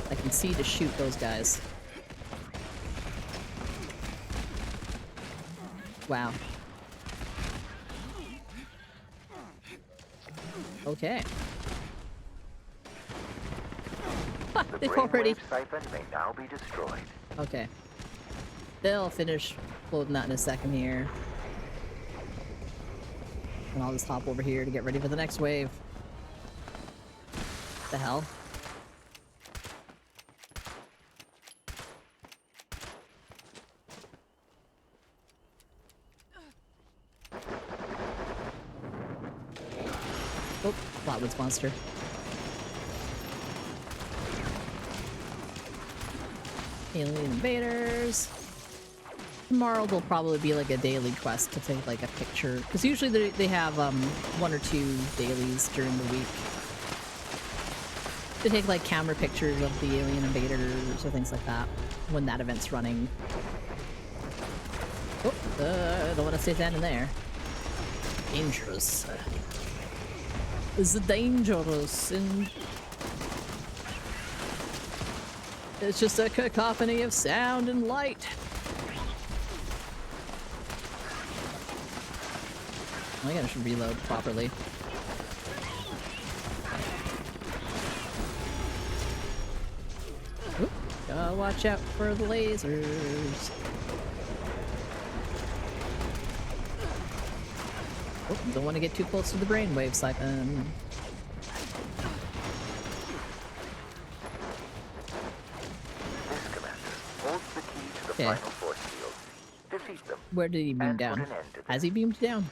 I can see to shoot those guys. Wow. Okay. Ha, The they've already... brainwave siphon may now be destroyed. Okay. They'll finish loading that in a second here. And I'll just hop over here to get ready for the next wave. The hell? Oh, Flatwoods monster. Alien invaders. Tomorrow there'll probably be like a daily quest to take like a picture, because usually they have 1 or 2 dailies during the week to take like camera pictures of the alien invaders or things like that when that event's running. Oh, don't want to stay standing there. Dangerous. Is it dangerous? And it's just a cacophony of sound and light. I gotta should reload properly. Oop, gotta watch out for the lasers. Oh, don't want to get too close to the brainwave siphon. This commander holds the key to the final force field. Defeat them. Where did he beam and down? put an end to Has he beamed down?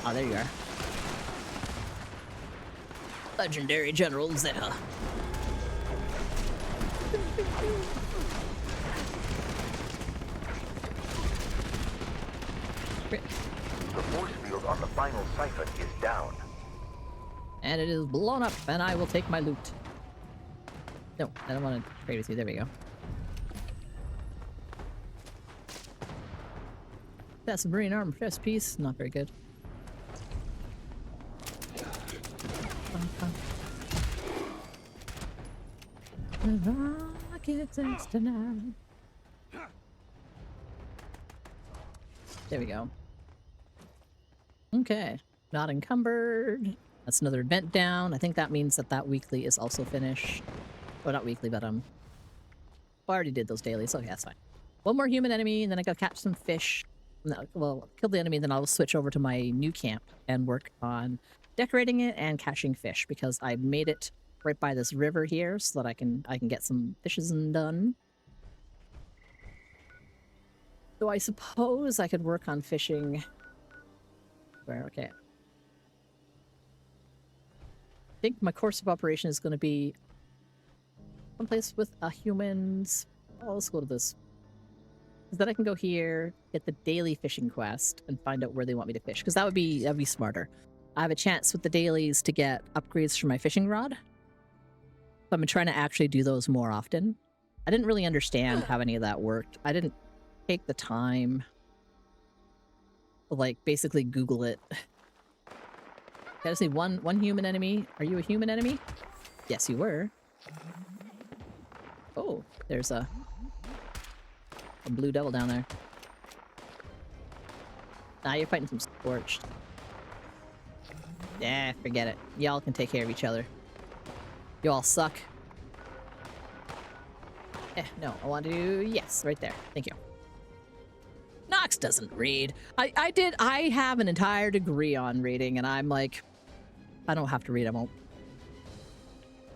Oh, there you are. Legendary General Zeta. The force field on the final siphon is down. And it is blown up, and I will take my loot. No, I don't want to trade with you. There we go. That submarine armor chest piece, not very good. There we go. Okay, not encumbered. That's another event down. I think that means that that weekly is also finished. Well, not weekly, but I already did those dailies. Okay, that's fine. One more human enemy, and then I gotta catch some fish. No, well, kill the enemy, then I'll switch over to my new camp and work on decorating it and catching fish, because I made it right by this river here so that I can get some fishes and done. So I suppose I could work on fishing. Where? Okay. I think my course of operation is going to be someplace with humans. Oh, let's go to this. Because then I can go here, get the daily fishing quest, and find out where they want me to fish. Because that'd be smarter. I have a chance with the dailies to get upgrades for my fishing rod. So I've been trying to actually do those more often. I didn't really understand how any of that worked. I didn't take the time to, like, basically Google it. Gotta see one human enemy. Are you a human enemy? Yes, you were. Oh, there's a blue devil down there. Nah, you're fighting some Scorched. Yeah, forget it. Y'all can take care of each other. You all suck. No, I want to... Yes, right there. Thank you. Nox doesn't read. I have an entire degree on reading, and I'm like... I don't have to read, I won't.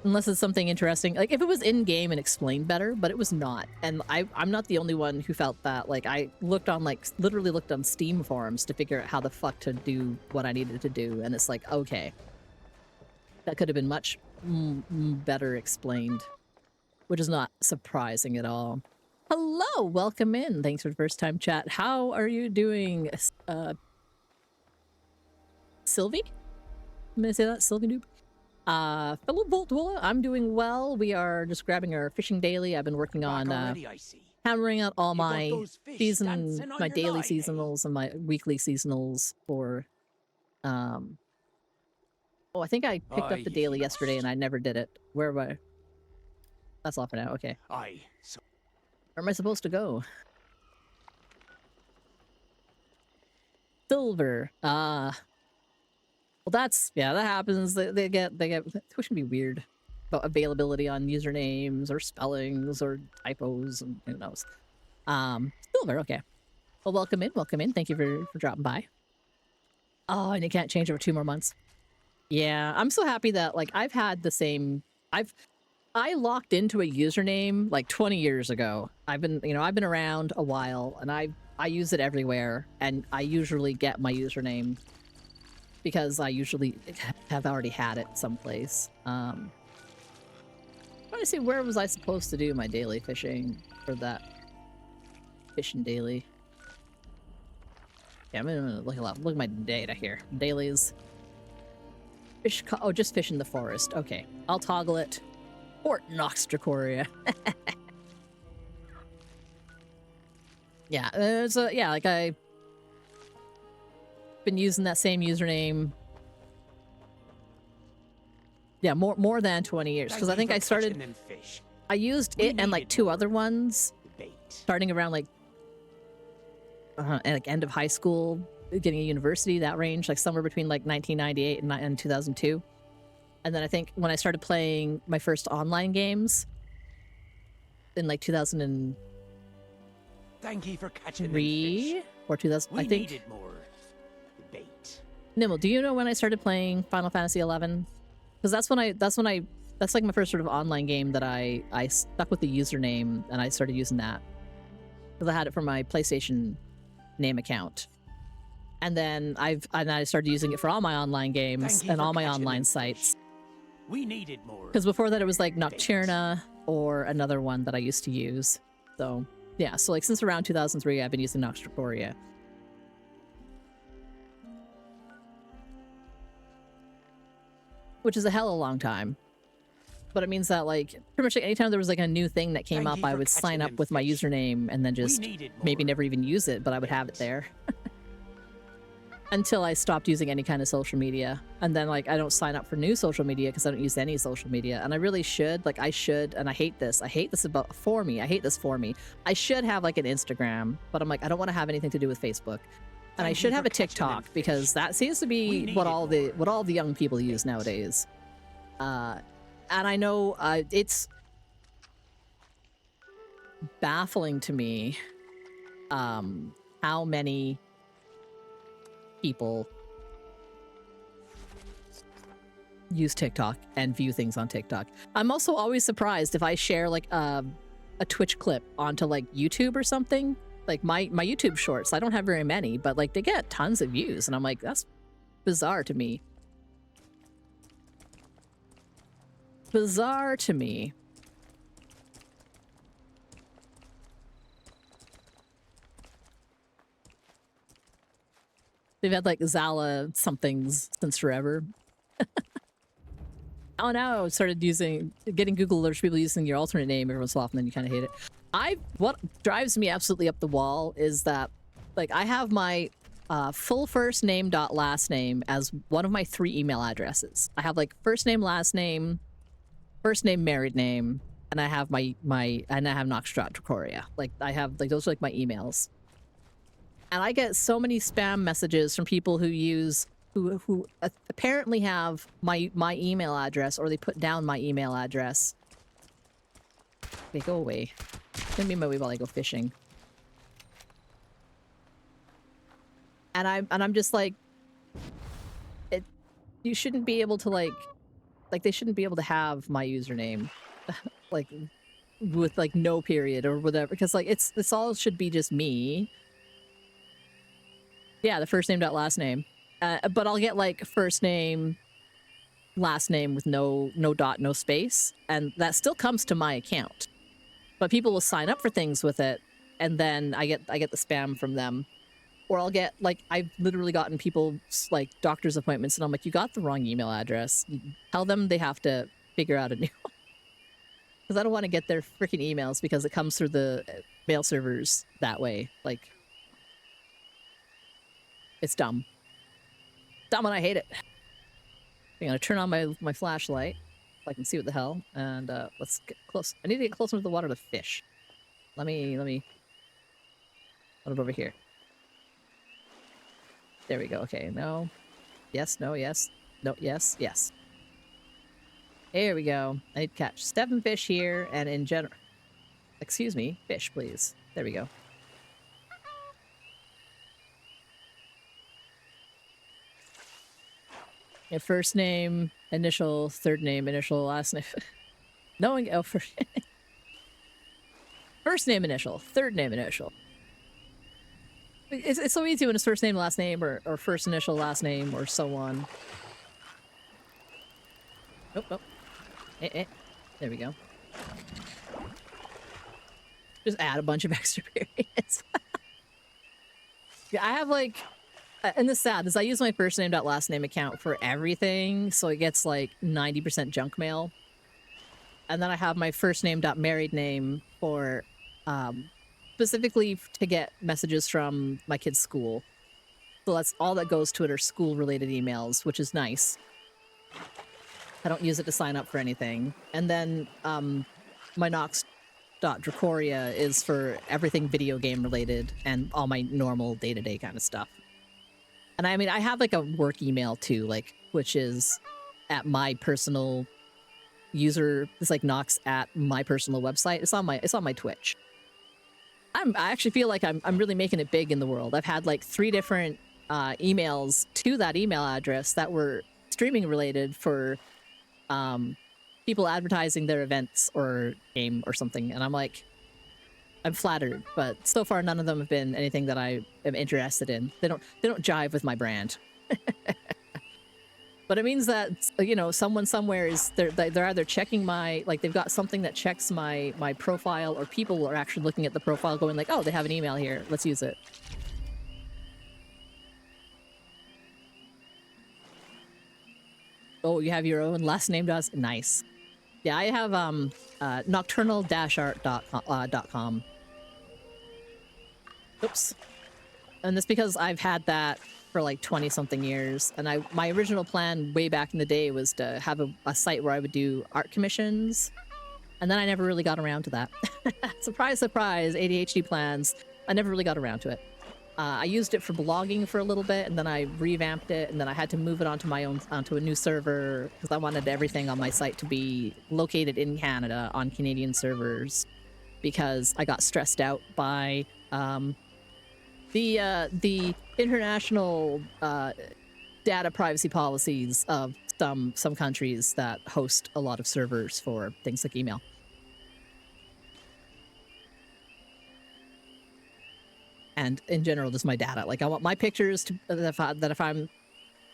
Unless it's something interesting. Like, if it was in-game and explained better, but it was not. And I'm not the only one who felt that. Like, I looked on, like, literally looked on Steam forums to figure out how the fuck to do what I needed to do. And it's like, okay. That could have been much better explained. Which is not surprising at all. Hello, welcome in. Thanks for the first time chat. How are you doing, Sylvie? I'm gonna say that, Sylvie Noob. Fellow Voltwola, I'm doing well. We are just grabbing our fishing daily. I've been working on hammering out all my my daily seasonals and my weekly seasonals for oh, I think I picked up the daily yesterday and I never did it. Where am I? That's all for now. Okay. Where am I supposed to go? Silver. Well, that's, yeah, that happens. They get, which can be weird about availability on usernames or spellings or typos and who knows. Silver, okay. Well, welcome in. Thank you for dropping by. Oh, and you can't change over 2 more months. Yeah, I'm so happy that, like, I've had the same, I locked into a username like 20 years ago. I've been around a while and I use it everywhere and I usually get my username because I usually have already had it someplace. Trying to see, where was I supposed to do my daily fishing for that fishing daily? Yeah, I'm gonna look at my data here. Dailies. Fish, oh, just fish in the forest. Okay, I'll toggle it. Fort NoxDracoria. Yeah, yeah, like I've been using that same username. Yeah, more than 20 years. Because I think I started, I used it and like 2 other ones starting around like end of high school, getting a university, that range, like somewhere between like 1998 and 2002. And then I think when I started playing my first online games in like 2003 Thank you for catching fish. or 2000, I think. Needed more bait. Nimble, do you know when I started playing Final Fantasy 11? Because that's like my first sort of online game that I stuck with the username and I started using that. Because I had it for my PlayStation name account. And then I started using it for all my online games and all my online sites. We needed more. Because before that it was like Nocturna or another one that I used to use. So yeah, so like since around 2003 I've been using NoxDracoria. Which is a hell of a long time. But it means that like pretty much like anytime there was like a new thing that came up, I would sign up with my username and then just maybe never even use it, but I would have it there. Until I stopped using any kind of social media. And then like I don't sign up for new social media because I don't use any social media. And I really should. Like I should, and I hate this. I hate this for me. I hate this for me. I should have like an Instagram, but I'm like, I don't want to have anything to do with Facebook. And I should have a TikTok because that seems to be what all the young people use nowadays. And I know it's baffling to me how many people use TikTok and view things on TikTok. I'm also always surprised if I share like a Twitch clip onto like YouTube or something. Like my YouTube shorts, I don't have very many, but like they get tons of views and I'm like, that's bizarre to me. Bizarre to me. They've had like Zala somethings since forever. Oh no, started getting Google alerts, people using your alternate name every once in a while, and then you kind of hate it. What drives me absolutely up the wall is that, like, I have my full first name dot last name as one of my 3 email addresses. I have like first name, married name, and I have my and I have NoxDracoria. Like, I have, like, those are like my emails. And I get so many spam messages from people who apparently have my email address, or they put down my email address. Okay, go away. Send me my way while I go fishing. And I'm just like, you shouldn't be able to like they shouldn't be able to have my username like with like no period or whatever, because like it's all should be just me. Yeah, the first name dot last name. But I'll get like first name, last name with no dot, no space, and that still comes to my account. But people will sign up for things with it, and then I get the spam from them. Or I'll get, like, I've literally gotten people like doctor's appointments, and I'm like, you got the wrong email address. Tell them they have to figure out a new one. Because I don't want to get their freaking emails because it comes through the mail servers that way. Like, it's dumb. Dumb, and I hate it. I'm gonna turn on my flashlight so I can see what the hell, and let's get close. I need to get closer to the water to fish. Let me put it over here. There we go. Okay, no. Yes, no, yes. No, yes, yes. There we go. I need to catch 7 fish here, and in general... Excuse me. Fish, please. There we go. Yeah, first name, initial, third name, initial, last name. Knowing... Oh, first name, initial, third name, initial. It's so easy when it's first name, last name, or first initial, last name, or so on. Oh, oh. There we go. Just add a bunch of extra periods. Yeah, I have like... and the sad is I use my first name dot last name account for everything, so it gets like 90% junk mail. And then I have my first name dot married name for... specifically to get messages from my kid's school. So that's all that goes to it are school-related emails, which is nice. I don't use it to sign up for anything. And then my NoxDracoria is for everything video game related and all my normal day-to-day kind of stuff. And I mean, I have like a work email too, like, which is at my personal user. It's like Nox at my personal website. It's on my Twitch. I actually feel like I'm really making it big in the world. I've had like 3 different emails to that email address that were streaming related for people advertising their events or game or something, and I'm like, I'm flattered, but so far none of them have been anything that I am interested in. They don't jive with my brand. But it means that, you know, someone somewhere is they're either checking my, like, they've got something that checks my profile, or people are actually looking at the profile going like, oh, they have an email here, let's use it. Oh, you have your own last name does? Nice. Yeah, I have nocturnal-art.com. Oops. And that's because I've had that for like 20-something years, and my original plan way back in the day was to have a site where I would do art commissions, and then I never really got around to that. Surprise, surprise, ADHD plans. I never really got around to it. I used it for blogging for a little bit, and then I revamped it, and then I had to move it onto a new server because I wanted everything on my site to be located in Canada on Canadian servers, because I got stressed out by the international data privacy policies of some countries that host a lot of servers for things like email. And in general, just my data. Like, I want my pictures to that if I'm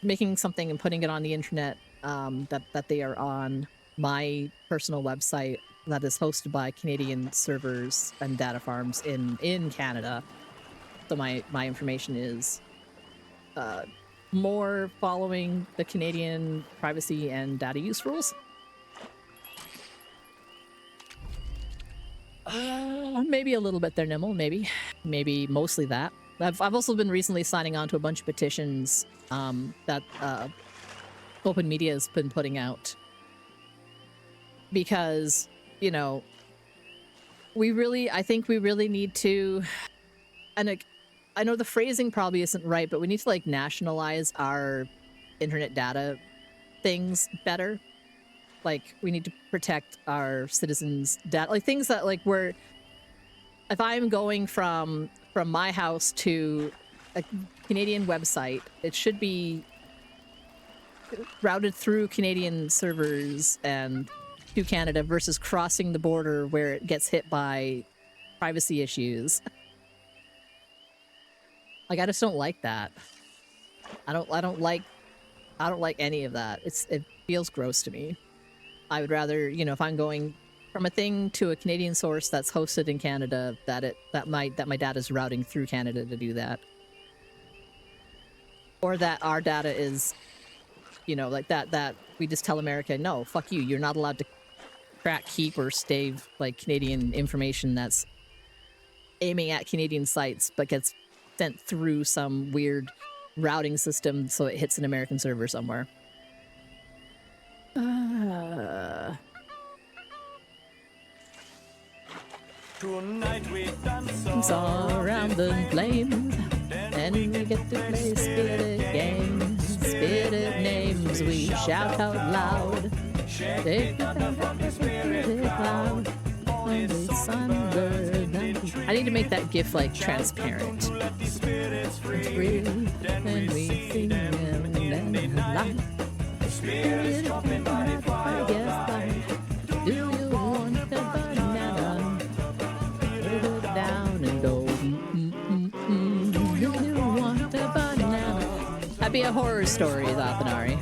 making something and putting it on the internet, that they are on my personal website that is hosted by Canadian servers and data farms in Canada. So my information is more following the Canadian privacy and data use rules. Maybe a little bit there, Nimble. Maybe mostly that. I've also been recently signing on to a bunch of petitions that open media has been putting out, because, you know, I think we really need to, and I know the phrasing probably isn't right, but we need to like nationalize our internet data things better. Like, we need to protect our citizens' data, like things that like where if I'm going from my house to a Canadian website, it should be routed through Canadian servers and to Canada versus crossing the border where it gets hit by privacy issues. Like, I just don't like that. I don't like any of that. It feels gross to me. I would rather, you know, if I'm going from a thing to a Canadian source that's hosted in Canada, that my data is routing through Canada to do that. Or that our data is, you know, like that we just tell America, no, fuck you, you're not allowed to track, keep, or stave like Canadian information that's aiming at Canadian sites but gets sent through some weird routing system so it hits an American server somewhere. Tonight we Dance around the flames, and we get to play spirit games. Spirit names we shout out loud. Take the from the spirit cloud. On the sunbird. I need to make that GIF like transparent. Free, and we sing and then light. Spirit jumping by the fire. Do you want the banana? Put it down and go. Do you want the banana? That'd be a horror story, Zathanari.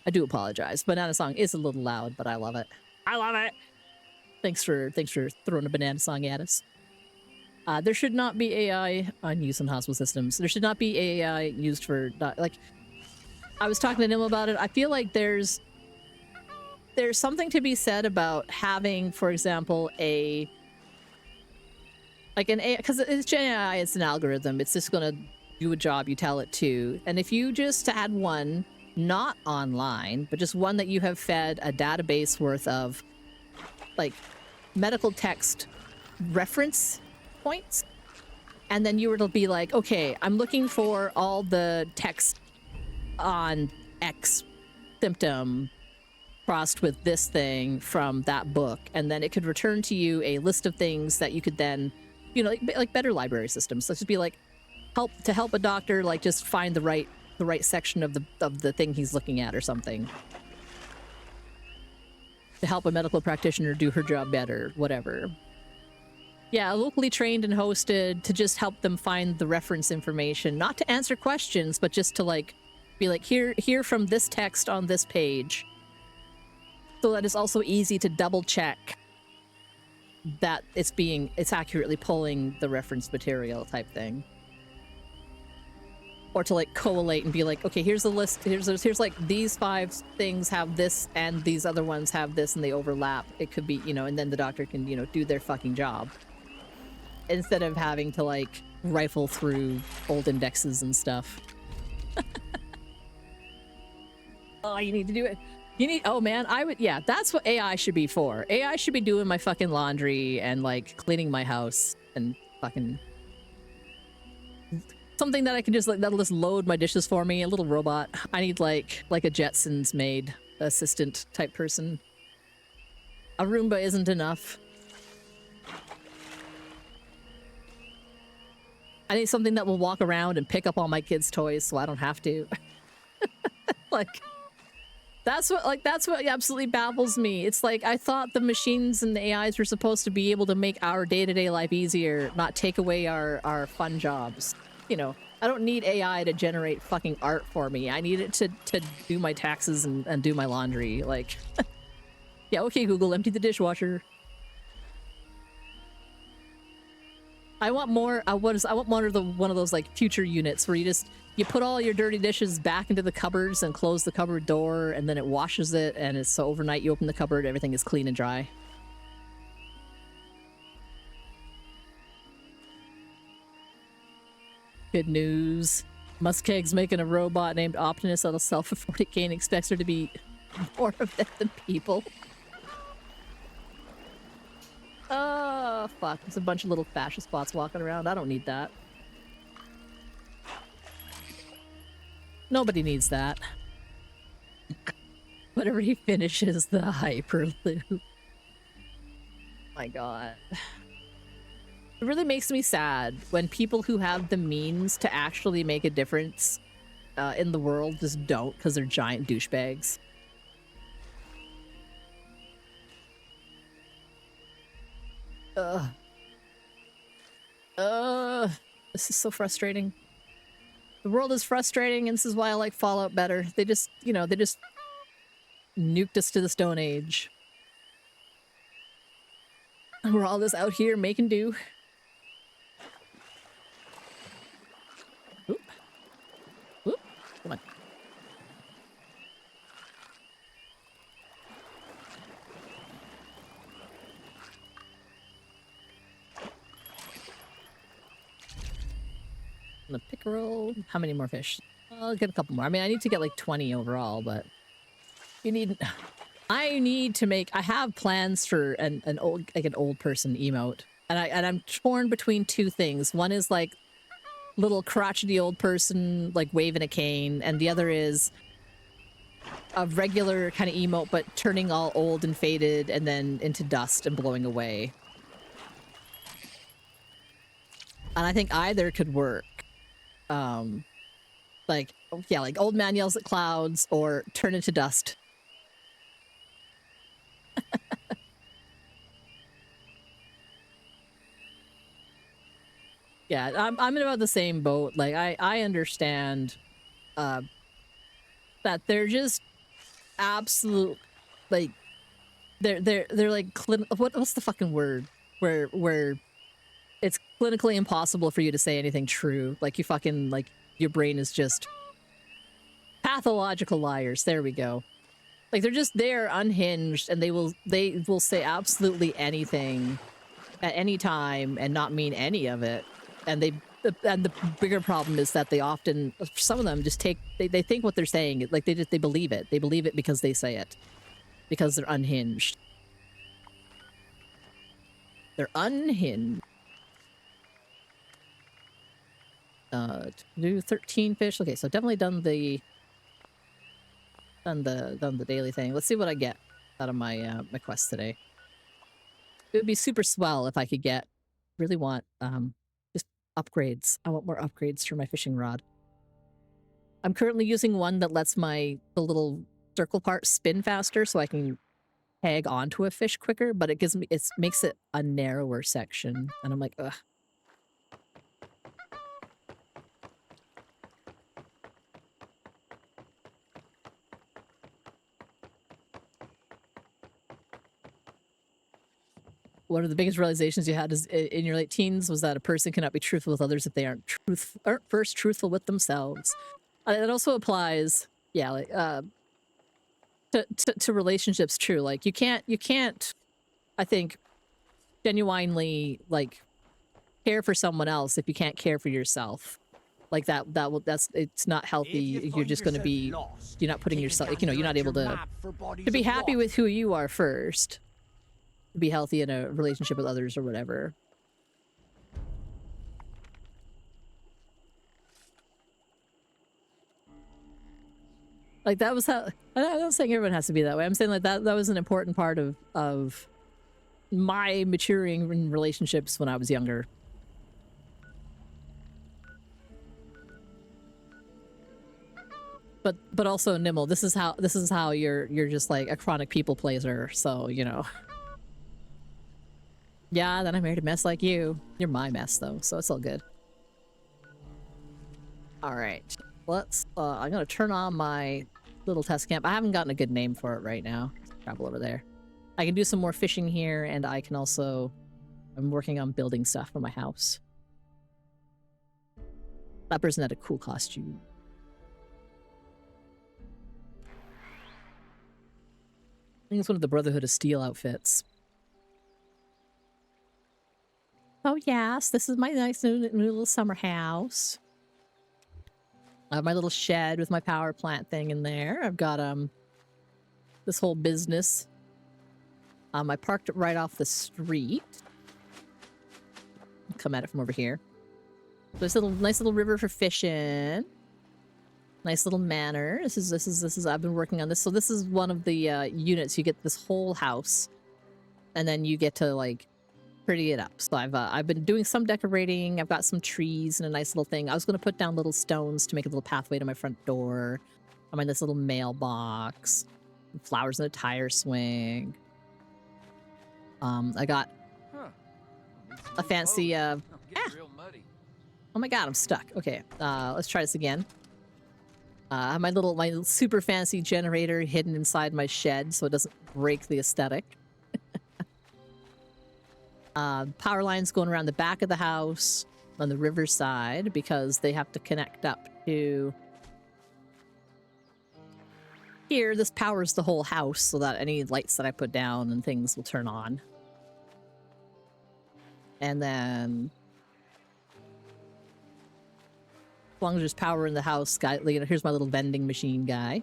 I do apologize. Banana song is a little loud, but I love it. I love it. Thanks for throwing a banana song at us. There should not be AI on use in hospital systems. There should not be AI used for like. I was talking to Nim about it. I feel like there's something to be said about having, for example, an AI, because it's Gen AI, it's an algorithm. It's just gonna do a job you tell it to. And if you just add one, not online, but just one that you have fed a database worth of like medical text reference points, and then you were to be like, okay, I'm looking for all the text on X symptom crossed with this thing from that book, and then it could return to you a list of things that you could then, you know, like better library systems. So just be like, help a doctor like just find the right section of the thing he's looking at or something, to help a medical practitioner do her job better, whatever. Yeah, locally trained and hosted to just help them find the reference information, not to answer questions, but just to like be like, here from this text on this page, so that it's also easy to double check that it's accurately pulling the reference material type thing. Or to like collate and be like, okay, here's the list, here's like these 5 things have this and these other ones have this and they overlap. It could be, you know, and then the doctor can, you know, do their fucking job, instead of having to like rifle through old indexes and stuff. Oh, you need to do it. Oh man, yeah, that's what AI should be for. AI should be doing my fucking laundry and like cleaning my house and fucking something that I can just like, that'll just load my dishes for me, a little robot. I need like a Jetsons maid assistant type person. A Roomba isn't enough. I need something that will walk around and pick up all my kids' toys so I don't have to. Like, that's what absolutely baffles me. It's like, I thought the machines and the AIs were supposed to be able to make our day-to-day life easier, not take away our fun jobs. You know, I don't need AI to generate fucking art for me. I need it to do my taxes and do my laundry. Like, yeah, okay, Google, empty the dishwasher. I want more. I want one of those like future units where you put all your dirty dishes back into the cupboards and close the cupboard door, and then it washes it, and it's so overnight you open the cupboard, everything is clean and dry. Good news. Muskeg's making a robot named Optimus that'll sell for 40k and expects her to be more of it than people. Oh, fuck. There's a bunch of little fascist bots walking around. I don't need that. Nobody needs that. Whenever he finishes the Hyperloop. My god. It really makes me sad when people who have the means to actually make a difference in the world just don't because they're giant douchebags. This is so frustrating. The world is frustrating, and this is why I like Fallout better. They just, you know, they just nuked us to the Stone Age. And we're all just out here making do. Oop. Oop. Come on. The pickerel. How many more fish? I'll get a couple more. I mean, I need to get like 20 overall, but you need. I need to make. I have plans for an old person emote, and I'm torn between two things. One is like little crotchety old person like waving a cane, and the other is a regular kind of emote, but turning all old and faded, and then into dust and blowing away. And I think either could work. Like, yeah, like old man yells at clouds or turn into dust. Yeah, I'm in about the same boat. Like, I understand, that they're just absolute, like, they're like, what's the fucking word? Where it's clinically impossible for you to say anything true. Like, you fucking, like, your brain is just pathological liars. There we go. Like, they're just there unhinged, and they will say absolutely anything at any time and not mean any of it. And the bigger problem is that they often, some of them just they think what they're saying, like they believe it. They believe it because they say it. Because they're unhinged. They're unhinged. Do 13 fish. Okay, so definitely done the daily thing. Let's see what I get out of my my quest today. It would be super swell if I could get, really want just upgrades. I want more upgrades for my fishing rod. I'm currently using one that lets the little circle part spin faster so I can tag onto a fish quicker, but it makes it a narrower section, and I'm like, ugh. One of the biggest realizations you had in your late teens was that a person cannot be truthful with others if they aren't first truthful with themselves. It also applies, yeah, like to relationships. True, like you can't, I think, genuinely like care for someone else if you can't care for yourself. Like it's not healthy. You're just going to be, you're not putting yourself, you know, you're not able to be happy with who you are first. Be healthy in a relationship with others or whatever. Like that was how, I'm not saying everyone has to be that way. I'm saying like that was an important part of my maturing in relationships when I was younger. But also, Nimble, this is how you're just like a chronic people pleaser, so you know. Yeah, then I married a mess like you. You're my mess, though, so it's all good. Alright. Let's, I'm gonna turn on my little test camp. I haven't gotten a good name for it right now. Let's travel over there. I can do some more fishing here, and I can also... I'm working on building stuff for my house. That person had a cool costume. I think it's one of the Brotherhood of Steel outfits. Oh yes, this is my nice new little summer house. I have my little shed with my power plant thing in there. I've got this whole business. I parked it right off the street. I'll come at it from over here. There's a nice little river for fishing. Nice little manor. This is I've been working on this. So this is one of the units. You get this whole house, and then you get to like pretty it up. So I've been doing some decorating. I've got some trees and a nice little thing. I was gonna put down little stones to make a little pathway to my front door. I mean, this little mailbox, flowers in a tire swing. I got a fancy Real muddy. oh my god, I'm stuck. Okay, let's try this again. I have my little super fancy generator hidden inside my shed so it doesn't break the aesthetic. Power lines going around the back of the house on the riverside because they have to connect up to here. This powers the whole house so that any lights that I put down and things will turn on. And then as long as there's power in the house, guy, you know, here's my little vending machine guy.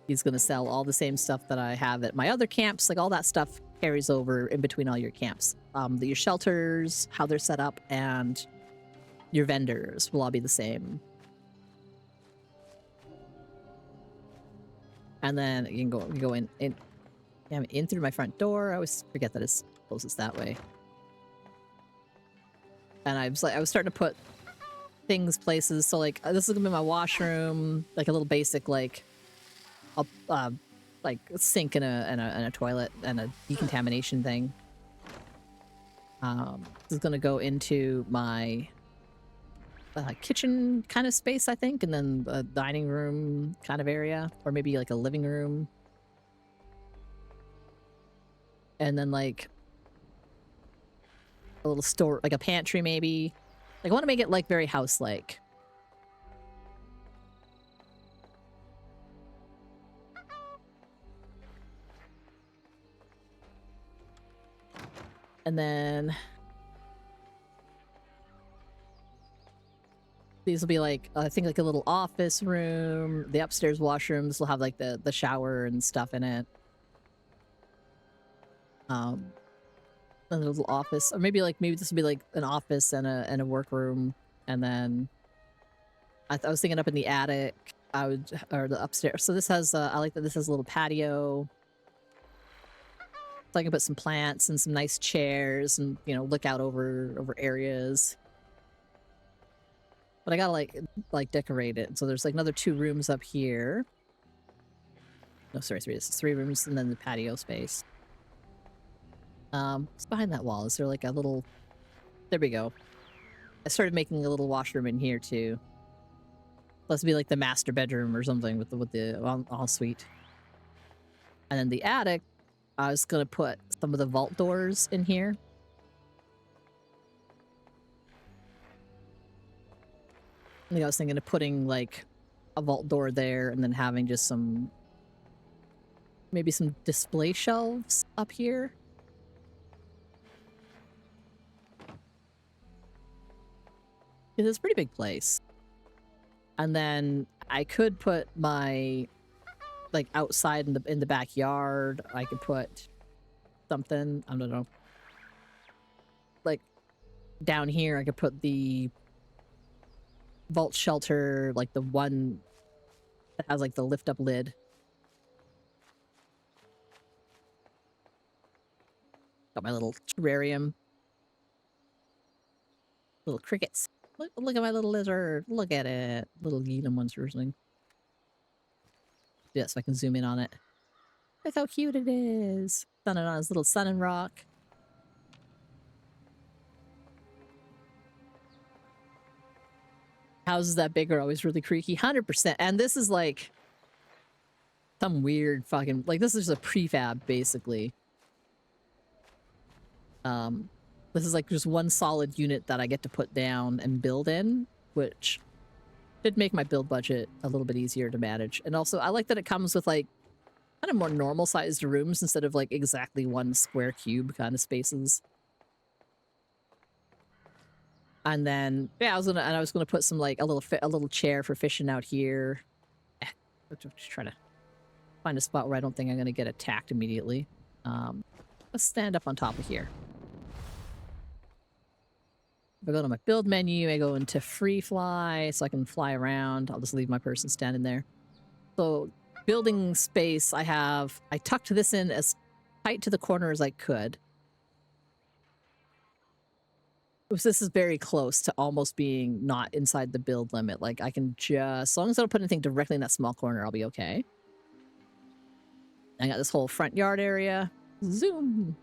He's going to sell all the same stuff that I have at my other camps. Like all that stuff carries over in between all your camps. Your shelters, how they're set up, and your vendors will all be the same. And then you can go in through my front door. I always forget that it's closest that way. And I was starting to put things places. So like this is gonna be my washroom, like a little basic like sink and a toilet and a decontamination thing. This is gonna go into my kitchen kind of space, I think, and then a dining room kind of area, or maybe like a living room, and then like a little store, like a pantry maybe. Like I want to make it like very house-like. And then these will be like, I think like a little office room. The upstairs washrooms will have like the shower and stuff in it. A little office, or maybe this would be like an office and a workroom. And then I was thinking up in the attic, or the upstairs. So this has, I like that this has a little patio. So I can put some plants and some nice chairs and, you know, look out over areas. But I gotta like decorate it. So there's like another 2 rooms up here. No, sorry, 3. This is 3 rooms and then the patio space. What's behind that wall? Is there like a little... There we go. I started making a little washroom in here too. Let's be like the master bedroom or something with the ensuite. And then the attic, I was gonna put some of the vault doors in here. I think I was thinking of putting like a vault door there and then having just maybe some display shelves up here. It's a pretty big place. And then I could put my, like, outside in the backyard. I could put something, I don't know. Like, down here I could put the vault shelter, like the one that has like the lift up lid. Got my little terrarium. Little crickets. Look at my little lizard. Look at it. Little Gila monster or something. Yeah, so I can zoom in on it. Look how cute it is. Sunning on his little sun and rock. Houses that big are always really creaky. 100%. And this is like some weird fucking... Like, this is a prefab, basically. This is like just one solid unit that I get to put down and build in, which Did make my build budget a little bit easier to manage. And also, I like that it comes with, like, kind of more normal-sized rooms instead of, like, exactly one square cube kind of spaces. And then, yeah, I was gonna put some, like, a little chair for fishing out here. Just trying to find a spot where I don't think I'm gonna get attacked immediately. Let's stand up on top of here. If I go to my build menu, I go into free fly so I can fly around. I'll just leave my person standing there. So building space, I tucked this in as tight to the corner as I could. This is very close to almost being not inside the build limit. Like, I can just, as long as I don't put anything directly in that small corner, I'll be okay. I got this whole front yard area. Zoom.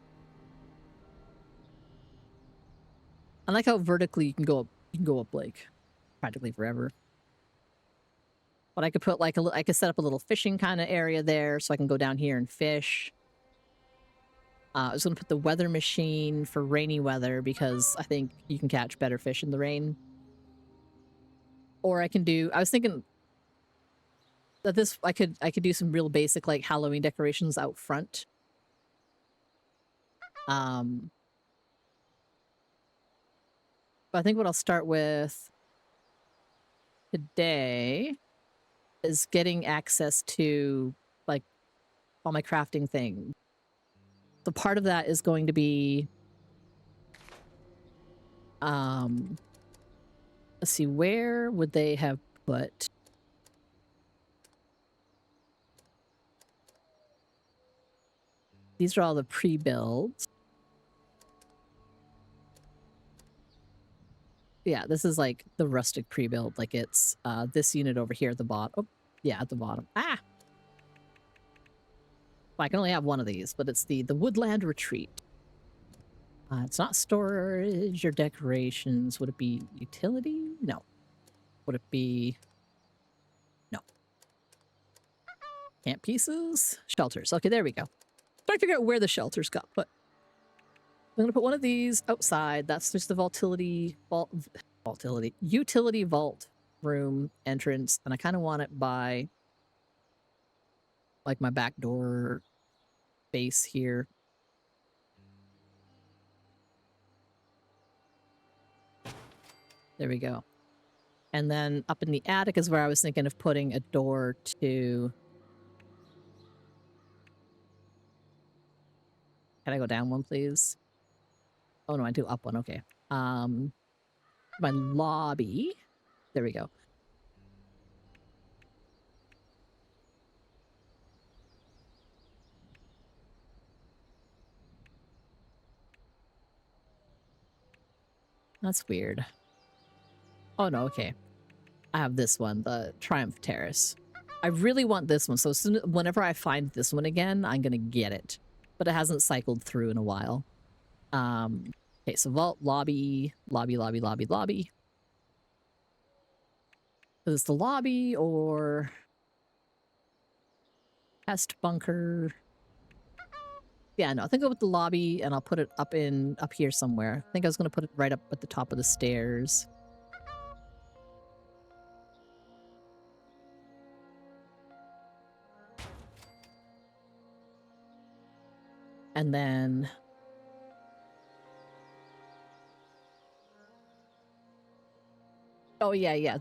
I like how vertically you can go up like practically forever. But I could put like I could set up a little fishing kind of area there so I can go down here and fish. I was going to put the weather machine for rainy weather because I think you can catch better fish in the rain. Or I was thinking that I could do some real basic like Halloween decorations out front. But I think what I'll start with today is getting access to like all my crafting things. So part of that is going to be, let's see, where would they have put? These are all the pre-builds. Yeah, this is like the rustic pre-build. Like it's this unit over here at the bottom. Oh, yeah, at the bottom. Ah! Well, I can only have one of these, but it's the Woodland Retreat. It's not storage or decorations. Would it be utility? No. Would it be... No. Camp pieces? Shelters. Okay, there we go. Trying to figure out where the shelters got put. I'm going to put one of these outside. That's just the utility vault room entrance. And I kind of want it by like my back door base here. There we go. And then up in the attic is where I was thinking of putting a door to... Can I go down one, please? Oh, no, I do up one. Okay. My lobby. There we go. That's weird. Oh, no, okay. I have this one, the Triumph Terrace. I really want this one, so whenever I find this one again, I'm gonna get it. But it hasn't cycled through in a while. Okay, so vault, lobby. Is this the lobby or test bunker? Yeah, no, I think I'll go with the lobby and I'll put it up here somewhere. I think I was gonna put it right up at the top of the stairs. And then oh yeah.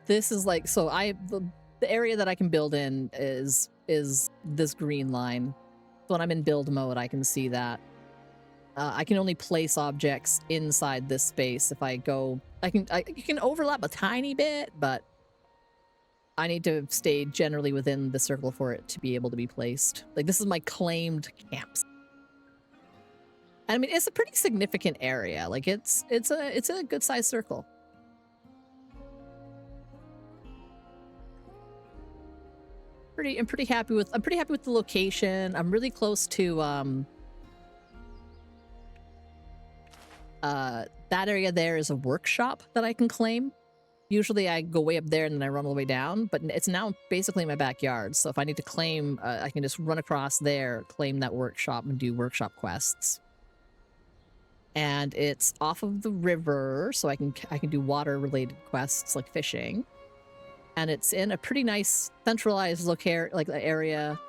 This is like, so the area that I can build in is this green line. When I'm in build mode, I can see that. I can only place objects inside this space. If I go, you can overlap a tiny bit, but I need to stay generally within the circle for it to be able to be placed. Like, this is my claimed camps. And I mean, it's a pretty significant area. Like, it's a good sized circle. I'm pretty happy with the location. I'm really close to that area there is a workshop that I can claim. Usually I go way up there and then I run all the way down, but it's now basically my backyard. So if I need to claim, I can just run across there, claim that workshop and do workshop quests. and it's off of the river, so I can do water related quests like fishing. And it's in a pretty nice centralized area.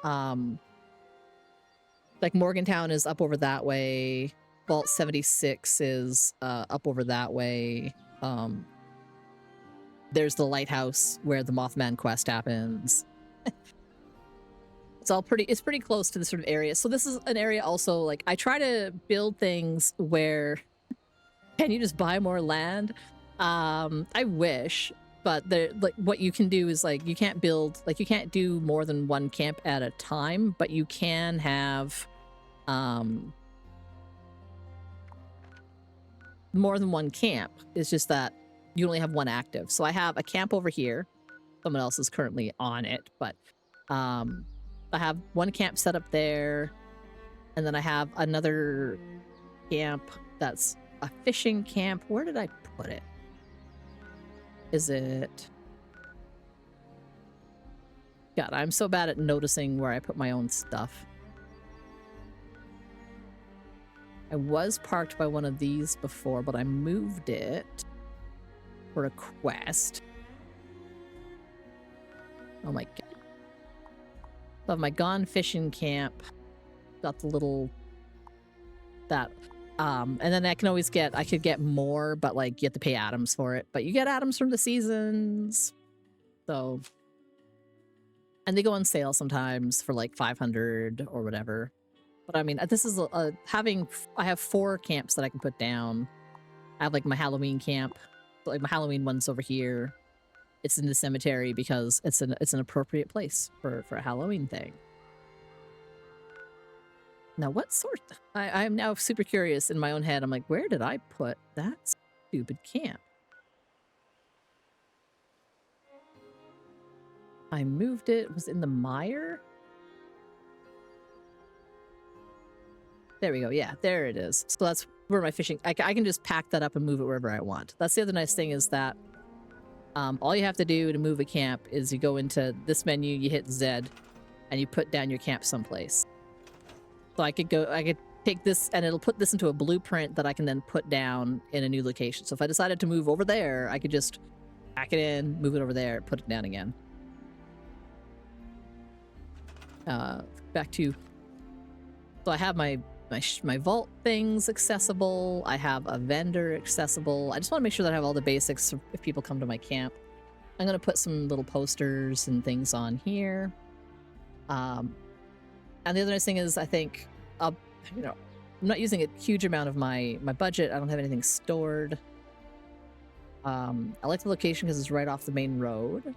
Like Morgantown is up over that way. Vault 76 is up over that way. There's the lighthouse where the Mothman quest happens. It's pretty close to the sort of area. So this is an area also, like, I try to build things where, can you just buy more land? I wish, but like what you can do is like, you can't do more than one camp at a time, but you can have more than one camp. It's just that you only have one active. So I have a camp over here. Someone else is currently on it, but I have one camp set up there, and then I have another camp that's a fishing camp. Where did I put it? Is it... God, I'm so bad at noticing where I put my own stuff. I was parked by one of these before, but I moved it for a quest. Oh my god. So I have my gone fishing camp. Got the little... that. And then I could get more, but like you have to pay atoms for it. But you get atoms from the seasons. So... and they go on sale sometimes for like 500 or whatever. But I mean, this is I have 4 camps that I can put down. I have like my Halloween camp. Like my Halloween one's over here. It's in the cemetery because it's an appropriate place for a Halloween thing. Now, what sort? I'm now super curious in my own head. I'm like, where did I put that stupid camp? I moved it. It was in the mire? There we go. Yeah, there it is. So that's where my fishing... I can just pack that up and move it wherever I want. That's the other nice thing is that all you have to do to move a camp is you go into this menu, you hit Z, and you put down your camp someplace. So I could take this, and it'll put this into a blueprint that I can then put down in a new location. So if I decided to move over there, I could just pack it in, move it over there, put it down again. Back to... so I have my vault things accessible. I have a vendor accessible. I just want to make sure that I have all the basics if people come to my camp. I'm going to put some little posters and things on here. And the other nice thing is I think, I'm not using a huge amount of my budget. I don't have anything stored. I like the location because it's right off the main road.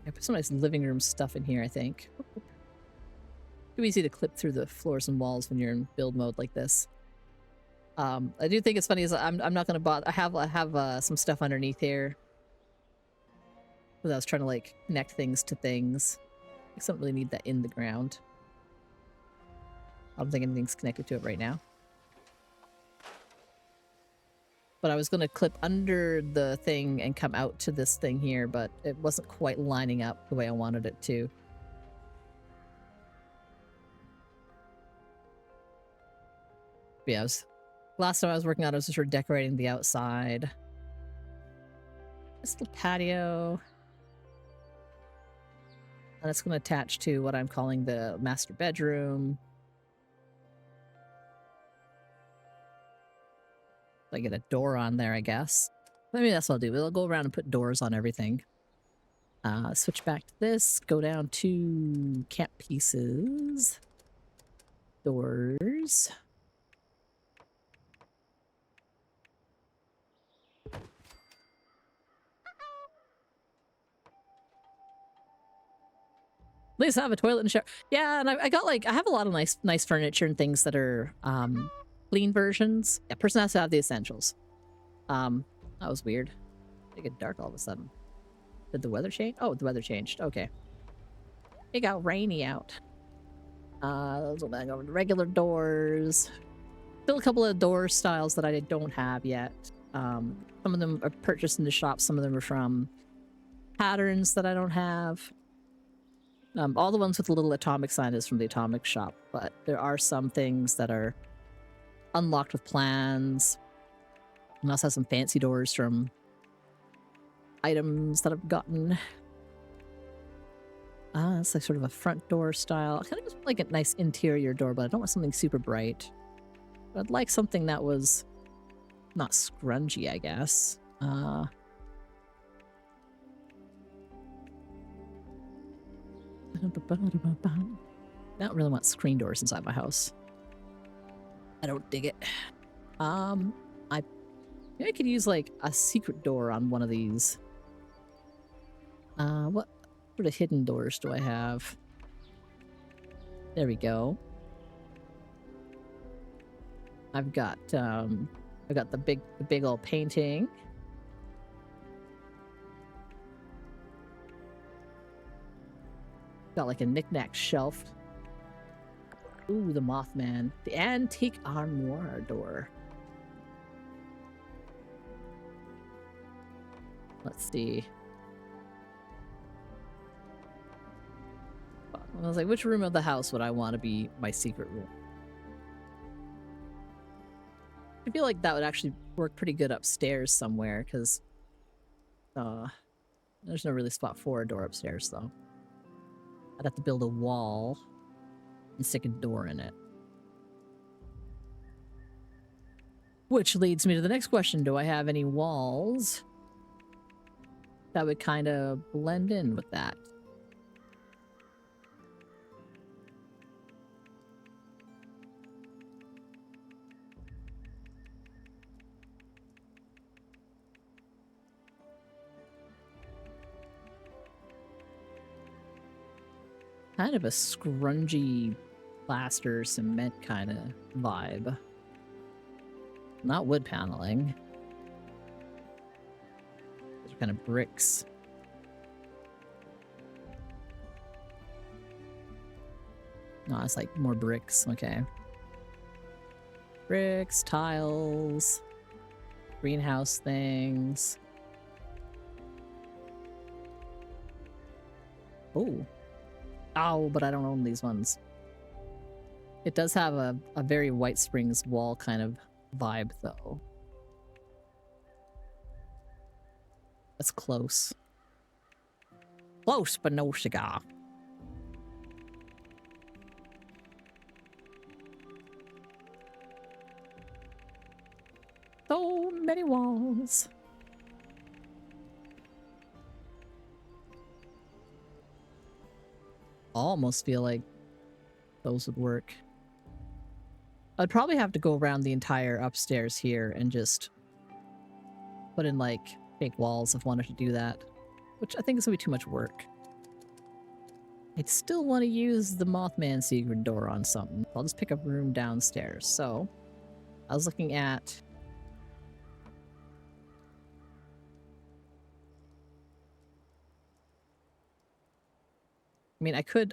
I put some nice living room stuff in here, I think. Too easy to clip through the floors and walls when you're in build mode like this. I do think it's funny is I'm not gonna bother. I have some stuff underneath here. Because I was trying to like connect things to things. I don't really need that in the ground. I don't think anything's connected to it right now. But I was going to clip under the thing and come out to this thing here, but it wasn't quite lining up the way I wanted it to. But yeah, last time I was working on it, I was just sort of decorating the outside. This little patio. And it's going to attach to what I'm calling the master bedroom. I get a door on there, I guess. Maybe that's what I'll do. We'll go around and put doors on everything. Switch back to this. Go down to camp pieces. Doors. At least I have a toilet and shower. Yeah, and I got like, I have a lot of nice furniture and things that are clean versions. Yeah, person has to have the essentials. That was weird. It got dark all of a sudden. Did the weather change? Oh, the weather changed. Okay. It got rainy out. Let's go back over to regular doors. Still a couple of door styles that I don't have yet. Some of them are purchased in the shop. Some of them are from patterns that I don't have. All the ones with the little atomic sign is from the atomic shop, but there are some things that are unlocked with plans. And also have some fancy doors from items that I've gotten. It's like sort of a front door style. I kind of just like a nice interior door, but I don't want something super bright. But I'd like something that was not scrungy, I guess. I don't really want screen doors inside my house. I don't dig it. Maybe I could use like a secret door on one of these. What sort of hidden doors do I have? There we go. I've got the big old painting. Got like a knick-knack shelf. Ooh, the Mothman. The antique armoire door. Let's see. I was like, which room of the house would I want to be my secret room? I feel like that would actually work pretty good upstairs somewhere, because there's no really spot for a door upstairs, though. I'd have to build a wall and stick a door in it. Which leads me to the next question. Do I have any walls that would kind of blend in with that? Kind of a scrungy plaster cement kind of vibe. Not wood paneling. Those are kind of bricks. No, it's like more bricks. Okay. Bricks, tiles, greenhouse things. Oh. Oh, but I don't own these ones. It does have a very White Springs wall kind of vibe, though. That's close. Close, but no cigar. So many walls. I almost feel like those would work. I'd probably have to go around the entire upstairs here and just put in like fake walls if I wanted to do that, which I think is gonna be too much work. I'd still want to use the Mothman secret door on something. I'll just pick a room downstairs. So I was looking at I mean, I could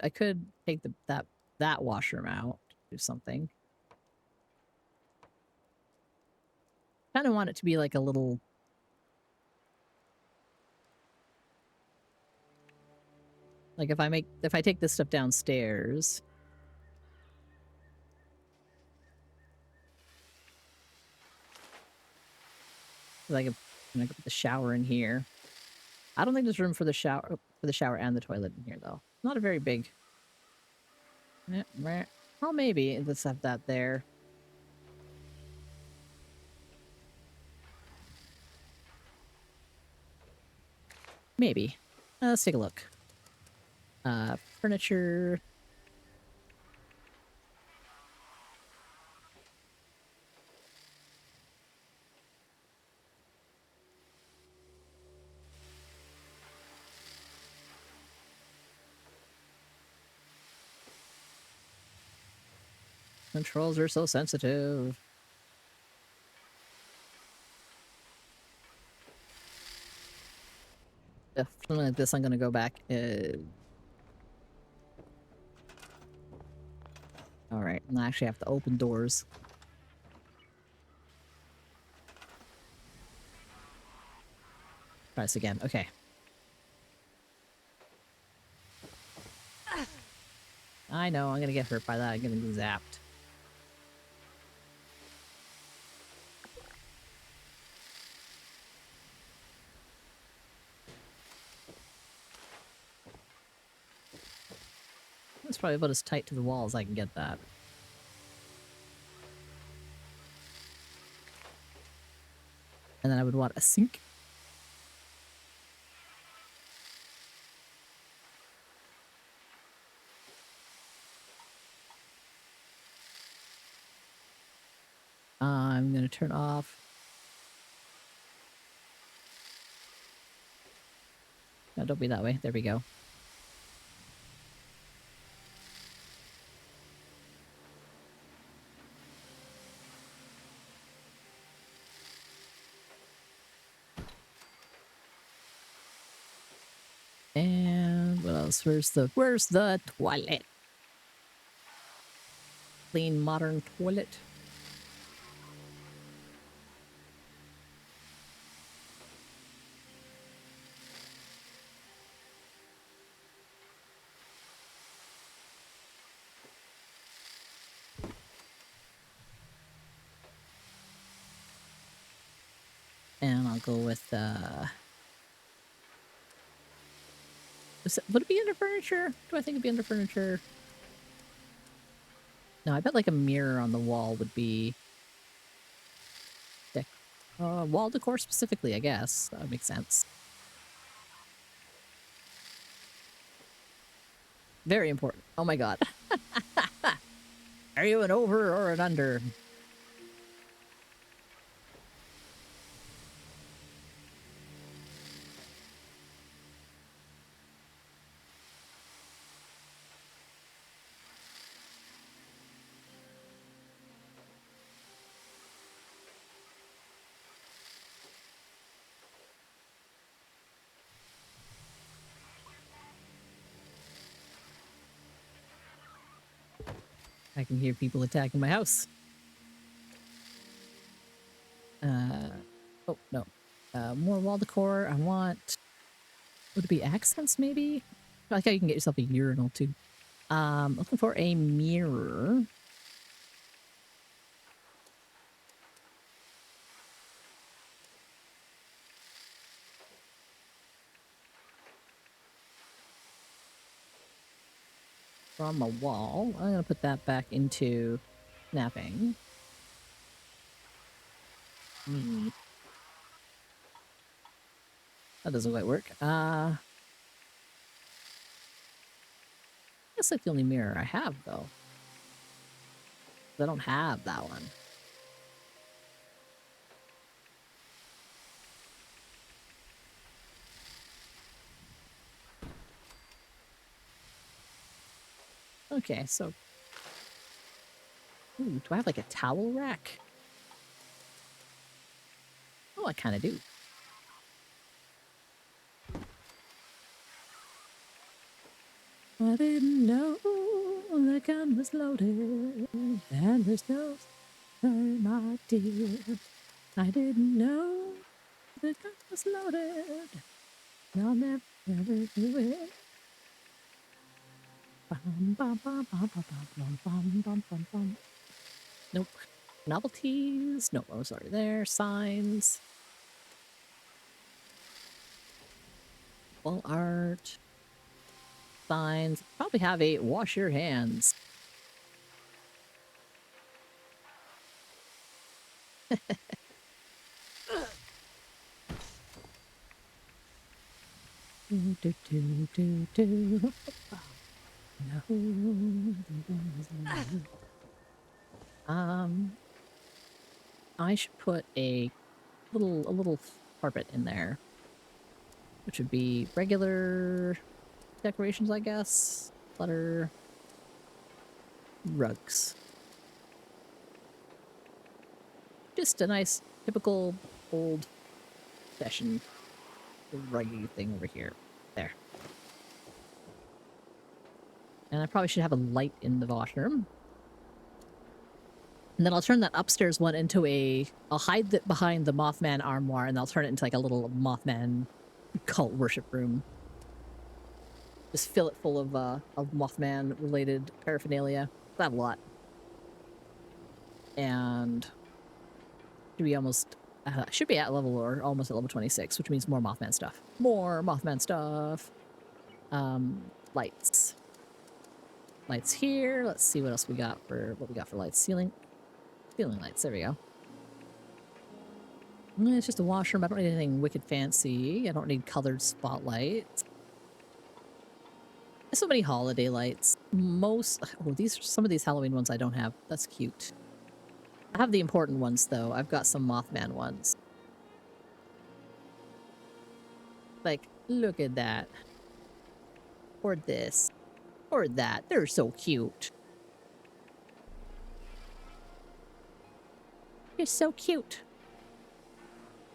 take that washroom out, do something. Kind of want it to be like a little. Like if I take this stuff downstairs. Like I can put the shower in here. I don't think there's room for the shower and the toilet in here though. Not a very big. Well, maybe let's have that there. Maybe. Let's take a look. Furniture. Controls are so sensitive. If something like this, I'm gonna go back. Alright, and I actually have to open doors. Try this again. Okay. I know, I'm gonna get hurt by that. I'm gonna get zapped. That's probably about as tight to the wall as I can get that. And then I would want a sink. I'm gonna turn off. No, don't be that way. There we go. And what else? Where's the toilet? Clean modern toilet. And I'll go with would it be under furniture? Do I think it'd be under furniture? No, I bet like a mirror on the wall would be wall decor specifically, I guess. That would make sense. Very important. Oh my god. Are you an over or an under? I can hear people attacking my house. Oh, no. More wall decor. I want... Would it be accents, maybe? I like how you can get yourself a urinal, too. Looking for a mirror. From a wall. I'm going to put that back into snapping. That doesn't quite work. That's like the only mirror I have, though. I don't have that one. Okay, so... Ooh, do I have like a towel rack? Oh, I kind of do. I didn't know the gun was loaded, and there's no turn, my dear. I didn't know the gun was loaded. I'll never do it. Bum, bum, bum, bum, bum, bum, bum, bum, bum, bum. Nope. Novelties. No, I'm sorry. There. Signs. Wall art. Signs. Probably have a wash your hands. Do, do, do, do, do. No. I should put a little carpet in there, which would be regular decorations, I guess. Clutter. Rugs. Just a nice, typical, old-fashioned ruggy thing over here. There. And I probably should have a light in the washroom. And then I'll turn that upstairs one into a... I'll hide it behind the Mothman armoire, and I'll turn it into like a little Mothman cult worship room. Just fill it full of Mothman-related paraphernalia. I have a lot. And should be at level or almost at level 26, which means more Mothman stuff. More Mothman stuff. Lights. Lights here. Let's see what else we got for lights. Ceiling lights. There we go. It's just a washroom. I don't need anything wicked fancy. I don't need colored spotlights. There's so many holiday lights. Some of these Halloween ones I don't have. That's cute. I have the important ones though. I've got some Mothman ones. Like, look at that. Or this. Or that. They're so cute. You're so cute.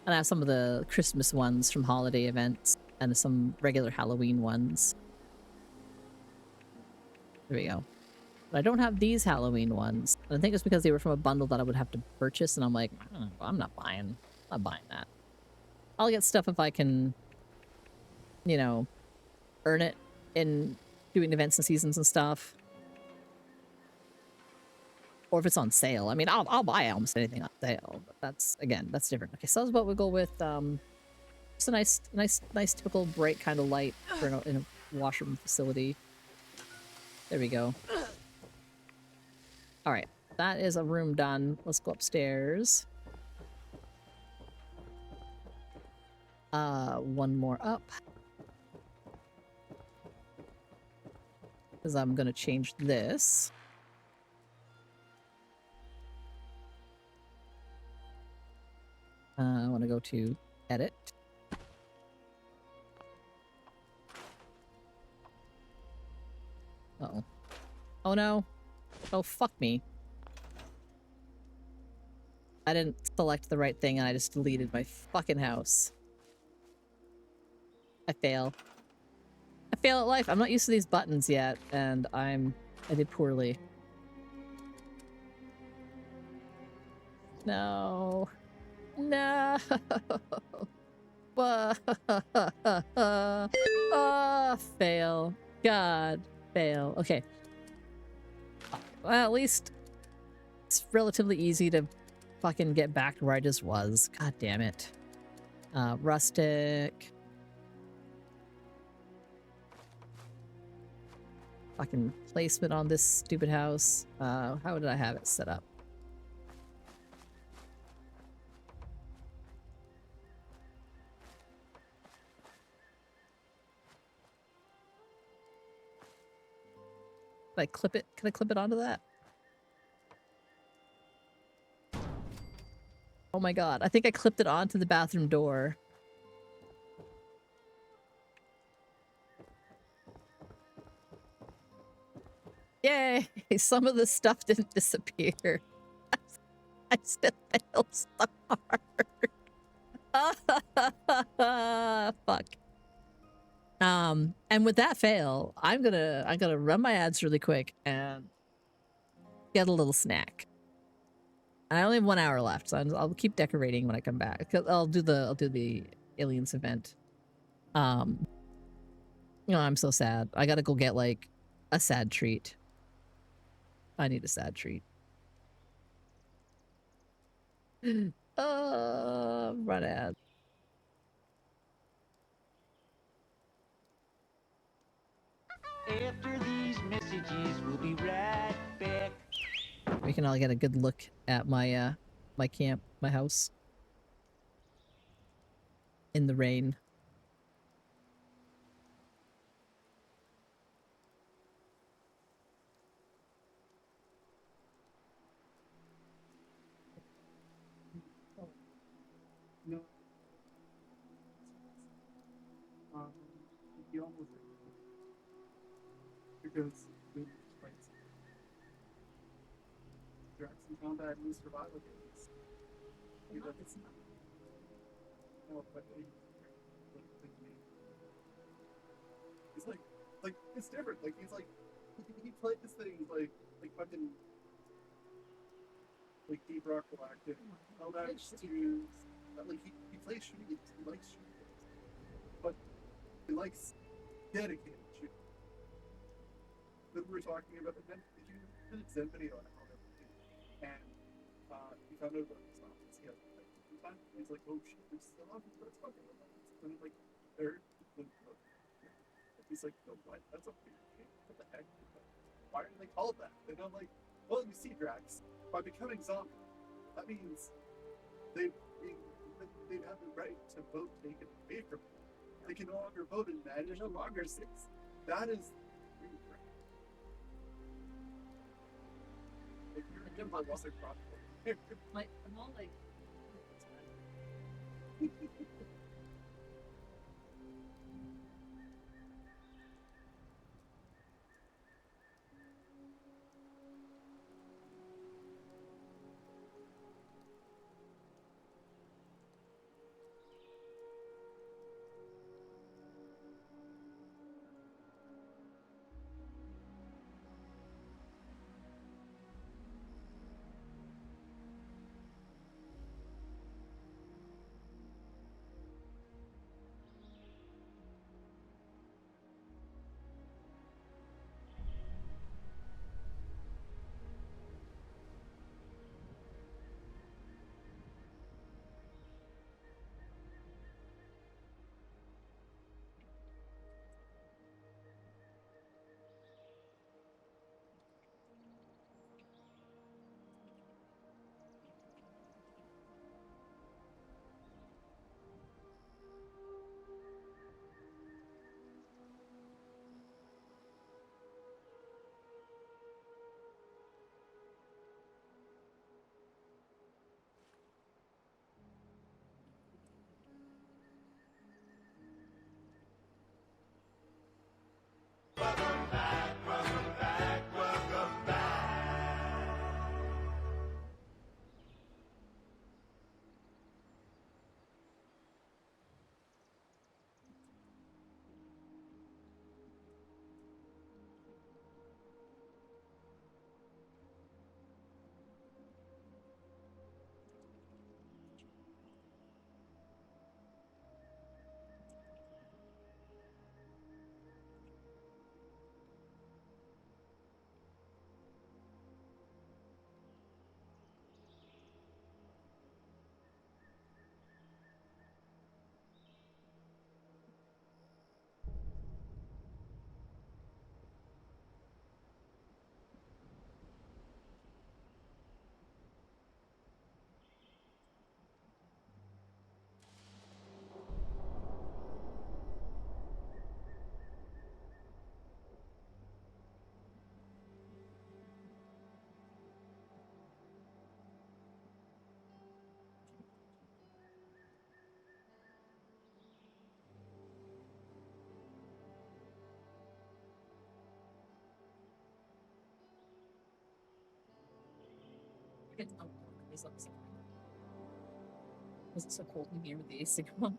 And I have some of the Christmas ones from holiday events and some regular Halloween ones. There we go. But I don't have these Halloween ones. And I think it's because they were from a bundle that I would have to purchase, and I'm like, I'm not buying that. I'll get stuff if I can, you know, earn it in doing events and seasons and stuff. Or if it's on sale. I mean, I'll buy almost anything on sale, but that's different. Okay, so that's what we'll go with. Just a nice typical bright kind of light for in a washroom facility. There we go. All right, that is a room done. Let's go upstairs. One more up. Because I'm gonna change this. I want to go to edit. Uh-oh. Oh no. Oh, fuck me. I didn't select the right thing and I just deleted my fucking house. I fail. I fail at life. I'm not used to these buttons yet, and I did poorly. No. No. Oh, fail. God, fail. Okay. Well, at least it's relatively easy to fucking get back to where I just was. God damn it. Rustic. Fucking placement on this stupid house. How did I have it set up? Can I clip it? Can I clip it onto that? Oh my god. I think I clipped it onto the bathroom door. Yay! Some of the stuff didn't disappear. I still failed so hard. Fuck. And with that fail, I'm gonna run my ads really quick and get a little snack. And I only have 1 hour left, so I'll keep decorating when I come back. I'll do the aliens event. You know, I'm so sad. I gotta go get like a sad treat. I need a sad treat. Run ad. After these messages, we'll be right back. We can all get a good look at my my camp, my house. In the rain. No. He almost because the fights. Jackson combat and survival games. It's not. No, but it's like it's different. Like he's like he played this thing like fucking like Deep Rock Galactic. All that to like he plays shooting games. He likes shooting games, but he likes dedicated shooting. then we were talking about, and then he did a Zen video on how they're working, and he found out about this office. He has like time. He's like, oh shit, there's still office, but it's fucking robots. And then like, they're he's like, no, what? That's a weird name. What the heck? Why are they called that? And I'm like, well, you see, Drax, by becoming zombie, that means they'd have the right to vote taken away from them. They can no longer vote in manage no longer six. That is really great. Like, you're a good also profitable. Like, I'm all like. It's so cold in here with the AC on.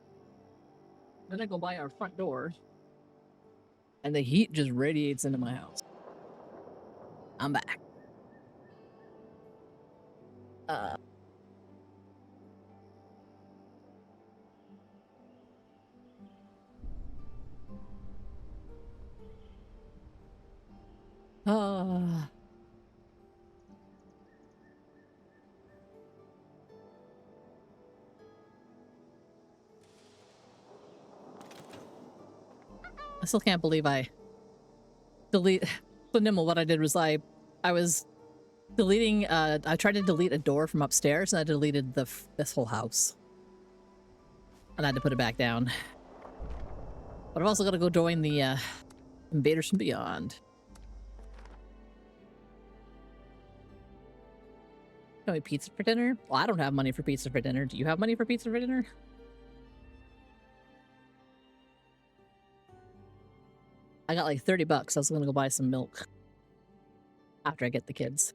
Then I go by our front door, and the heat just radiates into my house. I'm back. I still can't believe I delete. So Nimble, what I did was I was deleting. I tried to delete a door from upstairs, and I deleted this whole house, and I had to put it back down. But I've also got to go join the Invaders from Beyond. Can we pizza for dinner? Well, I don't have money for pizza for dinner. Do you have money for pizza for dinner? I got like 30 bucks. I was gonna go buy some milk after I get the kids.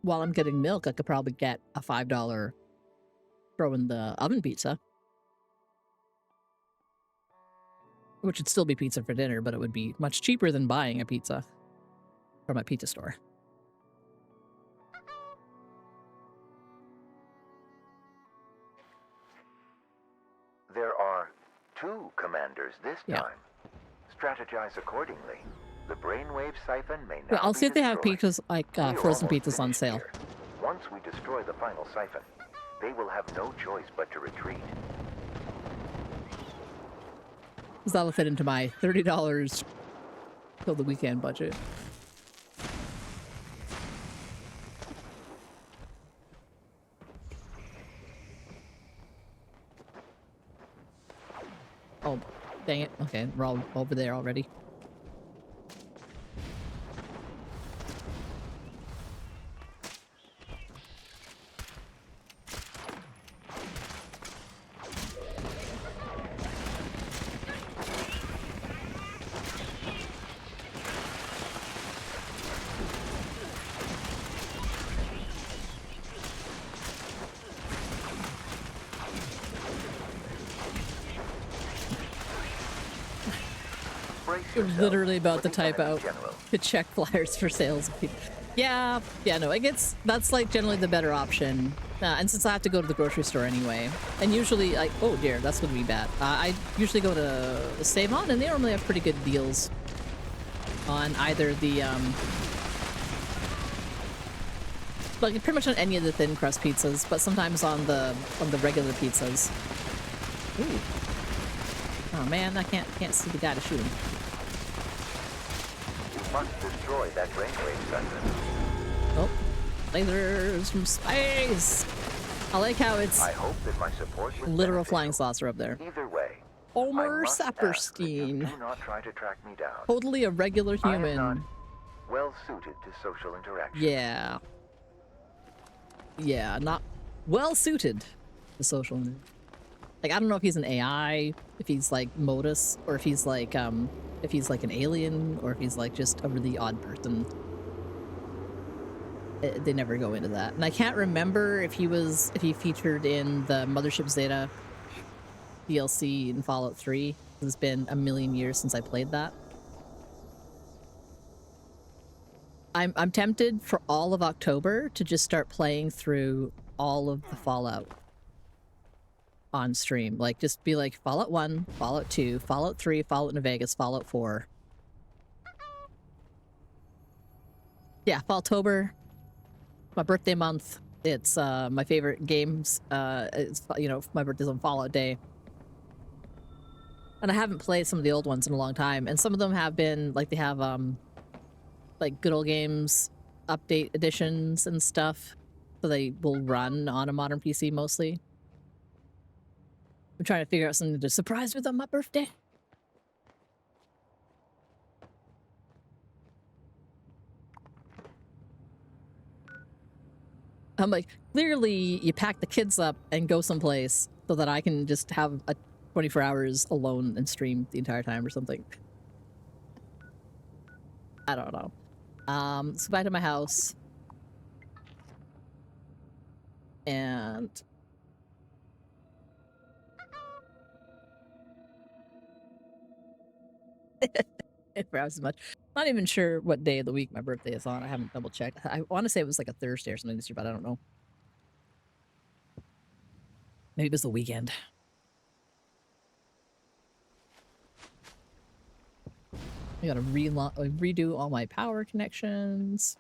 While I'm getting milk, I could probably get a $5 throw in the oven pizza. Which would still be pizza for dinner, but it would be much cheaper than buying a pizza from a pizza store. 2 commanders this Yeah. time. Strategize accordingly. The brainwave siphon may now Well, I'll be see if they have destroyed. pizzas, like We're frozen almost pizzas on finished sale. here. Once we destroy the final siphon, they will have no choice but to retreat. Because that'll fit into my $30 till the weekend budget. Oh, dang it. Okay, we're all over there already. Brace You're yourself literally about for to the type enemy out general. to check flyers for sales. Yeah, no, it gets, that's like generally the better option. And since I have to go to the grocery store anyway, and usually like, oh dear, that's gonna be bad. I usually go to Save On, and they normally have pretty good deals on either the like pretty much on any of the thin crust pizzas, but sometimes on the regular pizzas. Ooh. Oh man, I can't see the guy to shoot him. You must destroy that brainwave siphon. Oh, lasers from space! I like how it's I hope that my support was literal beneficial. flying saucer up there. Either way, Homer I must ask that you Saperstein. do not try to track me down. Totally a regular I am not human. well suited to social interaction. Yeah. Yeah, not well suited to social. Like, I don't know if he's an AI, if he's like Modus, or if he's like an alien, or if he's like just a really odd person. They never go into that. And I can't remember if he featured in the Mothership Zeta DLC in Fallout 3. It's been a million years since I played that. I'm tempted for all of October to just start playing through all of the Fallout on stream. Like, just be like Fallout 1, Fallout 2, Fallout 3, Fallout New Vegas, Fallout 4. Yeah, Falltober. My birthday month. It's my favorite games. It's, you know, my birthday's on Fallout Day. And I haven't played some of the old ones in a long time. And some of them have been, like, they have, like, Good Old Games update editions and stuff. So they will run on a modern PC mostly. I'm trying to figure out something to surprise with on my birthday. I'm like, clearly you pack the kids up and go someplace so that I can just have a 24 hours alone and stream the entire time or something. I don't know. Let's go back to my house. And perhaps as much. Not even sure what day of the week my birthday is on. I haven't double checked. I want to say it was like a Thursday or something this year, but I don't know. Maybe it was the weekend. I gotta redo all my power connections.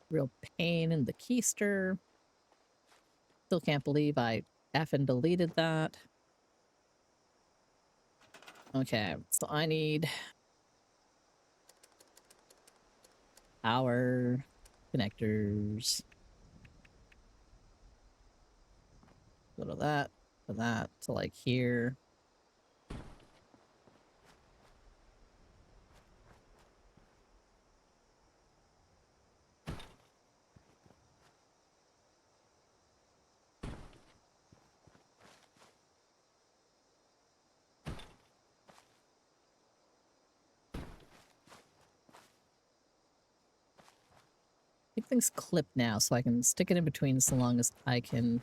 Real pain in the keister. Still can't believe I effing deleted that. Okay, so I need power connectors. Go to that, to like here. Keep things clipped now so I can stick it in between so long as I can.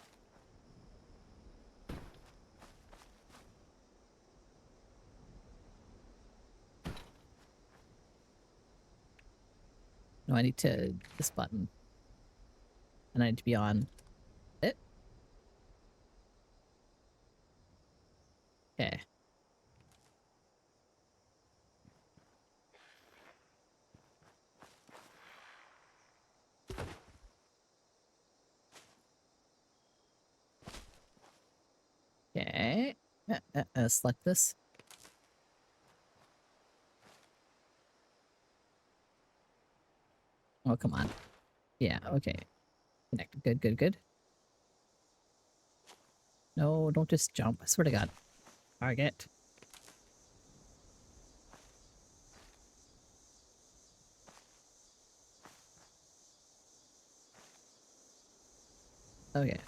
No, I need to this button. And I need to be on it. Okay. Select this. Oh, come on. Yeah, okay. Connected. Good, good, good. No, don't just jump. I swear to God. Target. Okay.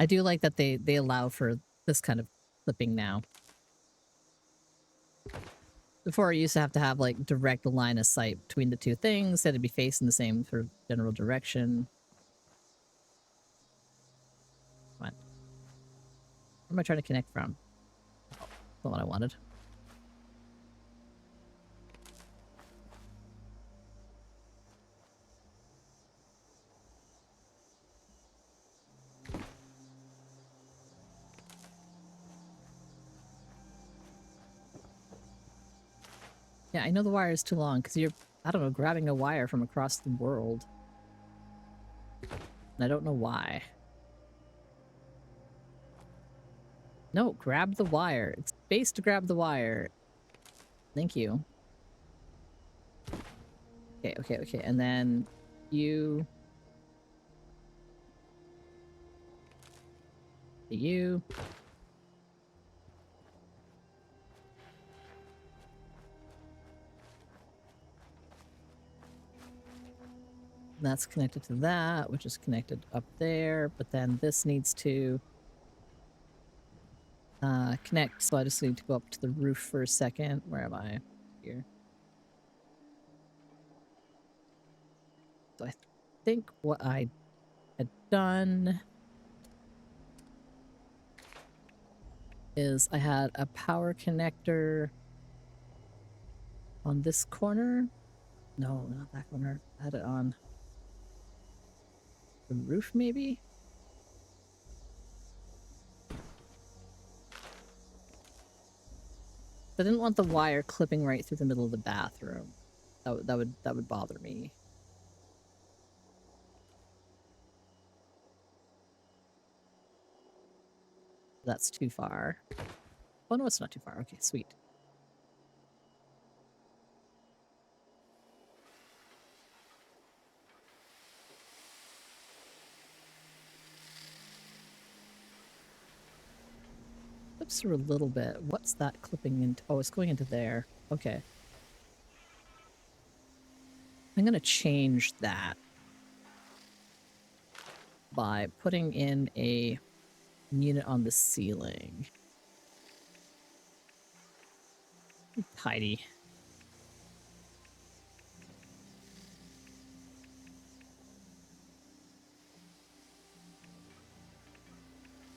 I do like that they allow for this kind of clipping now. Before, I used to have like direct line of sight between the two things. They had to be facing the same sort of general direction. Come on. Where am I trying to connect from? Oh, not what I wanted. Yeah, I know the wire is too long because you're, I don't know, grabbing a wire from across the world. And I don't know why. No, grab the wire. It's space to grab the wire. Thank you. Okay, okay, okay. And then you... You... That's connected to that, which is connected up there. But then this needs to... connect, so I just need to go up to the roof for a second. Where am I? Here. So I think what I had done is I had a power connector on this corner. No, not that corner. I had it on the roof, maybe? I didn't want the wire clipping right through the middle of the bathroom. That would bother me. That's too far. Oh no, it's not too far. Okay, sweet. Clips through a little bit. What's that clipping into? Oh, it's going into there. Okay. I'm gonna change that by putting in a unit on the ceiling. Tidy.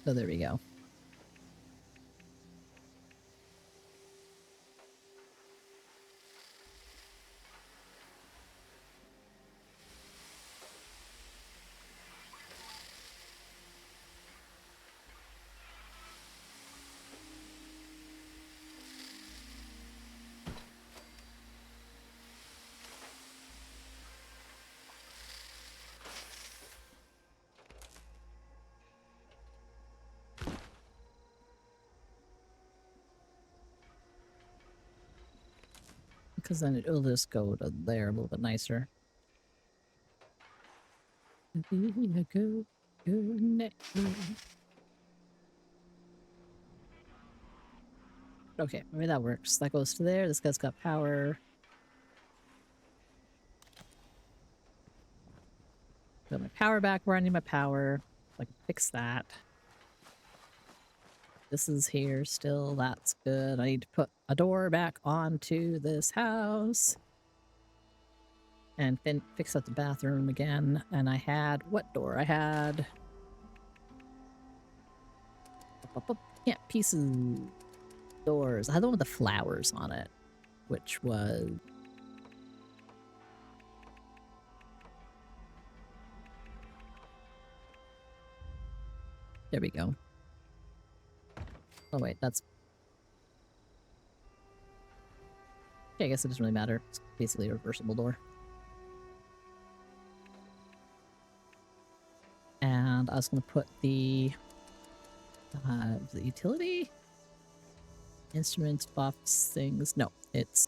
So there we go. Because then it'll just go to there a little bit nicer. Okay, maybe that works. That goes to there. This guy's got power. Got my power back where I need my power. I can fix that. This is here still. That's good. I need to put a door back onto this house. And fix up the bathroom again. And I had... What door? I had... Yeah, pieces... Doors. I had the one with the flowers on it. Which was... There we go. Oh wait, that's... Okay, I guess it doesn't really matter. It's basically a reversible door. And I was going to put the utility? Instruments, buffs, things. No, it's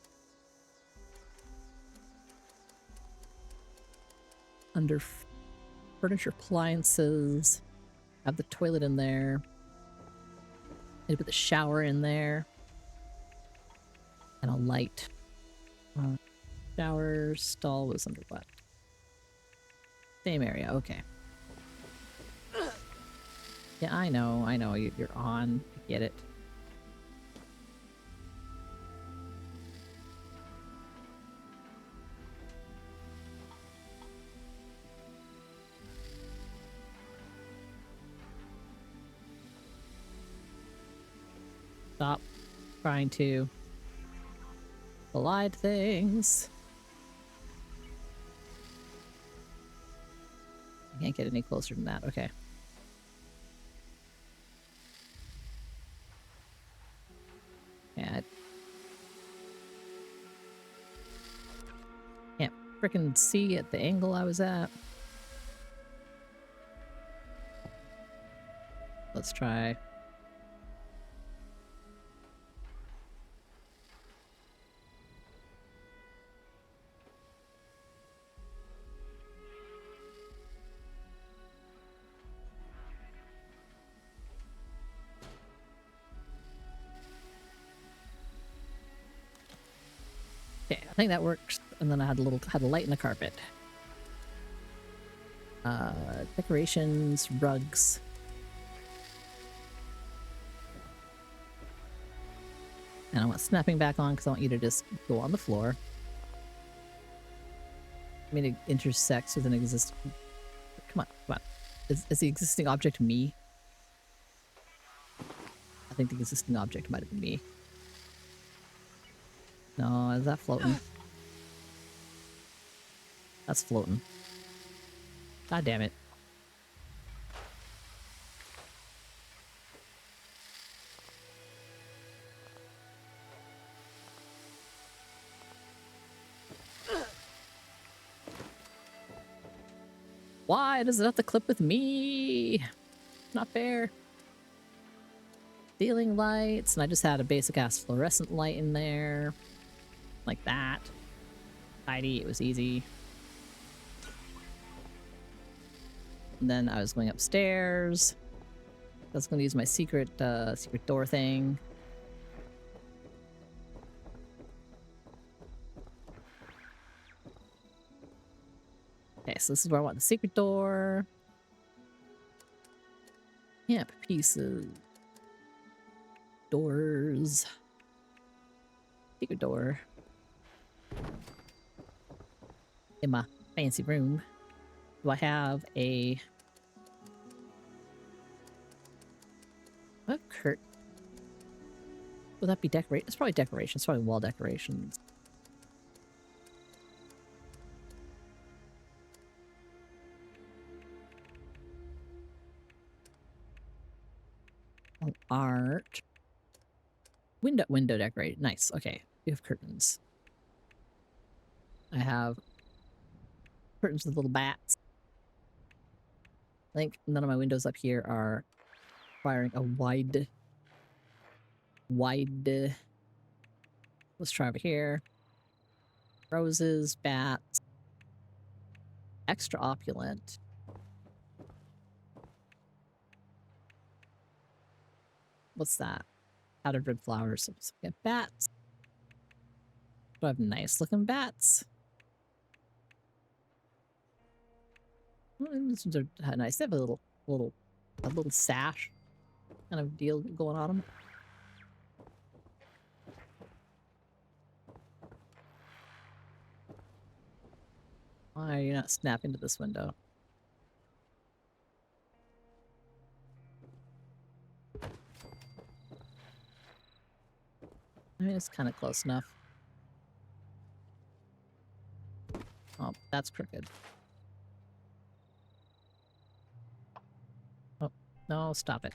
under furniture, appliances. Have the toilet in there. Maybe put the shower in there. And a light. Shower stall was under what? Same area, okay. Yeah, I know, you're on. I get it. Stop trying to collide things. I can't get any closer than that. Okay. Yeah. Can't frickin' see at the angle I was at. Let's try. Okay, I think that works. And then I had a light in the carpet. Decorations, rugs. And I want snapping back on because I want you to just go on the floor. I mean, it intersects with an existing... Come on. Is the existing object me? I think the existing object might have been me. No, is that floating? That's floating. God damn it. Why does it have to clip with me? Not fair. Ceiling lights, and I just had a basic ass fluorescent light in there. Like that. Tidy, it was easy. And then I was going upstairs. I was going to use my secret door thing. Okay, so this is where I want the secret door. Camp pieces. Doors. Secret door. In my fancy room. Do I have a... Do I have curtain? Would that be decoration? It's probably decoration. It's probably wall decorations. Oh, art. Window decorate. Nice. Okay. We have curtains. I have curtains with little bats. I think none of my windows up here are requiring a wide... Let's try over here. Roses, bats. Extra opulent. What's that? Powdered red flowers. So we got bats. Do I have nice looking bats? These ones are nice. They have a little sash kind of deal going on them. Why are you not snapping to this window? I mean, it's kind of close enough. Oh, that's crooked. Oh, no, stop it.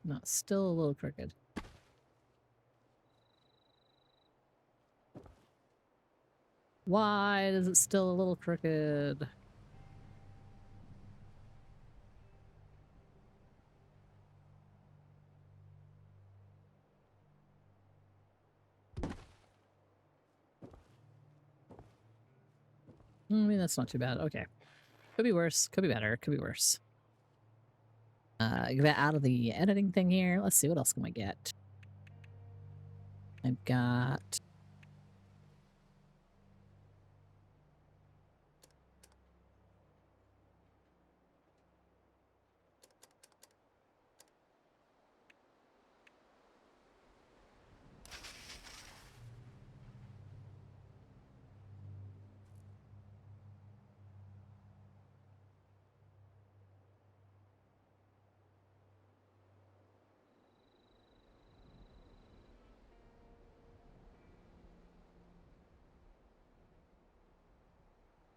No, it's still a little crooked. Why is it still a little crooked? I mean, that's not too bad. Okay. Could be worse. Could be better. Could be worse. Get out of the editing thing here. Let's see, what else can we get? I've got...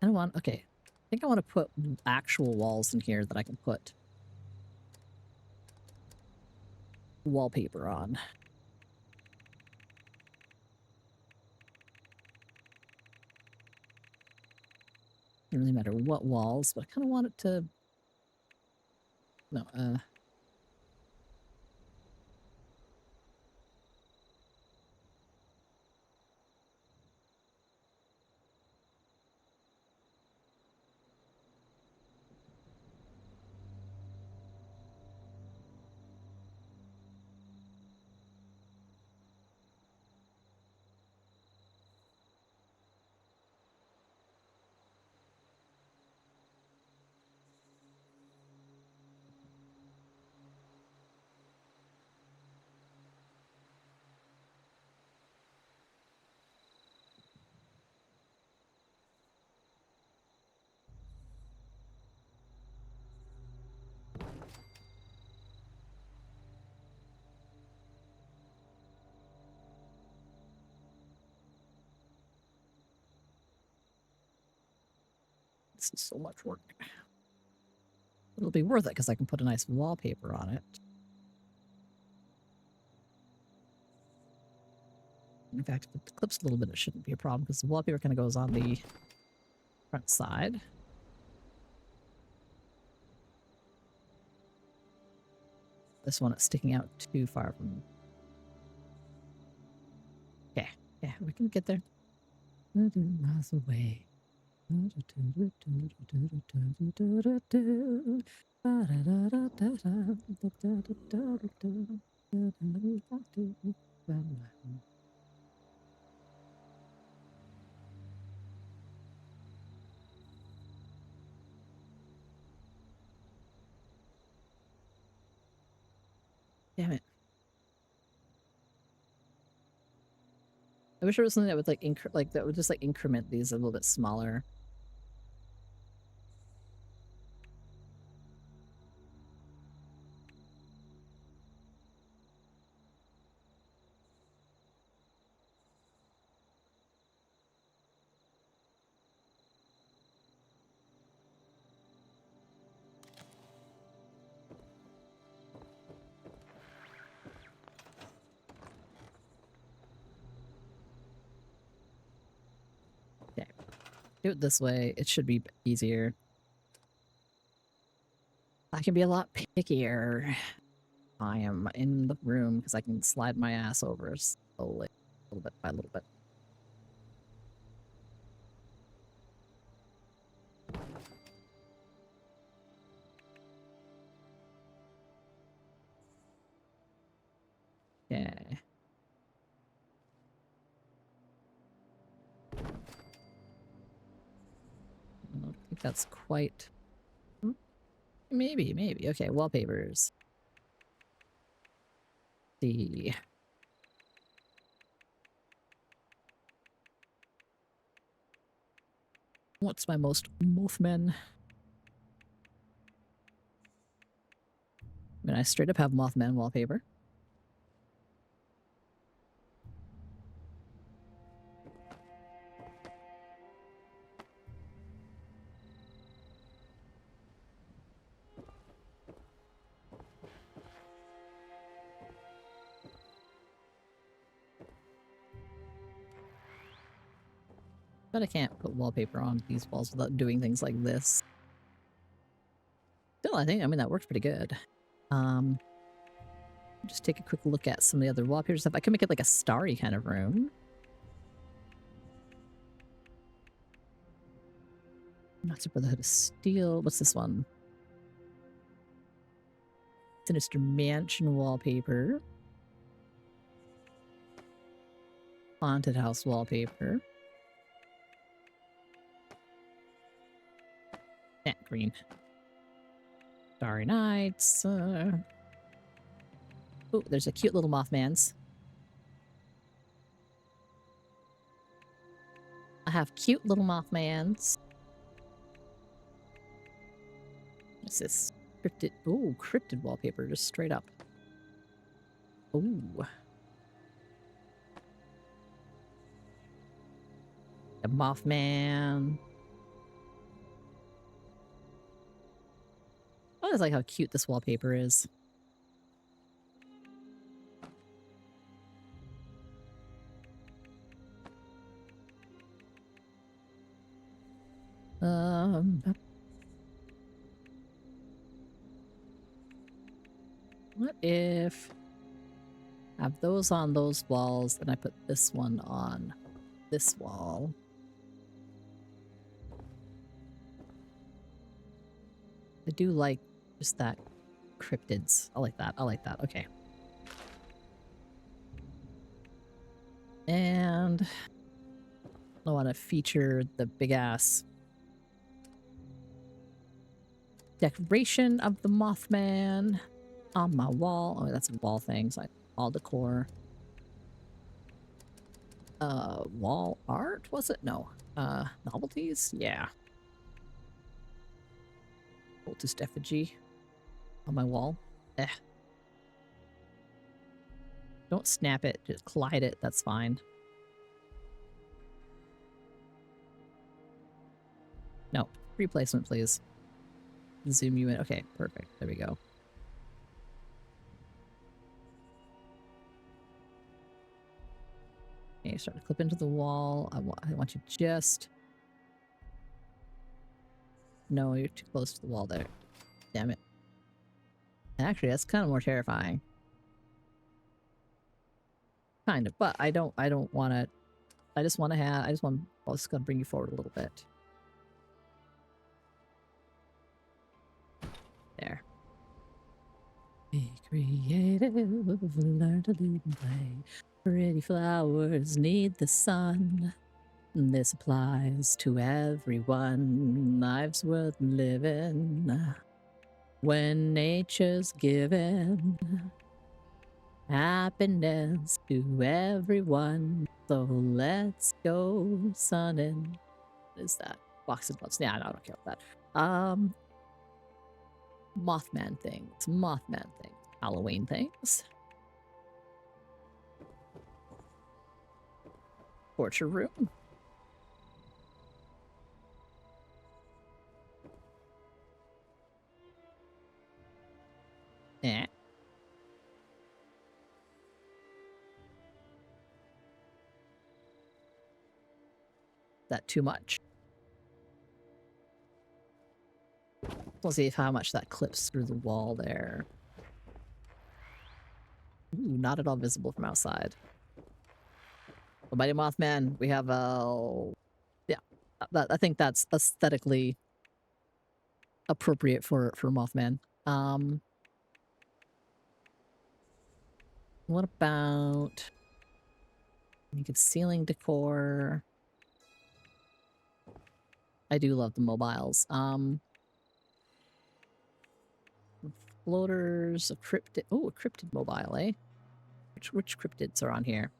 I don't want... Okay. I think I want to put actual walls in here that I can put wallpaper on. Doesn't really matter what walls, but I kind of want it to... No, this is so much work. It'll be worth it because I can put a nice wallpaper on it. In fact, if it clips a little bit, it shouldn't be a problem because the wallpaper kind of goes on the front side. This one is sticking out too far from... Okay, yeah, we can get there. Miles away. Damn it. I wish there was something that would like that would just like increment these a little bit smaller. Okay. Do it this way. It should be easier. I can be a lot pickier. I am in the room because I can slide my ass over slowly, a little bit by little bit. Yeah. I don't think that's quite... Maybe. Okay, wallpapers. See. What's my most Mothman? I mean, I straight up have Mothman wallpaper. But I can't put wallpaper on these walls without doing things like this. Still, I mean, that works pretty good. Just take a quick look at some of the other wallpaper stuff. I could make it like a starry kind of room. Not a Brotherhood of Steel. What's this one? Sinister Mansion wallpaper. Haunted house wallpaper. Green. Starry Nights. Oh, there's a cute little Mothman's. I have cute little Mothmans. What's this? Cryptid. Ooh, cryptid wallpaper, just straight up. Ooh. A Mothman. I always like how cute this wallpaper is. What if I have those on those walls and I put this one on this wall? I do like just that cryptids. I like that. I like that. Okay. And I want to feature the big ass decoration of the Mothman on my wall. Oh, that's a wall thing. So wall decor. Wall art? Was it? No. Novelties? Yeah. Cultist effigy on my wall. Eh. Don't snap it. Just collide it. That's fine. No. Replacement, please. Zoom you in. Okay, perfect. There we go. Okay, start to clip into the wall. I want you just... No, you're too close to the wall there. Damn it. Actually, that's kind of more terrifying. Kind of, but I don't want to... I just want... I'm just going to bring you forward a little bit. There. Be creative, learn to lead and play. Pretty flowers need the sun. This applies to everyone. Life's worth living when nature's given happiness to everyone. So let's go sunning. What is that? Box of gloves. Yeah, I don't care about that. Mothman things, Halloween things. Torture room. Eh. Is that too much? We'll see how much that clips through the wall there. Ooh, not at all visible from outside. The Mighty Mothman, we have yeah, I think that's aesthetically appropriate for Mothman. What about you get ceiling decor? I do love the mobiles. Floaters, a cryptid. Oh, a cryptid mobile, eh? Which cryptids are on here?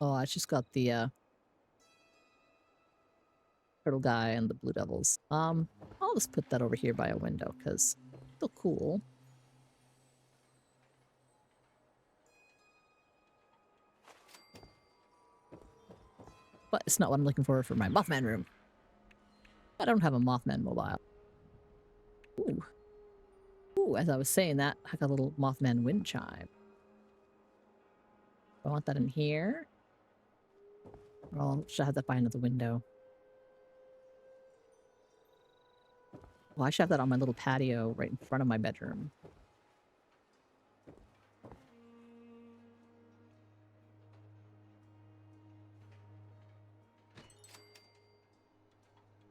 Oh, I just got the turtle guy and the blue devils. I'll just put that over here by a window because it's still cool. But it's not what I'm looking for my Mothman room. I don't have a Mothman mobile. Ooh. Ooh, as I was saying that, I got a little Mothman wind chime. I want that in here. Well, should I have that by another window? Well, I should have that on my little patio right in front of my bedroom.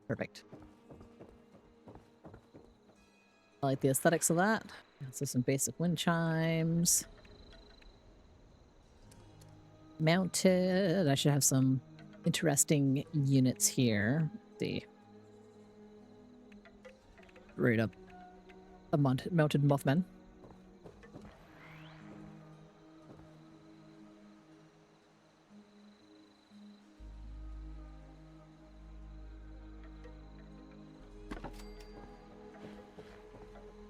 Perfect. I like the aesthetics of that. So some basic wind chimes. Mounted. I should have some interesting units here. Let's see. Right up. A mounted Mothman.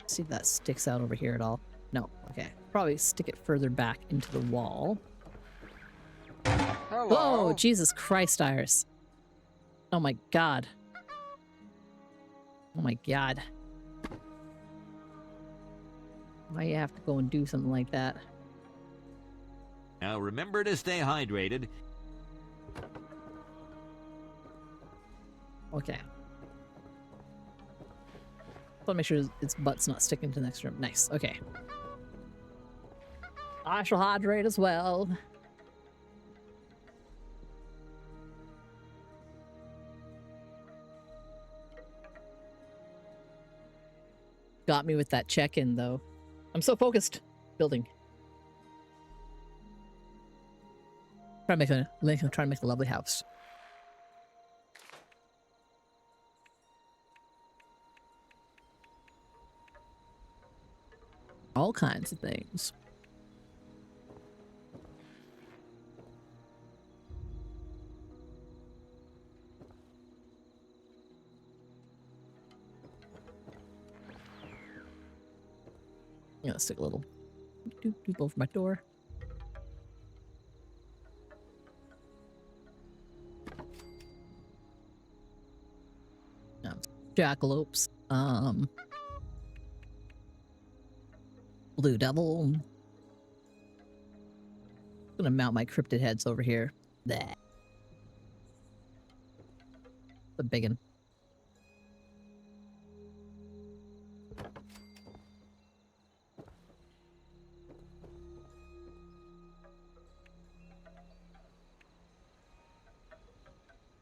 See if that sticks out over here at all. No. Okay. Probably stick it further back into the wall. Hello. Whoa, Jesus Christ, Iris. Oh my god. Oh my god. Why you have to go and do something like that? Now remember to stay hydrated. Okay. Want to make sure its butt's not sticking to the next room. Nice. Okay. I shall hydrate as well. Got me with that check-in, though. I'm so focused. Building. Trying to make a lovely house. All kinds of things. Yeah, let's stick a little doop over my door. Jackalopes. Blue devil. Gonna mount my cryptid heads over here. Bleh. The biggin.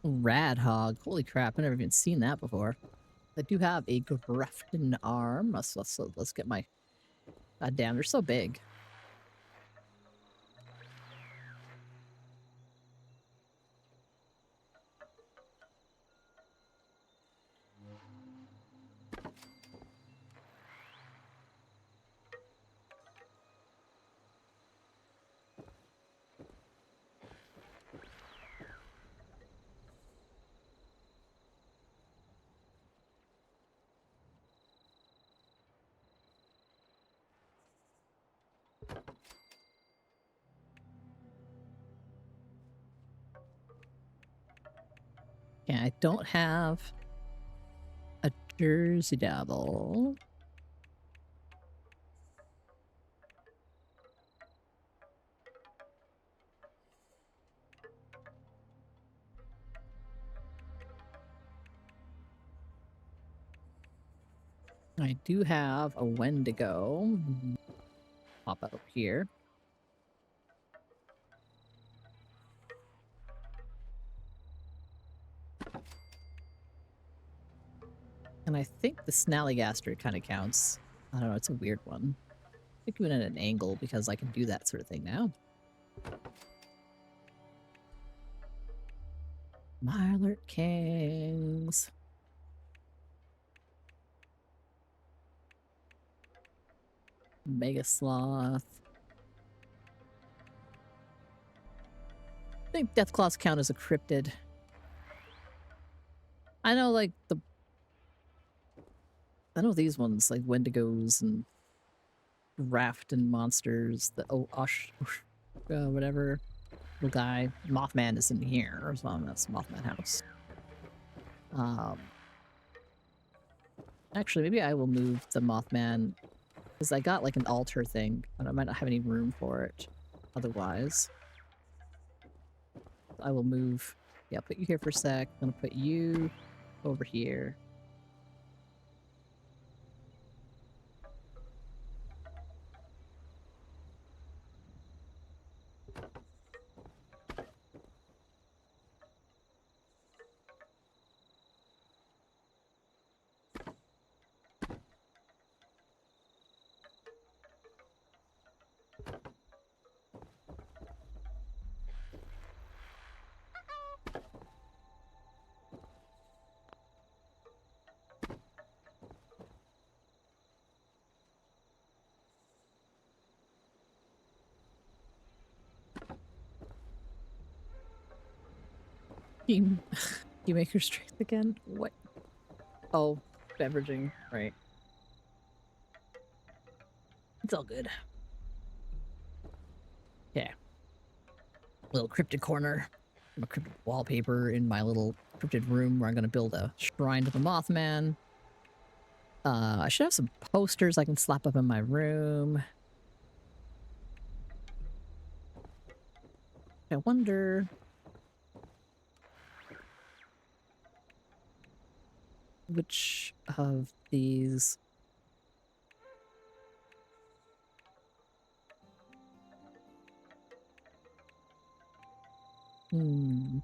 Rad hog. Holy crap, I've never even seen that before. I do have a Grafton arm. Let's get my... God damn, they're so big. Yeah, I don't have a Jersey Devil. I do have a Wendigo. Pop out over here. And I think the Snallygaster kind of counts. I don't know, it's a weird one. I think even at an angle because I can do that sort of thing now. Mirelurk Kings. Mega Sloth. I think Deathclaws count as a cryptid. I know, like, I know these ones, like Wendigos and Raft and monsters, the whatever little guy. Mothman is in here as well. That's Mothman house. Actually, maybe I will move the Mothman because I got like an altar thing, but I might not have any room for it otherwise. I will move. Yeah, I'll put you here for a sec. I'm gonna put you over here. You make your strength again? What? Oh, beveraging, right. It's all good. Yeah. Little cryptid corner. A cryptid wallpaper in my little cryptid room where I'm gonna build a shrine to the Mothman. I should have some posters I can slap up in my room. I wonder which of these... Yeah,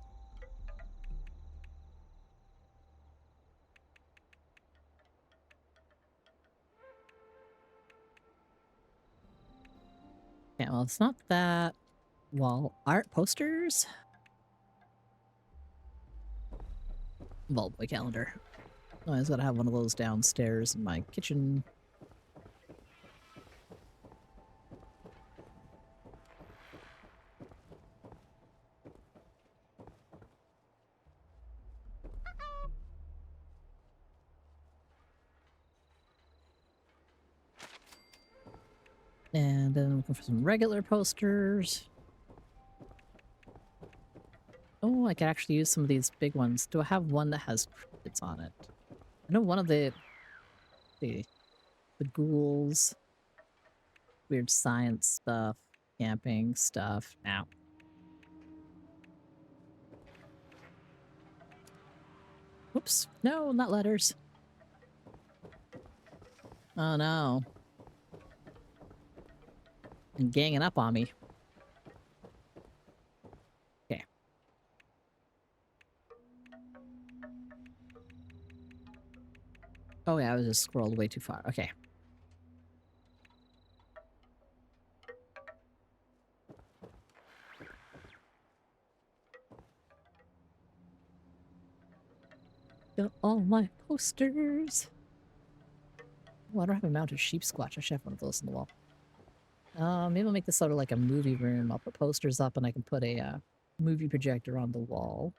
well, it's not that. Wall art posters? Well, my calendar. I just gotta have one of those downstairs in my kitchen. And then looking for some regular posters. Oh, I could actually use some of these big ones. Do I have one that has cryptids on it? I know one of the ghouls, weird science stuff, camping stuff. Now. Oops. No, not letters. Oh no. And ganging up on me. Okay. Oh yeah, I was just scrolled way too far. Okay. Got all my posters. Oh, I don't have a mounted sheep squatch. I should have one of those on the wall. Maybe I'll make this sort of like a movie room. I'll put posters up and I can put a movie projector on the wall.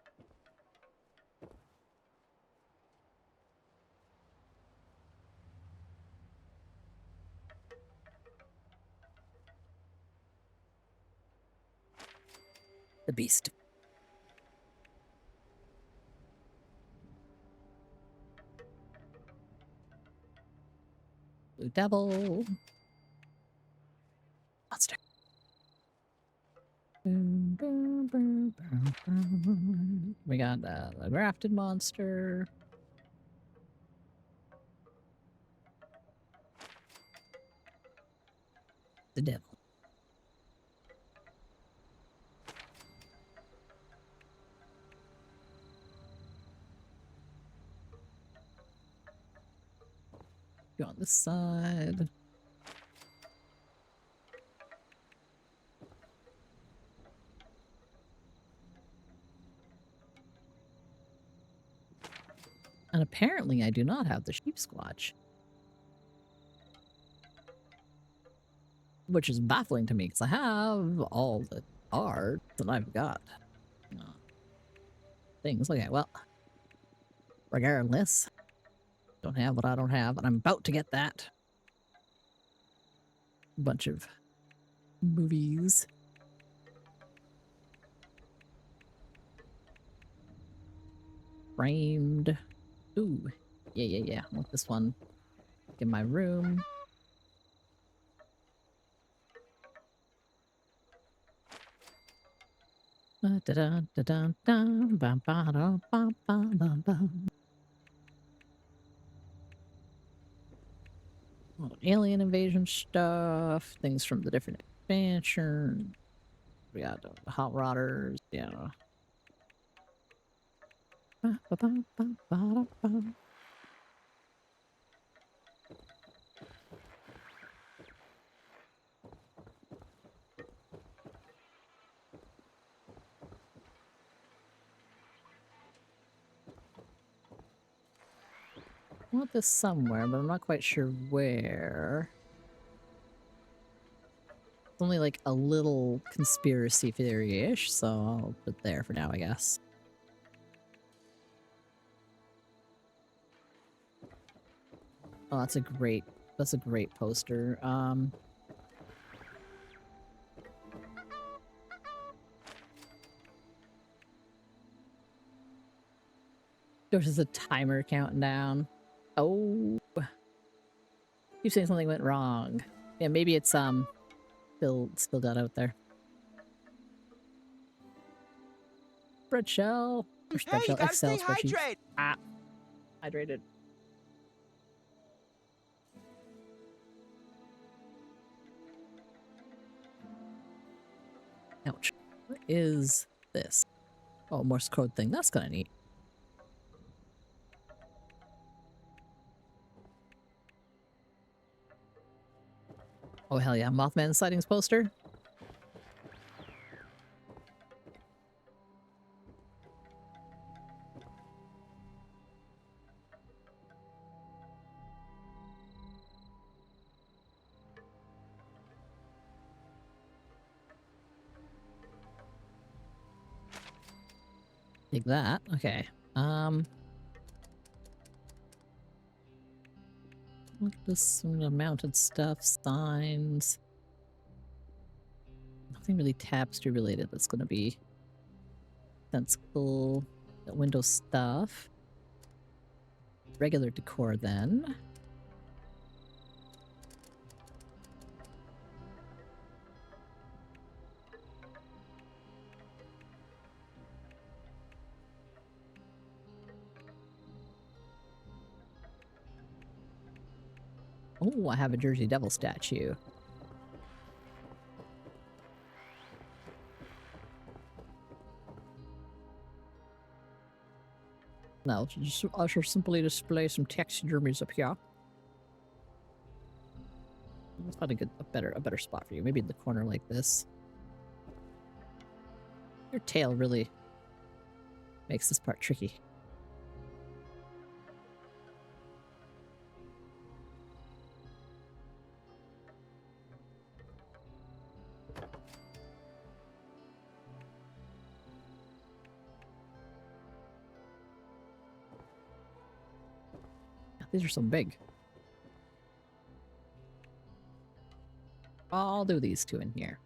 The Beast. Blue Devil. Monster. We got the grafted monster. The devil. Go on this side. And apparently I do not have the sheep squatch. Which is baffling to me because I have all the art that I've got. Things. Okay, well. Regardless. Don't have what I don't have, and I'm about to get that. Bunch of movies. Framed. Ooh. Yeah. I want this one in my room. Alien invasion stuff, things from the different expansion. We got hot rodders, yeah. I want this somewhere, but I'm not quite sure where. It's only like a little conspiracy theory-ish, so I'll put it there for now, I guess. Oh, that's a great poster. There's just a timer counting down. Oh, keep saying something went wrong. Yeah, maybe it's spilled out there. Bread shell. Hey, you gotta Excel stay spreadsheet. hydrated. Ah, hydrated. Ouch. What is this? Oh, Morse code thing. That's kind of neat. Oh, hell yeah. Mothman sightings poster. Take that. Okay. Look at this mounted stuff, signs. Nothing really tapestry related that's gonna be sensible. That window stuff. Regular decor then. Oh, I have a Jersey Devil statue. Now, I shall simply display some taxidermies up here. Let's find a better spot for you. Maybe in the corner like this. Your tail really makes this part tricky. These are so big. I'll do these two in here.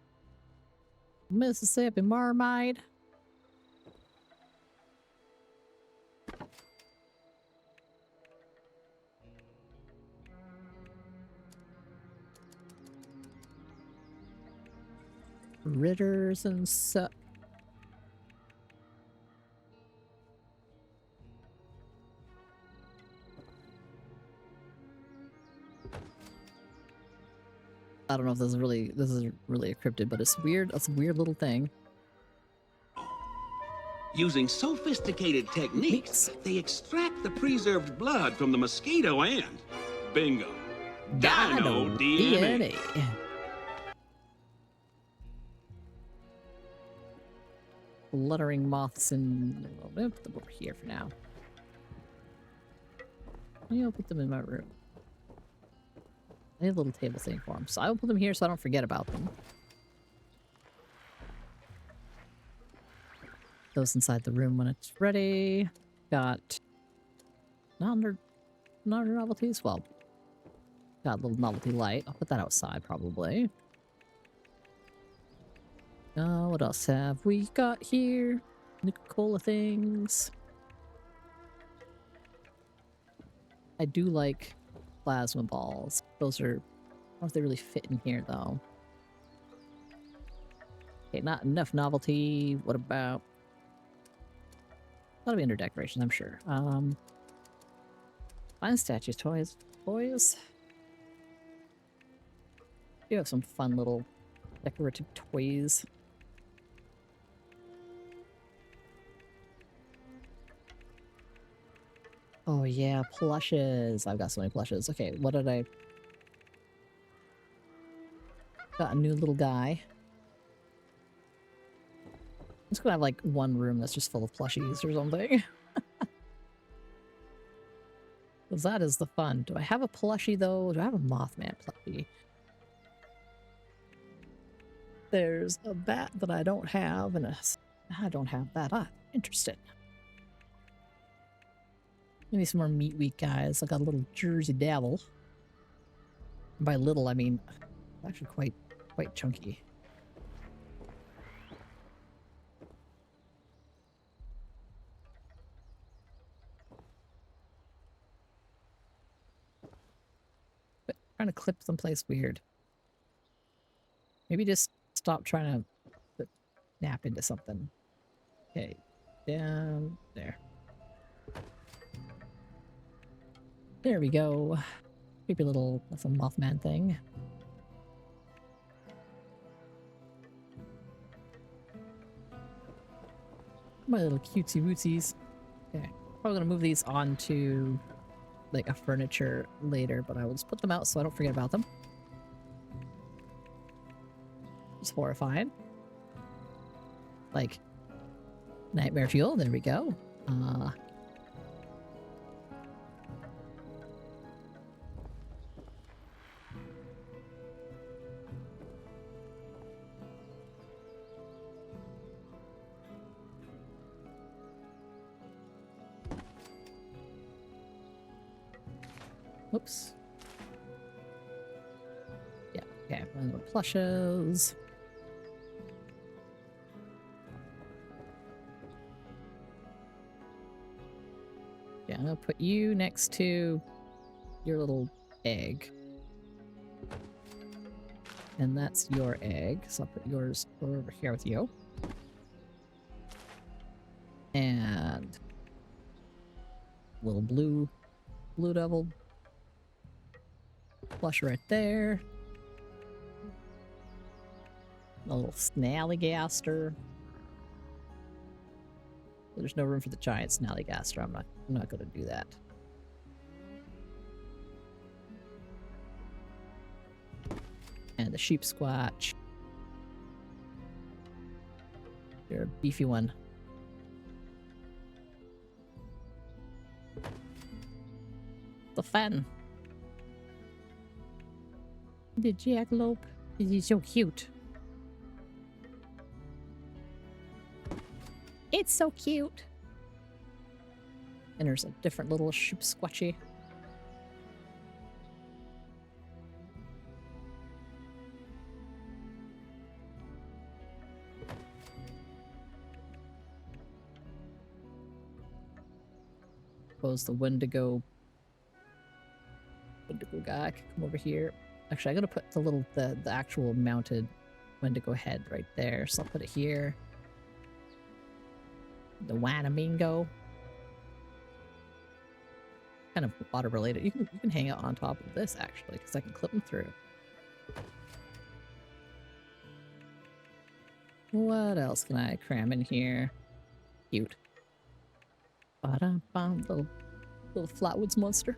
Mississippi Mermaid. Ritters and such. I don't know if this is really a cryptid, but it's weird. That's a weird little thing. Using sophisticated techniques, they extract the preserved blood from the mosquito and, bingo, dino DNA. Fluttering moths and I'll put them over here for now. Maybe I'll put them in my room. I have a little table thing for them, so I will put them here so I don't forget about them. Those inside the room when it's ready. Got novelties. Well, got a little novelty light. I'll put that outside probably. What else have we got here? Nuka-Cola things. I do like plasma balls. Those are... I don't know if they really fit in here, though. Okay, not enough novelty. What about... That'll be under decoration, I'm sure. Fine statues, toys. You have some fun little decorative toys. Oh yeah, plushes. I've got so many plushes. Okay, what did I... Got a new little guy. I'm just gonna have like one room that's just full of plushies or something. Because that is the fun. Do I have a plushie though? Do I have a Mothman plushie? There's a bat that I don't have and I don't have that. Ah, interesting. Maybe some more Meat Week guys. I got a little Jersey Devil. By little, I mean actually quite chunky. But trying to clip someplace weird. Maybe just stop trying to snap into something. Okay, down there. There we go. Creepy little, that's a Mothman thing. My little cutesy wootsies. Okay, probably gonna move these onto like a furniture later, but I will just put them out so I don't forget about them. It's horrifying. Like nightmare fuel. There we go. Oops. Yeah, okay. Little plushes. Yeah, I'm gonna put you next to your little egg. And that's your egg, so I'll put yours over here with you. And little blue devil plush right there. A little snallygaster. There's no room for the giant snallygaster. I'm not gonna do that. And the sheep squatch. You're a beefy one. The fan. The jackalope. He's so cute. It's so cute. And there's a different little sheep squatchy. Suppose the Wendigo guy can come over here. Actually, I gotta put the actual mounted Wendigo head right there. So I'll put it here. The Wanamingo. Kind of water related. You can hang it on top of this actually, because I can clip them through. What else can I cram in here? Cute. Ba-dum-bum, little Flatwoods monster.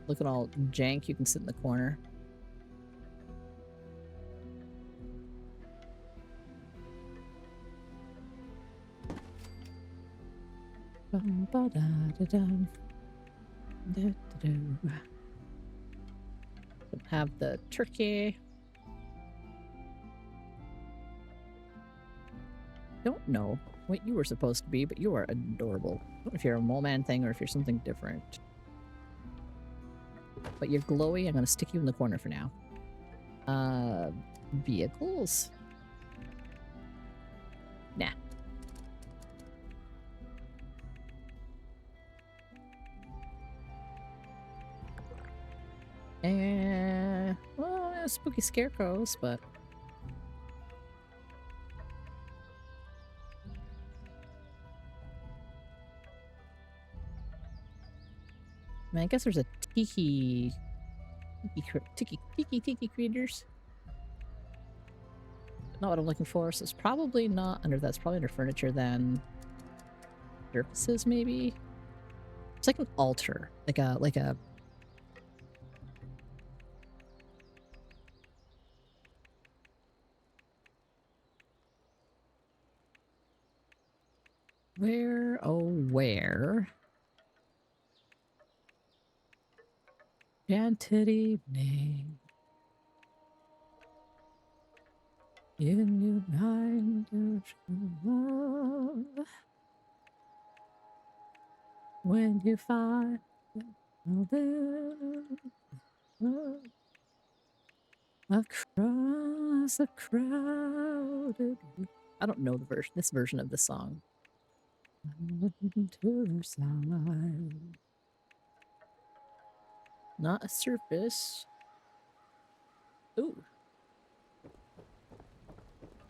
Look at all jank you can sit in the corner. Have the turkey. Don't know what you were supposed to be, but you are adorable. I don't know if you're a mole man thing or if you're something different. But you're glowy. I'm gonna stick you in the corner for now. Vehicles? Nah. Well, let's spooky scarecrows, but I mean, I guess there's a tiki creatures. Not what I'm looking for, so it's probably not under that's probably under furniture then. Surfaces maybe? It's like an altar. Like a where, oh where? Enchanted evening. In your mind of love. When you find across a crowded. I don't know the version. This version of the song. To her side. Not a surface. Ooh.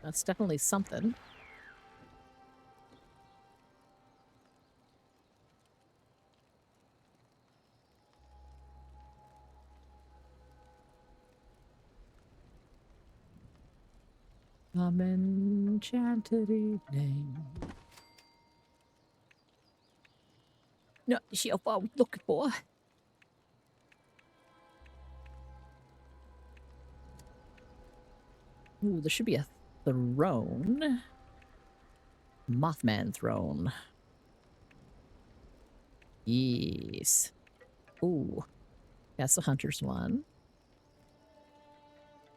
That's definitely something. Some enchanted evening. Not the shelf I was looking for. Ooh, there should be a throne. Mothman throne. Yes. Ooh. That's the hunter's one.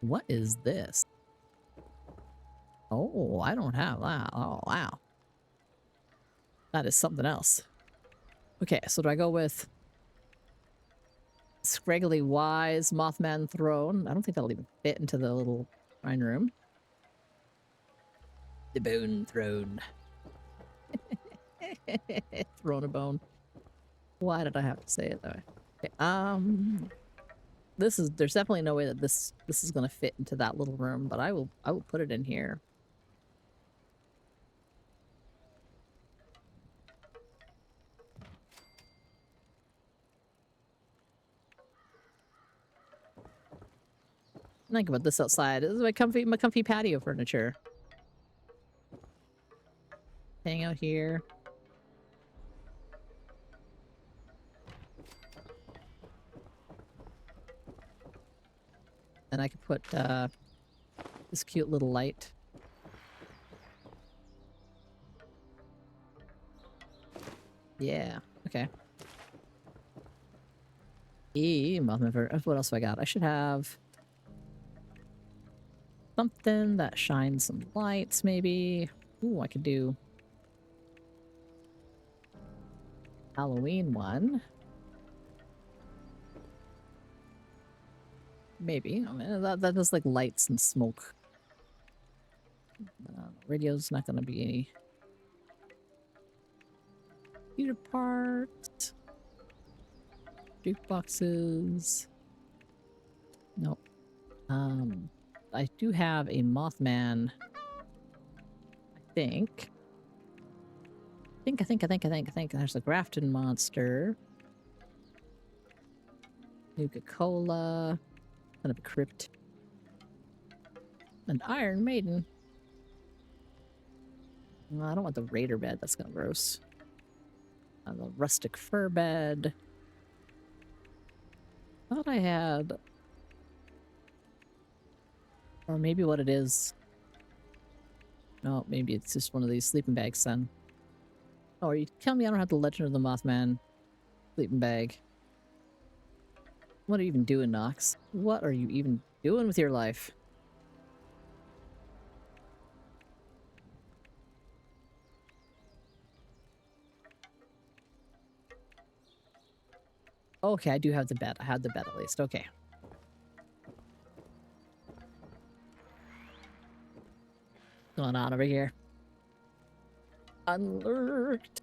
What is this? Oh, I don't have that. Oh, wow. That is something else. Okay, so do I go with Scraggly Wise Mothman throne? I don't think that'll even fit into the little shrine room. The bone throne. Throne a bone. Why did I have to say it that way? Okay, there's definitely no way that this is gonna fit into that little room, but I will put it in here. Think about this outside. This is my comfy patio furniture. Hang out here. And I could put this cute little light. Yeah, okay. What else have I got? I should have something that shines some lights, maybe. Ooh, I could do Halloween one. Maybe. I mean, that does like lights and smoke. Radio's not going to be any computer parts. Jukeboxes. Nope. I do have a Mothman. I think. There's a Grafton monster. Nuka-Cola. Kind of a crypt. An Iron Maiden. No, I don't want the Raider bed. That's kind of gross. The rustic fur bed. Thought I had... Or maybe what it is. No, maybe it's just one of these sleeping bags then. Oh, are you telling me I don't have the Legend of the Mothman sleeping bag? What are you even doing, Nox? What are you even doing with your life? Okay, I do have the bed. I had the bed at least. Okay. What's going on over here? Unlurked.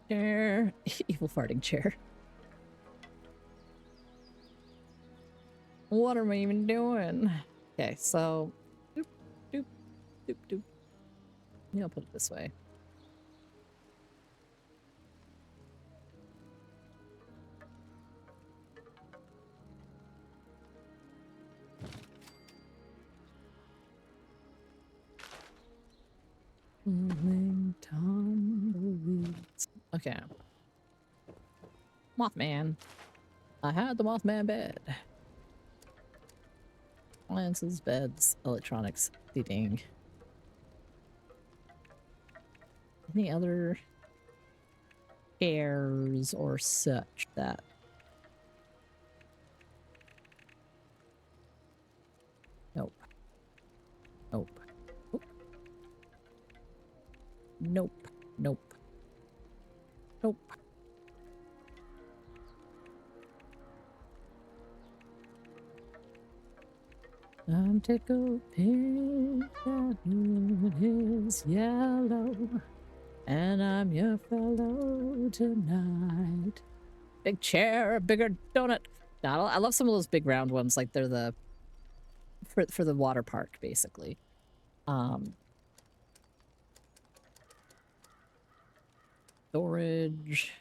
Chair. Evil farting chair. What am I even doing? Okay, so doop, doop, doop, doop. Maybe I'll put it this way. Tumbleweeds. Okay. Mothman. I had the Mothman bed. Appliances, beds, electronics, seating. Any other chairs or such that... Nope. Nope. Nope. Nope. Nope. I'm tickled pink, that moon is yellow, and I'm your fellow tonight. Big chair, a bigger donut. I love some of those big round ones, like they're the for the water park, basically. Storage,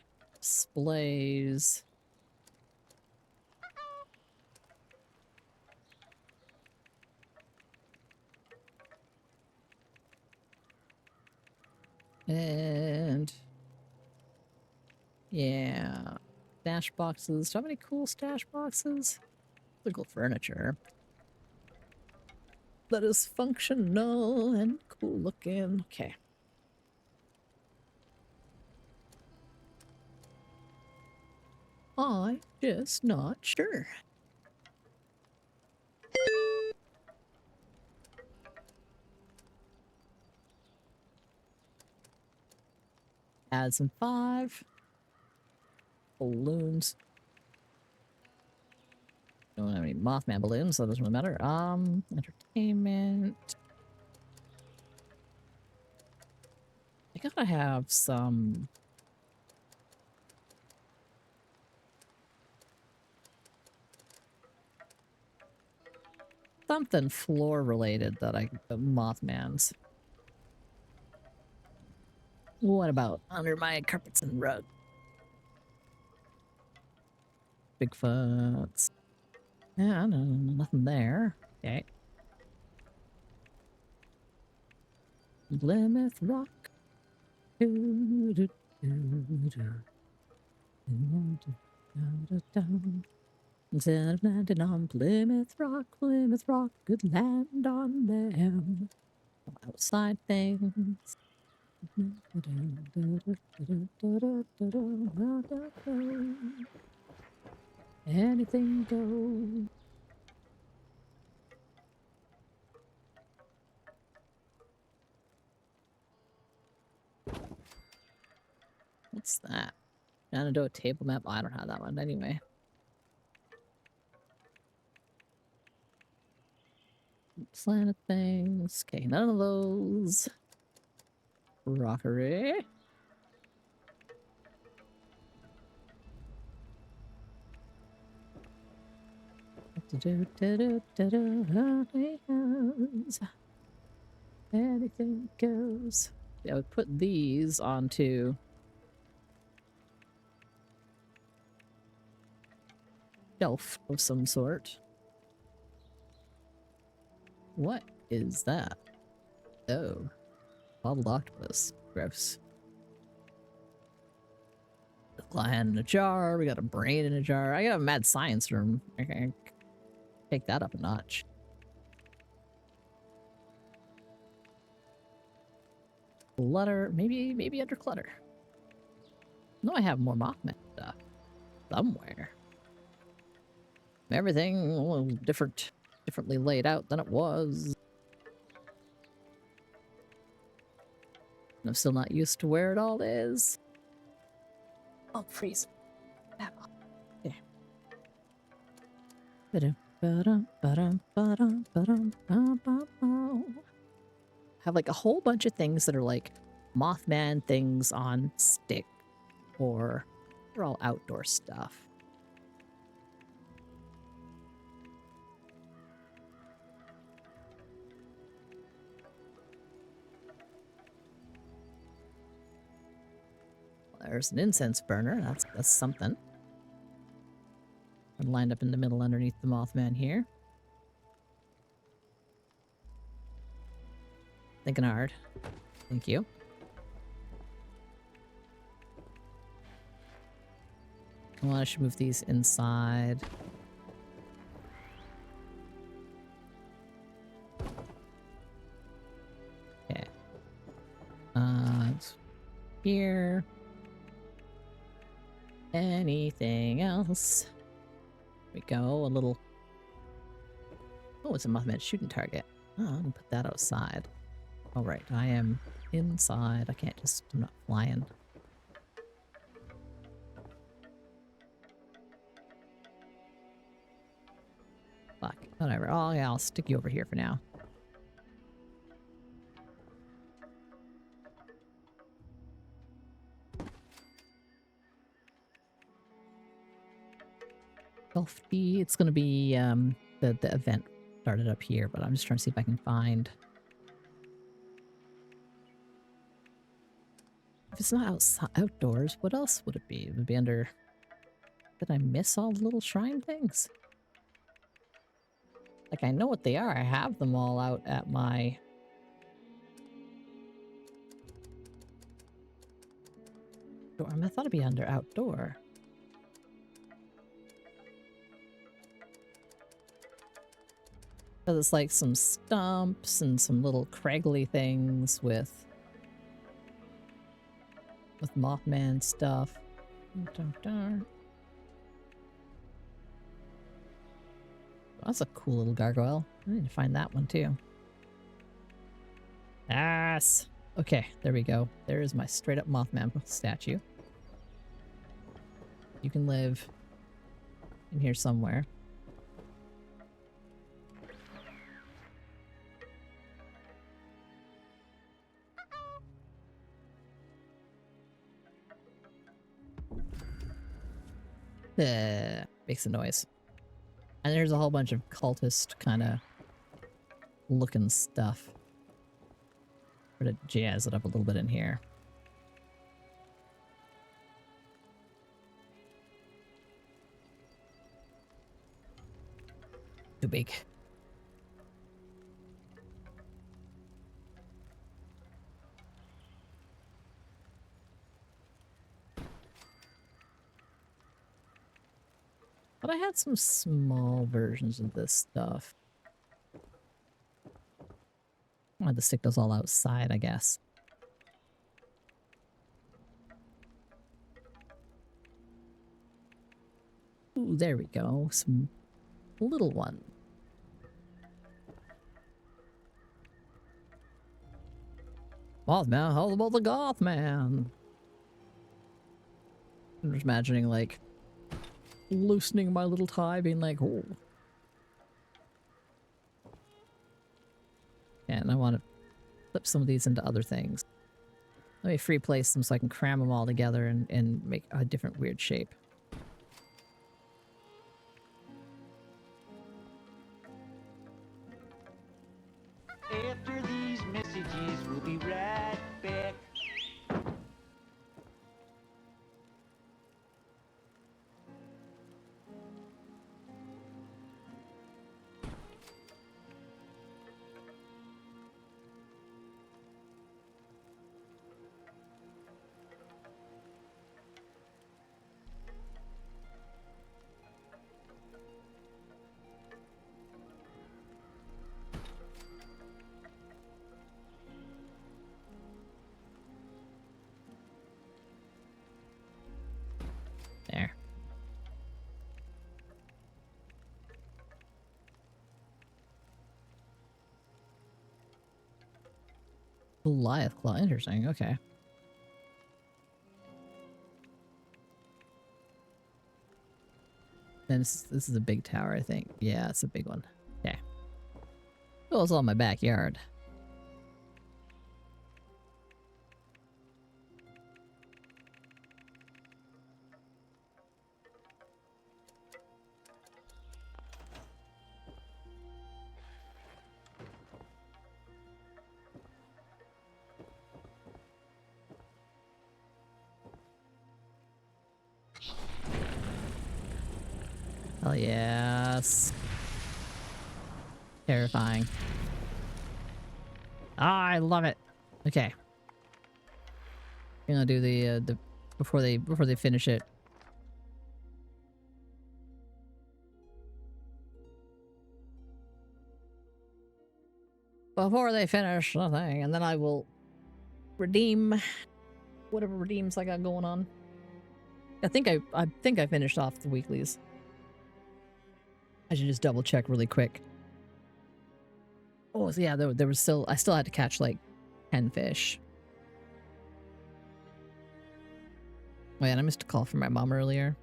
displays. And yeah, stash boxes. Do I have any cool stash boxes? Cool furniture that is functional and cool looking. Okay. I'm just not sure. Add some 5 balloons. Don't have any Mothman balloons, so that doesn't really matter. Entertainment. I gotta have some... something floor related that Mothman's. What about under my carpets and rug? Bigfoots. Yeah, no, nothing there. Okay. Plymouth Rock. Instead of landing on Plymouth Rock, good land on them. Outside things. Anything goes. What's that? Trying to do a table map? Oh, I don't have that one anyway. Planet things. Okay, none of those. Rockery. Anything goes. Yeah, I would put these onto shelf of some sort. What is that? Oh, bottled octopus. Gross. Lion in a jar. We got a brain in a jar. I got a mad science room. Okay, take that up a notch. Clutter. Maybe under clutter. No, I have more Mothman stuff somewhere. Everything a little differently laid out than it was. I'm still not used to where it all is. Oh, freeze. Yeah. Have like a whole bunch of things that are like Mothman things on stick, or they're all outdoor stuff. there's an incense burner. That's something. I'm lined up in the middle underneath the Mothman here. Thinking hard. Thank you. Well, I should move these inside. Okay. It's here. Anything else? Here we go. A little. Oh, it's a Mothman shooting target. Oh, I'm gonna put that outside. All right, I am inside. I can't just. I'm not flying. Fuck. Whatever. Oh yeah, I'll stick you over here for now. It's gonna be the event started up here, but I'm just trying to see if I can find. If it's not outside, outdoors, what else would it be? It would be under. Did I miss all the little shrine things? Like I know what they are. I have them all out at my. Door. I thought it'd be under outdoor. So it's like some stumps and some little craggly things with Mothman stuff. That's a cool little gargoyle. I need to find that one too. Yes. Okay, there we go. There is my straight up Mothman statue. You can live in here somewhere. Makes a noise. And there's a whole bunch of cultist kind of looking stuff. Try to jazz it up a little bit in here. Too big. But I had some small versions of this stuff. I had to stick those all outside, I guess. Ooh, there we go. Some little one. Mothman, how about the Gothman? I'm just imagining, like, loosening my little tie, being like, oh. And I want to flip some of these into other things. Let me free place them so I can cram them all together and make a different weird shape. After these messages, we'll be right back. There. Goliath Claw, interesting, okay. And this is a big tower, I think. Yeah, it's a big one. Okay. Oh, it's all in my backyard. Oh yes. Terrifying. Ah, I love it. Okay. I'm gonna do the before they finish it. Before they finish the thing, and then I will redeem whatever redeems I got going on. I think I finished off the weeklies. I should just double check really quick. Oh, so yeah, there was still, I still had to catch like 10 fish. Oh yeah, and I missed a call from my mom earlier.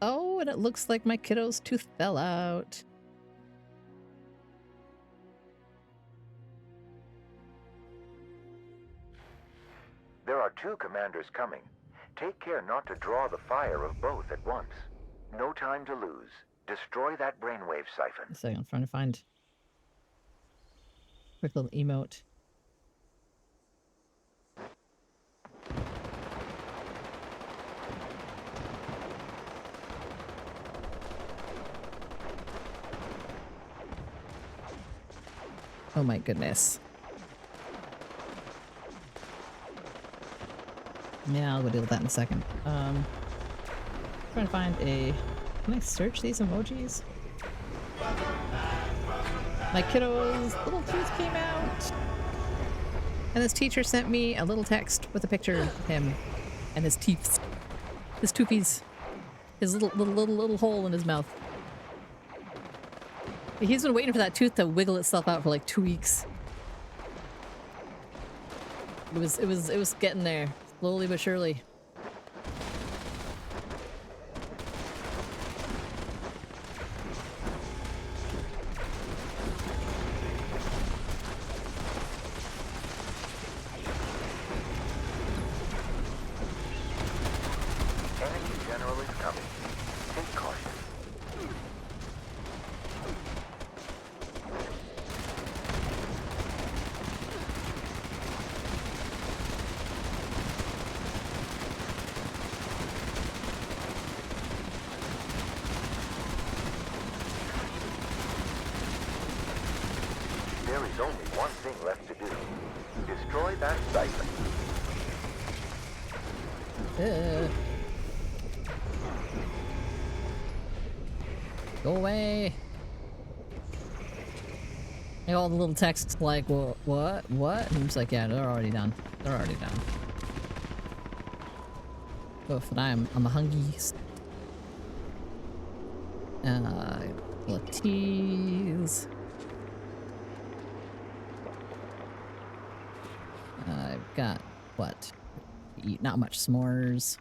Oh, and it looks like my kiddo's tooth fell out. There are two commanders coming. Take care not to draw the fire of both at once. No time to lose. Destroy that brainwave siphon. A second, I'm trying to find a quick little emote. Oh my goodness. Yeah, I'll go deal with that in a second. Trying to find a... Can I search these emojis? My kiddo's little tooth came out. And this teacher sent me a little text with a picture of him and his teeth. His toofies. His little hole in his mouth. He's been waiting for that tooth to wiggle itself out for like 2 weeks. It was getting there. Slowly but surely. Enemy general is coming. Take caution. There is only one thing left to do. Destroy that siphon. Go away. And all the little texts like, well, what? And I'm just like, yeah, they're already done. They're already done. Oof, and I'm a hungry. Little teas. I've got, what? Eat not much s'mores.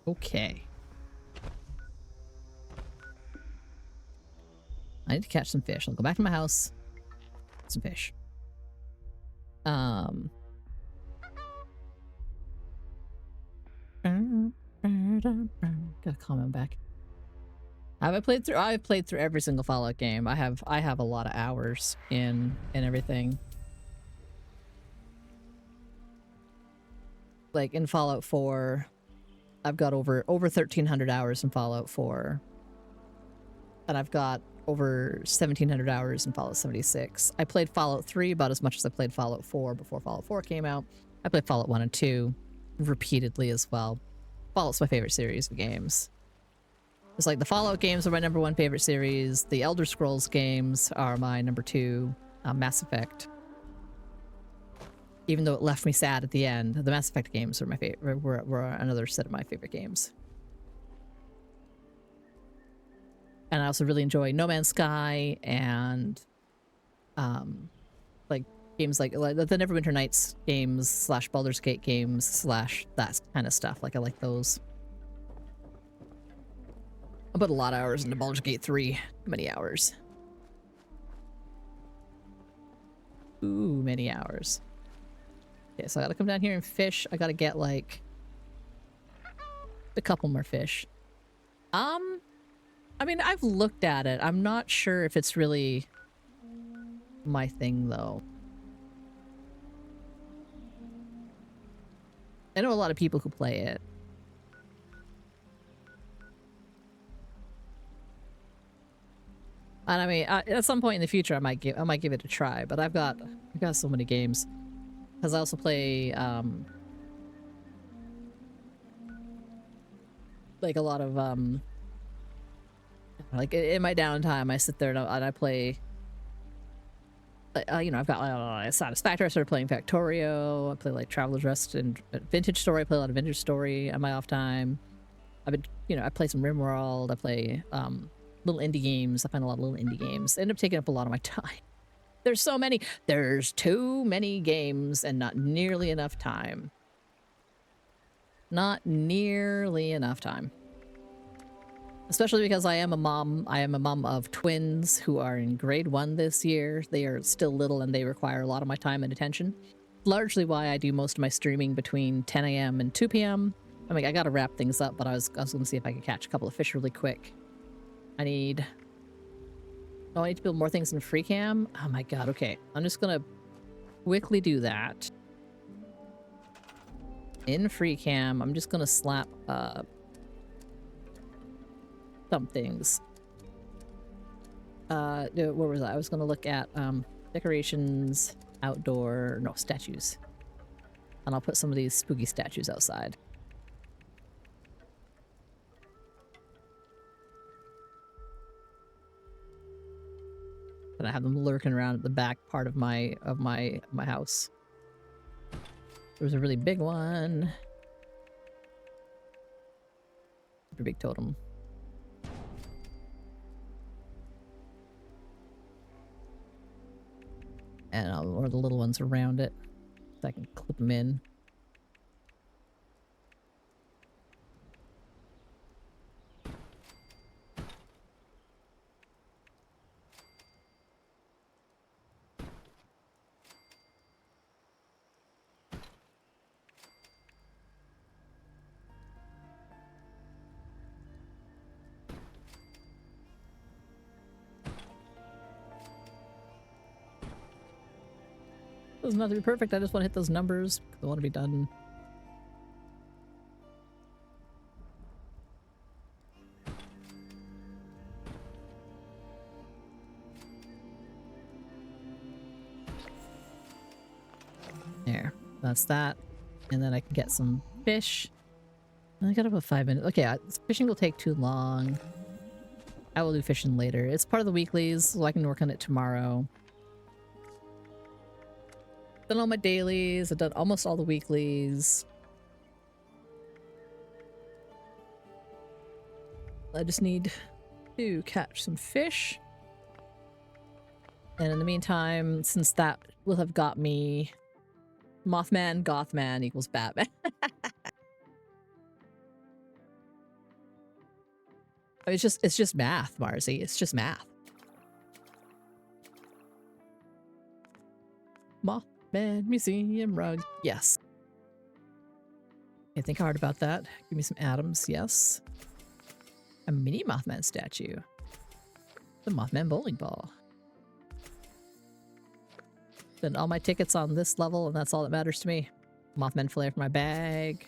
Okay. I need to catch some fish. I'll go back to my house. Get some fish. Gotta calm him back. I've played through every single Fallout game. I have a lot of hours in everything. Like in Fallout 4, I've got over 1,300 hours in Fallout 4. And I've got over 1,700 hours in Fallout 76. I played Fallout 3 about as much as I played Fallout 4 before Fallout 4 came out. I played Fallout 1 and 2 repeatedly as well. Fallout's my favorite series of games. It's like the Fallout games are my #1 favorite series. The Elder Scrolls games are my #2. Mass Effect. Even though it left me sad at the end, the Mass Effect games were my favorite. Were another set of my favorite games. And I also really enjoy No Man's Sky and like games like the Neverwinter Nights games / Baldur's Gate games / that kind of stuff. Like I like those. I put a lot of hours into Baldur's Gate 3. Many hours. Ooh, many hours. Okay, so I gotta come down here and fish. I gotta get like a couple more fish. I mean, I've looked at it. I'm not sure if it's really my thing though. I know a lot of people who play it. And I mean, at some point in the future, I might give it a try. But I've got so many games, because I also play like a lot of like in my downtime, I sit there and I play. You know, I've got Satisfactory. I started playing Factorio. I play like Traveler's Rest and Vintage Story. I play a lot of Vintage Story on my off time. I've been, you know, I play some RimWorld. I play little indie games. I find a lot of little indie games. They end up taking up a lot of my time. There's so many. There's too many games and not nearly enough time. Not nearly enough time. Especially because I am a mom. I am a mom of twins who are in grade 1 this year. They are still little and they require a lot of my time and attention. Largely why I do most of my streaming between 10 a.m. and 2 p.m. I mean, I gotta wrap things up, but I was going to see if I could catch a couple of fish really quick. I need to build more things in free cam. Oh my god, okay. I'm just gonna quickly do that. In free cam, I'm just gonna slap some things. Where was I? I was gonna look at decorations, outdoor, no, statues. And I'll put some of these spooky statues outside. And I have them lurking around at the back part of my house. There was a really big one. Super big totem. And or the little ones around it, so I can clip them in. Doesn't have to be perfect. I just want to hit those numbers because I want to be done. There. That's that. And then I can get some fish. I got about 5 minutes. Okay, fishing will take too long. I will do fishing later. It's part of the weeklies, so I can work on it tomorrow. Done all my dailies. I've done almost all the weeklies. I just need to catch some fish. And in the meantime, since that will have got me Mothman, Gothman equals Batman. It's just math, Marzi. It's just math. Mothman Museum rug. Yes. Okay, think hard about that. Give me some atoms. Yes. A mini Mothman statue. The Mothman bowling ball. Then all my tickets on this level, and that's all that matters to me. Mothman flare for my bag.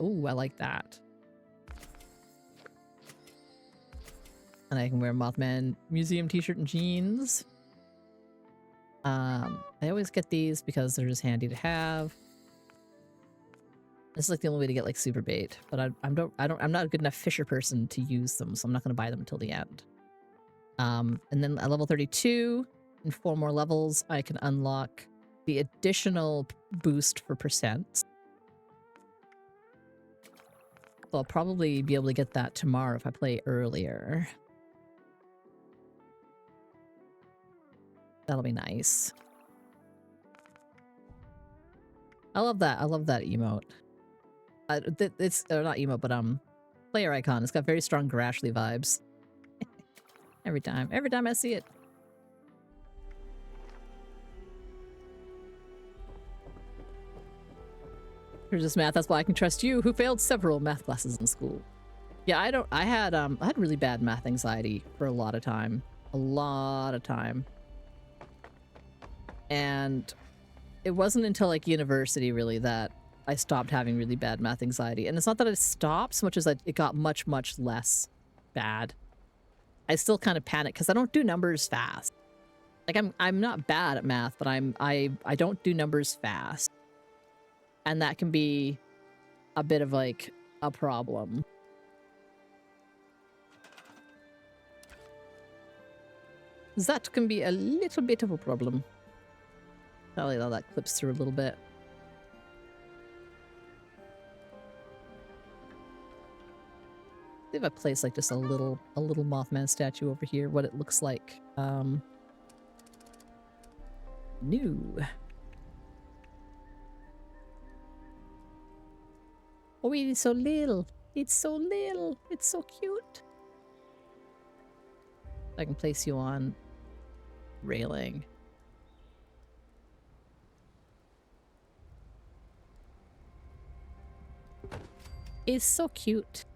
Ooh, I like that. And I can wear Mothman Museum t-shirt and jeans. I always get these because they're just handy to have. This is like the only way to get like super bait, but I'm not a good enough fisher person to use them, so I'm not going to buy them until the end. And then at level 32, in 4 more levels, I can unlock the additional boost for percent. So I'll probably be able to get that tomorrow if I play earlier. That'll be nice. I love that. I love that emote. It's not emote, but player icon. It's got very strong Grashly vibes. Every time I see it. Here's this math. That's why I can trust you, who failed several math classes in school. Yeah, I had really bad math anxiety for a lot of time. A lot of time. And it wasn't until like university really that I stopped having really bad math anxiety. And it's not that it stopped so much as that it got much, much less bad. I still kind of panic because I don't do numbers fast. Like I'm not bad at math, but I don't do numbers fast. And that can be a bit of like a problem. That can be a little bit of a problem. Probably how that clips through a little bit. See if I place like just a little Mothman statue over here, what it looks like. New. Oh, it is so little. It's so little. It's so cute. I can place you on railing. It's so cute.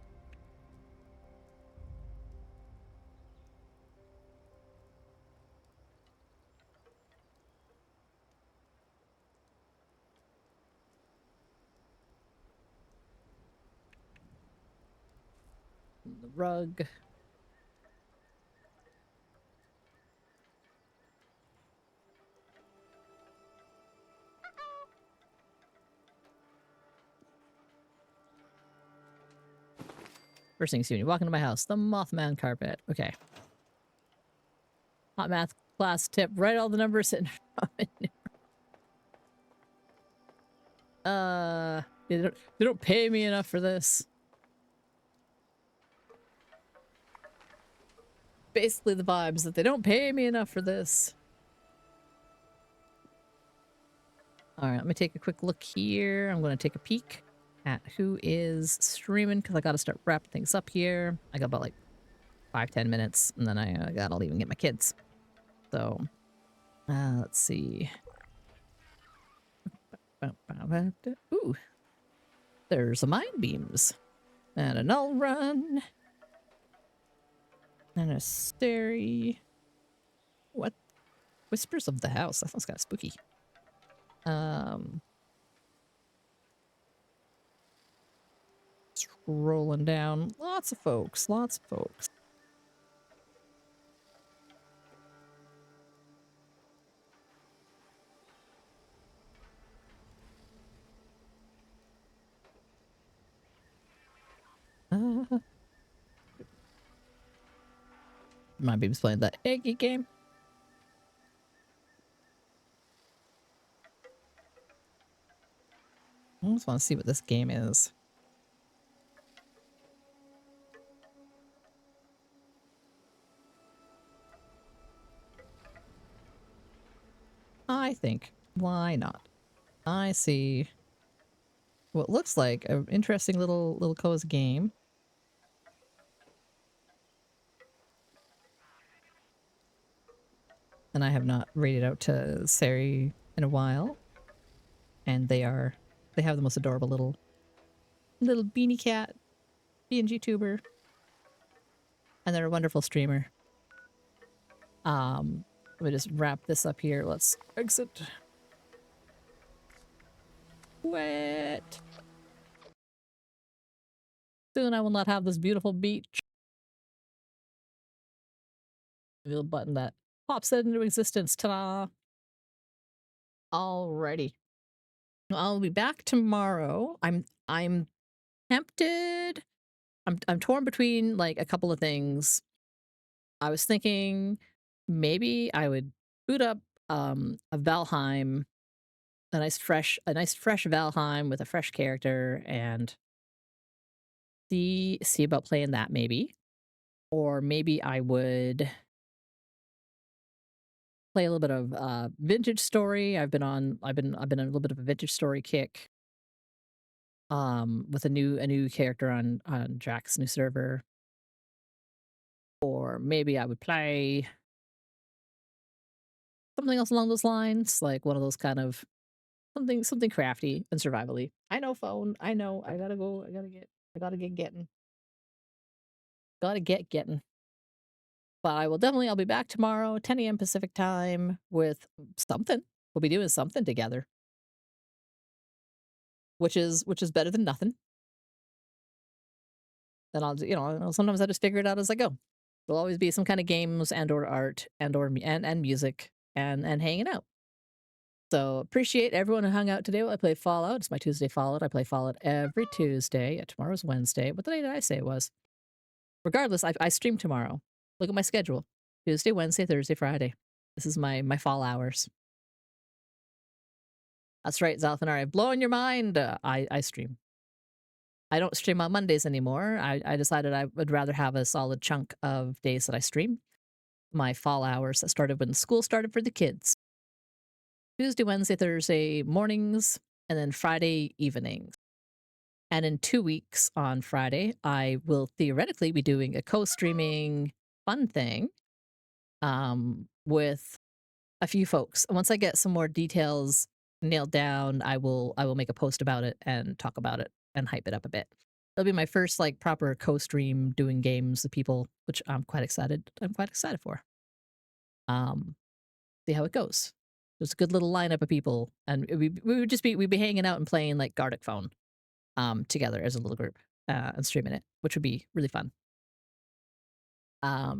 The rug. First thing you see when you walk into my house, the Mothman carpet. Okay. Hot math class tip. Write all the numbers in. They don't pay me enough for this. Basically the vibes that they don't pay me enough for this. All right, let me take a quick look here. I'm going to take a peek at who is streaming because I got to start wrapping things up here. I got about like 5-10 minutes and then I got to leave and get my kids. So, let's see. Ooh, there's a mind beams and a null run and a stary. What? Whispers of the House. That sounds kind of spooky. Scrolling down. Lots of folks. Lots of folks. My baby's playing that eggy game. I just want to see what this game is. I think, why not? I see what looks like an interesting little cozy game. And I have not rated out to Sari in a while. And they have the most adorable little beanie cat, BNG tuber. And they're a wonderful streamer. Let me just wrap this up here. Let's exit. Wet. Soon I will not have this beautiful beach. The button that pops it into existence. Ta-da! Alrighty. I'll be back tomorrow. I'm tempted. I'm torn between like a couple of things. I was thinking maybe I would boot up a Valheim, a nice fresh Valheim with a fresh character and see about playing that maybe. Or maybe I would play a little bit of Vintage Story. I've been on a little bit of a Vintage Story kick. With a new character on Drax's new server. Or maybe I would play something else along those lines, like one of those kind of something crafty and survivally. I know, phone. I know. I gotta go. I gotta get getting. Gotta get getting. But I'll be back tomorrow, 10 a.m. Pacific time with something. We'll be doing something together. Which is better than nothing. Then sometimes I just figure it out as I go. There'll always be some kind of games and or art and music and hanging out. So appreciate everyone who hung out today while I play Fallout. It's my Tuesday Fallout. I play Fallout every Tuesday. Tomorrow's Wednesday. What day did I say it was? Regardless, I stream tomorrow. Look at my schedule. Tuesday, Wednesday, Thursday, Friday. This is my fall hours. That's right, Zalthanar. I've blown your mind. I stream. I don't stream on Mondays anymore. I decided I would rather have a solid chunk of days that I stream. My fall hours that started when school started for the kids. Tuesday, Wednesday, Thursday mornings, and then Friday evenings. And in 2 weeks on Friday, I will theoretically be doing a co-streaming fun thing with a few folks. Once I get some more details nailed down, I will make a post about it and talk about it and hype it up a bit. It'll be my first like proper co-stream doing games with people, which I'm quite excited for. See how it goes. There's a good little lineup of people, and we'd be hanging out and playing like Gartic Phone together as a little group and streaming it, which would be really fun. So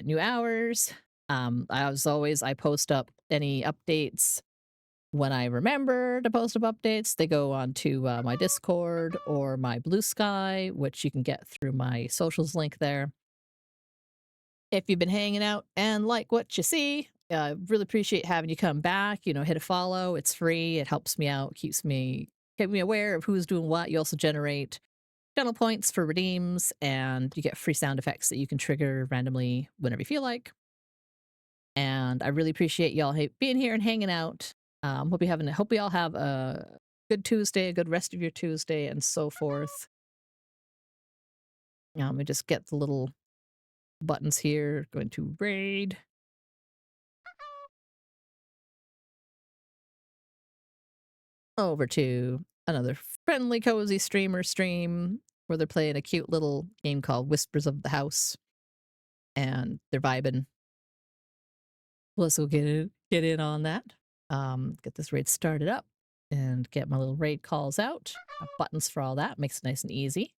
new hours. I post up any updates when I remember to post up updates. They go on to my Discord or my Blue Sky, which you can get through my socials link there. If you've been hanging out and like what you see, really appreciate having you come back. Hit a follow. It's free. It helps me out, keeps me aware of who's doing what. You also generate channel points for redeems, and you get free sound effects that you can trigger randomly whenever you feel like. And I really appreciate y'all being here and hanging out. Hope we all have a good Tuesday, a good rest of your Tuesday, and so forth. Let me just get the little buttons here. Going to raid. Over to another friendly, cozy streamer stream where they're playing a cute little game called Whispers of the House. And they're vibing. Let's go get in on that. Get this raid started up and get my little raid calls out. Buttons for all that. Makes it nice and easy.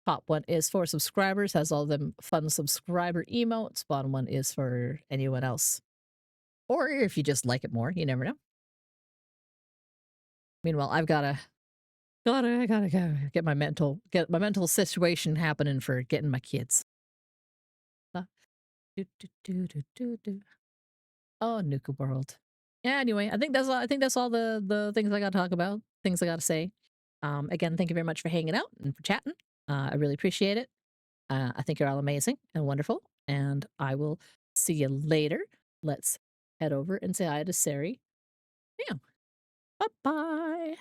Top one is for subscribers. Has all them fun subscriber emotes. Bottom one is for anyone else. Or if you just like it more, you never know. Meanwhile, I've gotta get my mental situation happening for getting my kids. Oh, Nuka World. Yeah, anyway, I think that's all the things I gotta talk about, things I gotta say. Again, thank you very much for hanging out and for chatting. I really appreciate it. I think you're all amazing and wonderful, and I will see you later. Let's head over and say hi to Sari. Yeah. Bye-bye.